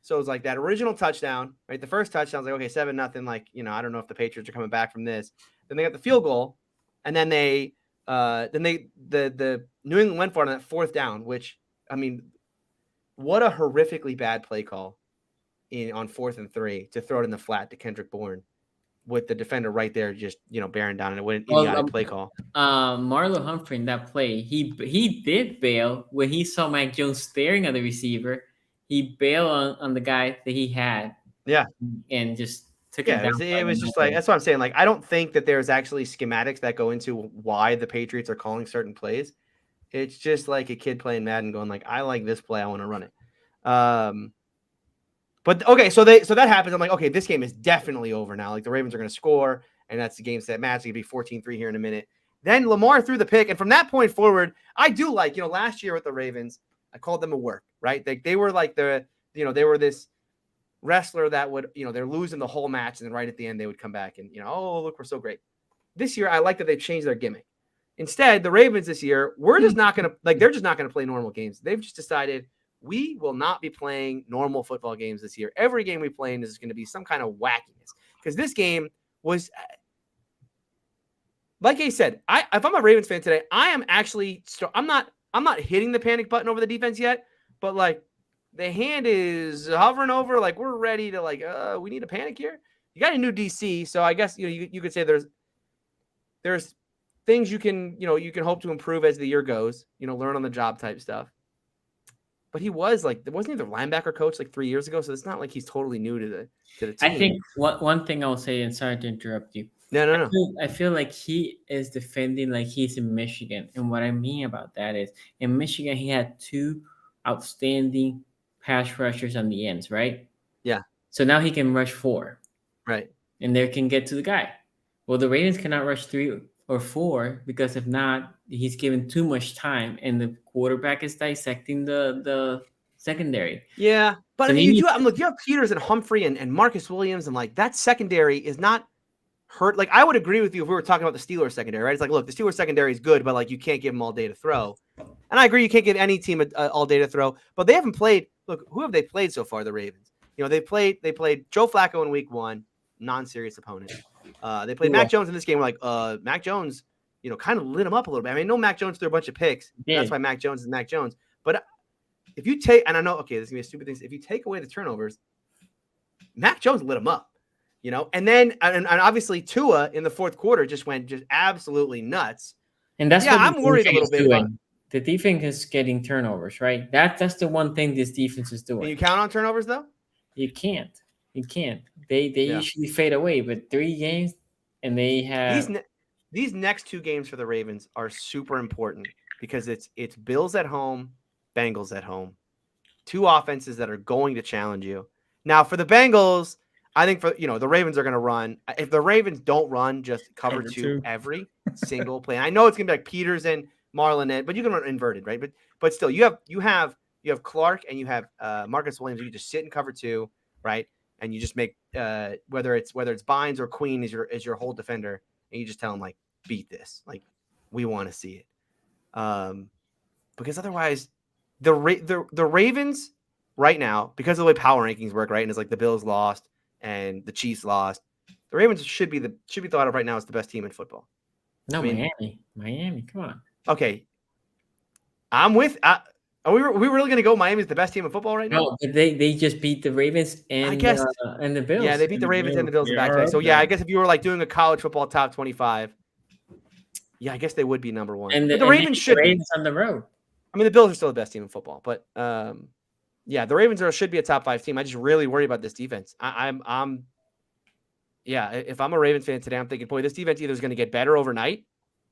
So it was like that original touchdown, right? The first touchdown was like, okay, 7-0. Like, I don't know if the Patriots are coming back from this. Then they got the field goal, and then the New England went for it on that 4th down, which, I mean, what a horrifically bad play call on 4th and 3 to throw it in the flat to Kendrick Bourne with the defender right there, just bearing down, and what an idiotic play call. Marlon Humphrey in that play, he did bail when he saw Mac Jones staring at the receiver. He bailed on the guy that he had. Yeah. And just took it down. It was just like, that's what I'm saying. Like, I don't think that there's actually schematics that go into why the Patriots are calling certain plays. It's just like a kid playing Madden going like, I like this play, I want to run it. But okay, so that happens. I'm like, okay, this game is definitely over now. Like, the Ravens are going to score, and that's the game set match. It's going to be 14-3 here in a minute. Then Lamar threw the pick, and from that point forward, I do like, last year with the Ravens, I called them a work, right? They were like they were this wrestler that would, they're losing the whole match, and then right at the end they would come back and, oh, look, we're so great. This year, I like that they've changed their gimmick. Instead, the Ravens this year, they're just not going to play normal games. They've just decided we will not be playing normal football games this year. Every game we play in is going to be some kind of wackiness, because this game was, like I said, if I'm a Ravens fan today, I am actually I'm not hitting the panic button over the defense yet, but like, the hand is hovering over, like we're ready to we need a panic here. You got a new DC, so I guess you could say there's things you can hope to improve as the year goes, learn on the job type stuff. But he wasn't he the linebacker coach like 3 years ago, so it's not like he's totally new to the team. I think one thing I'll say, and sorry to interrupt you. No. I feel like he is defending like he's in Michigan, and what I mean about that is in Michigan he had 2 outstanding pass rushers on the ends, right? Yeah. So now he can rush 4, right? And they can get to the guy. Well, the Ravens cannot rush 3 or 4 because if not, he's given too much time, and the quarterback is dissecting the secondary. Yeah, but So I mean, you have Peters and Humphrey and Marcus Williams, and like that secondary is not hurt. Like I would agree with you if we were talking about the Steelers secondary, right? It's like, look, the Steelers secondary is good, but like you can't give them all day to throw. And I agree, you can't give any team all day to throw. But they haven't played. Look, who have they played so far? The Ravens. They played Joe Flacco in Week 1, non-serious opponent. They played Mac Jones in this game. We're like, Mac Jones, kind of lit him up a little bit. I mean, no, Mac Jones threw a bunch of picks. Yeah. That's why Mac Jones is Mac Jones. But if you take, and I know, okay, this is gonna be a stupid thing. If you take away the turnovers, Mac Jones lit him up, and then and obviously Tua in the fourth quarter just went absolutely nuts. And that's what I'm worried a little bit about. The defense is getting turnovers, right? That's the one thing this defense is doing. Can you count on turnovers though? You can't. They usually fade away, but 3 games and they have these next 2 games for the Ravens are super important because it's Bills at home, Bengals at home. 2 offenses that are going to challenge you. Now for the Bengals, I think the Ravens are going to run. If the Ravens don't run, just cover 2 every single play. And I know it's going to be like Peters and Marlon, but you can run inverted, right? But still, you have Clark and you have Marcus Williams. You just sit and cover 2, right? And you just make whether it's Bynes or Queen is your whole defender, and you just tell them like, beat this, like we want to see it, because otherwise the Ravens right now, because of the way power rankings work, right? And it's like the Bills lost and the Chiefs lost. The Ravens should be thought of right now as the best team in football. No, Miami, come on. Okay, I'm with. Are we really going to go Miami's the best team in football right now? No, but they just beat the Ravens and I guess and the Bills. Yeah, they beat the Ravens and the Bills back today. So yeah, I guess if you were like doing a college football top 25, yeah, I guess they would be number 1. And the Ravens should be on the road. I mean, the Bills are still the best team in football, but yeah, the Ravens should be a top 5 team. I just really worry about this defense. If I'm a Ravens fan today, I'm thinking, boy, this defense either is going to get better overnight,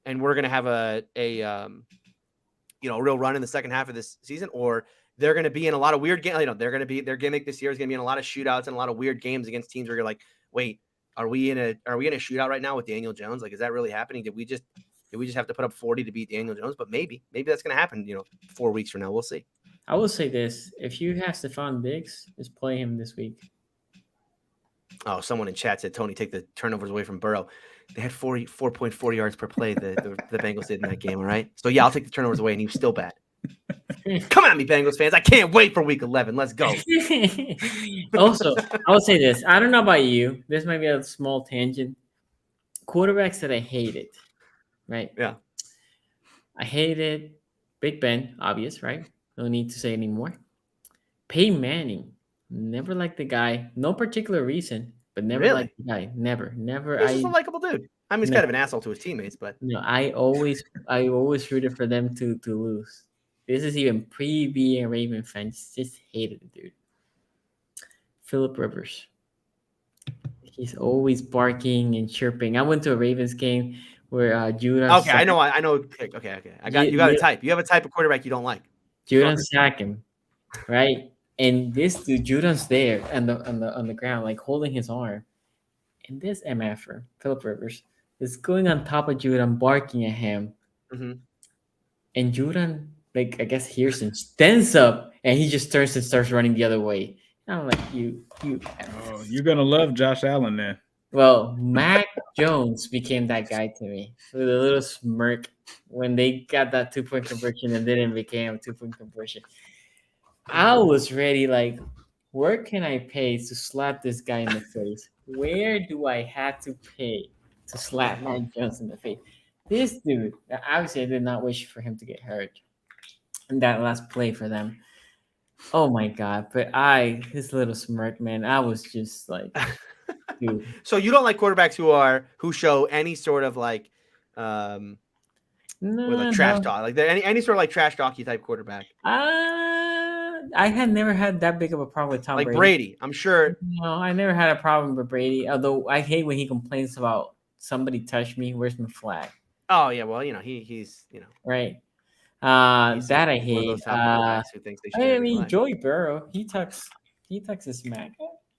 and we're going to have a real run in the second half of this season, or they're going to be in a lot of weird games. Their gimmick this year is going to be in a lot of shootouts and a lot of weird games against teams where you're like, wait, are we in a shootout right now with Daniel Jones? Like, is that really happening? Did we just have to put up 40 to beat Daniel Jones? But maybe that's going to happen, 4 weeks from now. We'll see. I will say this. If you have Stephon Diggs, just play him this week. Oh, someone in chat said, Tony, take the turnovers away from Burrow. They had 4.4 yards per play the Bengals did in that game, all right? So, yeah, I'll take the turnovers away, and he was still bad. Come at me, Bengals fans. I can't wait for Week 11. Let's go. Also, I will say this. I don't know about you. This might be a small tangent. Quarterbacks that I hated, right? Yeah. I hated Big Ben, obvious, right? No need to say anymore. Peyton Manning. Never liked the guy. No particular reason. But never liked the guy. Never. He's just a likable dude. I mean, he's kind of an asshole to his teammates, but I always rooted for them to lose. This is even being a Raven fan. Just hated the dude. Phillip Rivers. He's always barking and chirping. I went to a Ravens game where Judon. Okay, I know. Okay. You got a type. You have a type of quarterback you don't like. Judon sack him, right? And this dude, Judon's there on the ground, like holding his arm. And this MFer, Phillip Rivers, is going on top of Judon, barking at him. Mm-hmm. And Judon, like, I guess hears him, stands up, and he just turns and starts running the other way. And I'm like, you. Oh, you're going to love Josh Allen then. Well, Mac Jones became that guy to me with a little smirk when they got that 2-point conversion and didn't become a 2-point conversion. I was ready, like, where can I pay to slap this guy in the face? Where do I have to pay to slap Mac Jones in the face? This dude, obviously, I did not wish for him to get hurt in that last play for them. Oh my God! But his little smirk, man. I was just like, dude. So you don't like quarterbacks who show any sort of like with like trash No. talk, like any sort of like trash talky type quarterback, I had never had that big of a problem with Tom like Brady. Brady. I'm sure. No, I never had a problem with Brady. Although I hate when he complains about somebody touched me. Where's my flag? Oh yeah, well he's Right. he's That I one of hate. those top quarterbacks who thinks they should. I mean, Joey Burrow, he talks his smack.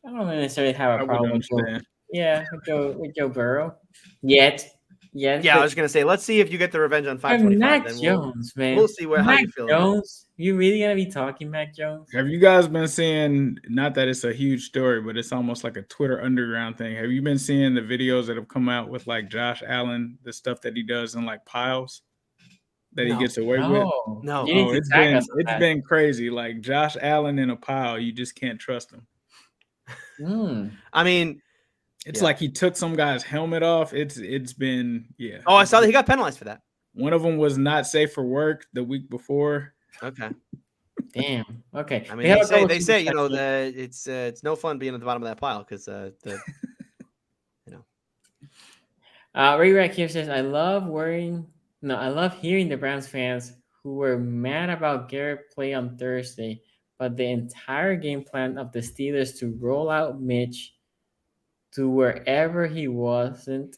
I don't necessarily have I a would problem with Joe. understand. Yeah, with Joe Burrow. Yet. Yeah, I was gonna say, let's see if you get the revenge on 525. Mac Then Jones, man. we'll see how Mac you feel. Jones, you really gonna be talking Mac Jones? Have you guys been seeing? Not that it's a huge story, but it's almost like a Twitter underground thing. Have you been seeing the videos that have come out with like Josh Allen, the stuff that he does in like piles that he gets away with? No. You need to tag us on it's that. been crazy. Like Josh Allen in a pile, you just can't trust him. I mean, it's like he took some guy's helmet off. It's been Oh, I saw that he got penalized for that. One of them was not safe for work the week before. Okay. Damn. Okay. I mean, they say you know that it's no fun being at the bottom of that pile because Ray Rack here says I love hearing the Browns fans who were mad about Garrett play on Thursday, but the entire game plan of the Steelers to roll out Mitch to wherever he wasn't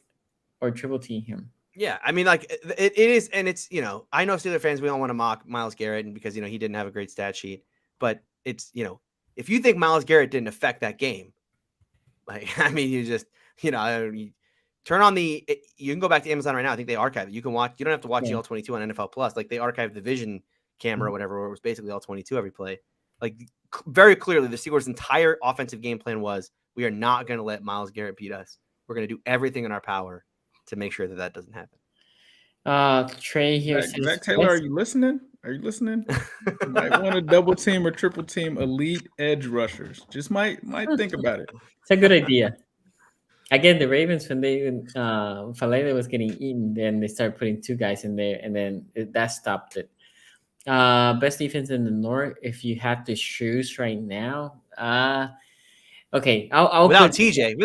or triple team him. Yeah, I mean, like it is, and it's I know Steelers fans, we don't want to mock Myles Garrett because he didn't have a great stat sheet, but it's if you think Myles Garrett didn't affect that game, like I mean, you just you turn on you can go back to Amazon right now. I think they archive it. You can watch. You don't have to watch the all 22 on NFL Plus. Like they archive the vision camera or whatever, where it was basically all 22 every play. Like very clearly, the Steelers' entire offensive game plan was we are not going to let Myles Garrett beat us. We're going to do everything in our power to make sure that doesn't happen. Trey here says, Zach Taylor, are you listening? You might want to double team or triple team elite edge rushers. Just might think about it. It's a good idea. Again, the Ravens, when Falele was getting eaten, then they started putting two guys in there, and then that stopped it. Best defense in the North, if you had to choose right now. Okay, I'll without TJ.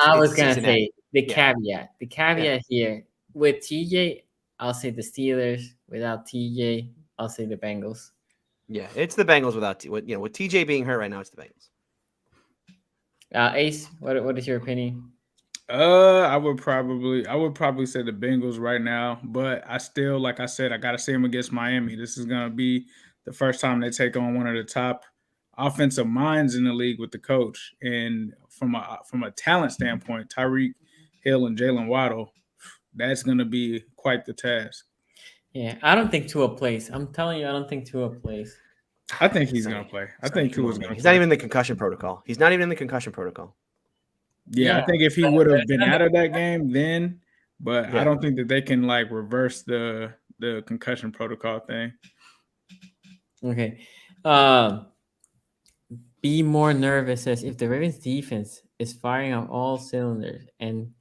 I was gonna say the caveat here with TJ. I'll say the Steelers. Without TJ, I'll say the Bengals. Yeah, it's the Bengals without with TJ being hurt right now. It's the Bengals. Ace, what is your opinion? I would probably say the Bengals right now, but I still, like I said, I gotta see them against Miami. This is gonna be the first time they take on one of the top offensive minds in the league with the coach, and from a talent standpoint, Tyreek Hill and Jalen Waddle, that's gonna be quite the task. Yeah, I don't think Tua plays. I'm telling you, I don't think Tua plays. I think he's gonna play. I think Tua's gonna play. He's not even in the concussion protocol. Yeah, I think if he would have been out of that game then, but I don't think that they can like reverse the concussion protocol thing. Okay. Be more nervous says if the Ravens defense is firing on all cylinders and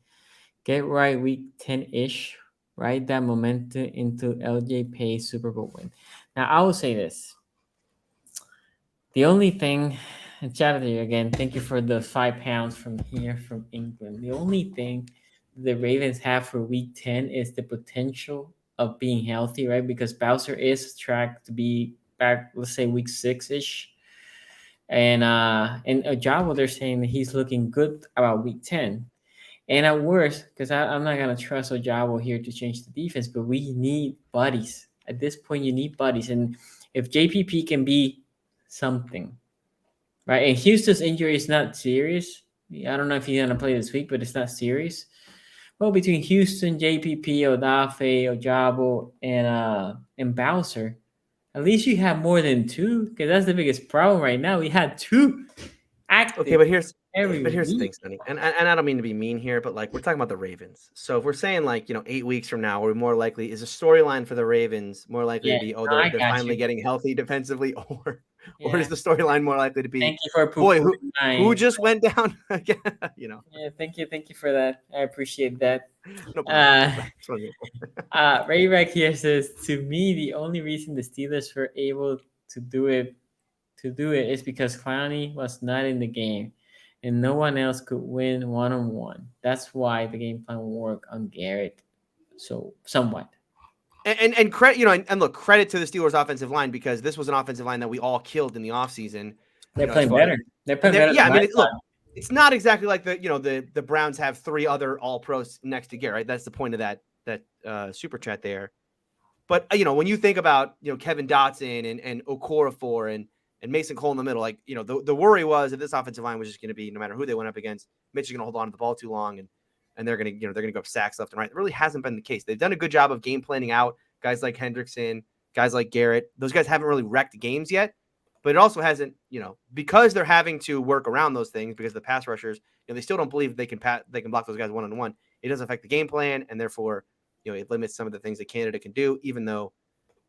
get right week 10-ish, ride that momentum into LJ Pay's Super Bowl win. Now, I will say this. The only thing, and shout out to you again, thank you for the 5 pounds from England. The only thing the Ravens have for week 10 is the potential of being healthy, right? Because Bowser is tracked to be back, let's say week 6-ish. And Ojabo, they're saying that he's looking good about week 10. And at worst, because I'm not going to trust Ojabo here to change the defense, but we need buddies. At this point, you need buddies. And if JPP can be something, right? And Houston's injury is not serious. I don't know if he's going to play this week, but it's not serious. Well, between Houston, JPP, Odafe, Ojabo, and Bowser, at least you have more than two, because that's the biggest problem right now. We had two active. Okay, but here's the thing, Sonny, and I don't mean to be mean here, but like we're talking about the Ravens. So if we're saying 8 weeks from now, we're more likely is a storyline for the Ravens more likely to be they're finally getting healthy defensively, or is the storyline more likely to be thank you for who just went down again? Yeah, thank you for that. I appreciate that. No problem. Ray Rack here says, to me, the only reason the Steelers were able to do it to do it is because Clowney was not in the game and no one else could win one-on-one. That's why the game plan worked on Garrett. So somewhat. And credit, and look, credit to the Steelers offensive line, because this was an offensive line that we all killed in the offseason. They're playing better. They're playing better. Yeah, I mean, look, it's not exactly like the Browns have 3 other all-pros next to Garrett, right? That's the point of that super chat there. But when you think about Kevin Dotson and Okorafor and Mason Cole in the middle, like the worry was that this offensive line was just going to be, no matter who they went up against, Mitch is going to hold on to the ball too long, and they're going to go up sacks left and right. It really hasn't been the case. They've done a good job of game planning out guys like Hendrickson, guys like Garrett. Those guys haven't really wrecked games yet, but it also hasn't, because they're having to work around those things because the pass rushers, they still don't believe they can block those guys one-on-one. It doesn't affect the game plan, and therefore, it limits some of the things that Canada can do, even though,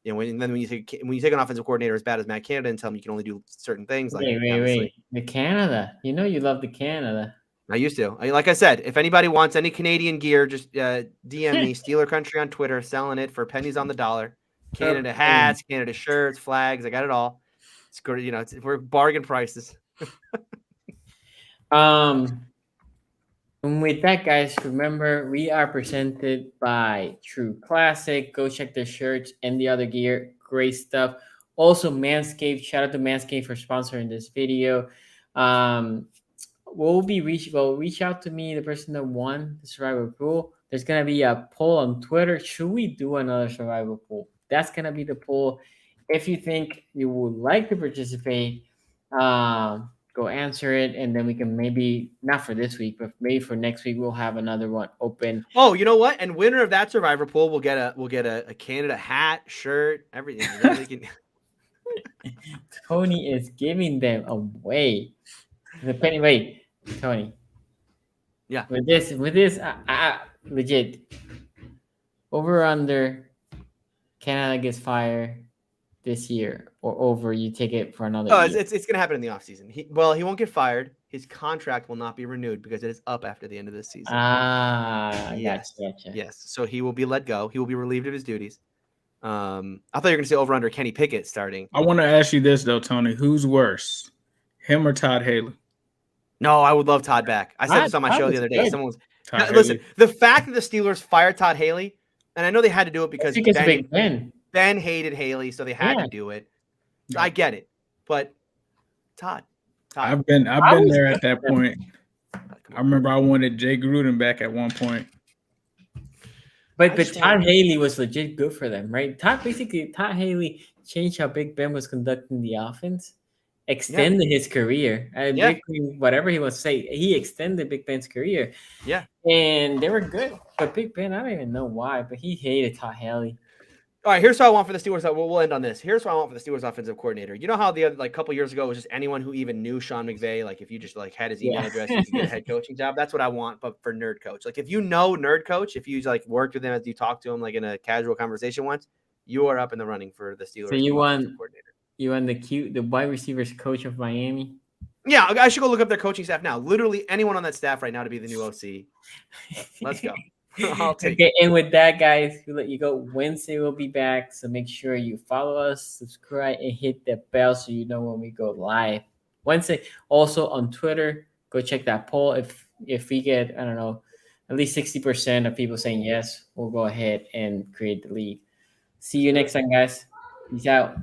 when you take an offensive coordinator as bad as Matt Canada and tell him you can only do certain things. Like, wait. The Canada. You love the Canada. I used to. Like I said, if anybody wants any Canadian gear, just DM me, Steeler Country on Twitter, selling it for pennies on the dollar. Canada hats, Canada shirts, flags. I got it all. It's good. We're bargain prices. And with that, guys, remember we are presented by True Classic. Go check their shirts and the other gear. Great stuff. Also, Manscaped. Shout out to Manscaped for sponsoring this video. Reach out to me, the person that won the survival pool. There's gonna be a poll on Twitter. Should we do another survival pool? That's gonna be the poll. If you think you would like to participate, go answer it, and then we can maybe, not for this week, but maybe for next week, we'll have another one open. Oh, you know what? And winner of that survivor pool will get a Canada hat, shirt, everything. Tony is giving them away. Wait, Tony. Yeah. With this, legit. Over or under, Canada gets fired this year, or over, you take it for another year. It's going to happen in the offseason. He won't get fired. His contract will not be renewed because it is up after the end of this season. Yes. Gotcha. Yes. So he will be let go. He will be relieved of his duties. I thought you were going to say over under Kenny Pickett starting. I want to ask you this though, Tony. Who's worse, him or Todd Haley? No, I would love Todd back. I said this on my show the other day. Listen, the fact that the Steelers fired Todd Haley, and I know they had to do it because Ben hated Haley, so they had to do it. I get it, but Todd. I've been there at that point. I remember I wanted Jay Gruden back at one point. But Todd Haley was legit good for them, right? Todd Haley changed how Big Ben was conducting the offense, extended his career. Whatever he wants to say, he extended Big Ben's career. Yeah. And they were good. But Big Ben, I don't even know why, but he hated Todd Haley. All right, here's what I want for the Steelers. We'll end on this. Here's what I want for the Steelers offensive coordinator. You know how the other couple years ago it was just anyone who even knew Sean McVay, like if you just had his email address, you could get a head coaching job. That's what I want, but for nerd coach. Like if you know nerd coach, if you worked with him as you talked to him in a casual conversation once, you are up in the running for the Steelers. So you want the wide receivers coach of Miami? Yeah, I should go look up their coaching staff now. Literally anyone on that staff right now to be the new OC. Let's go. I'll take it. And with that, guys, we'll let you go. Wednesday we'll be back, so make sure you follow us, subscribe, and hit the bell so you know when we go live. Wednesday, also on Twitter, go check that poll. If we get, I don't know, at least 60% of people saying yes, we'll go ahead and create the league. See you next time, guys. Peace out.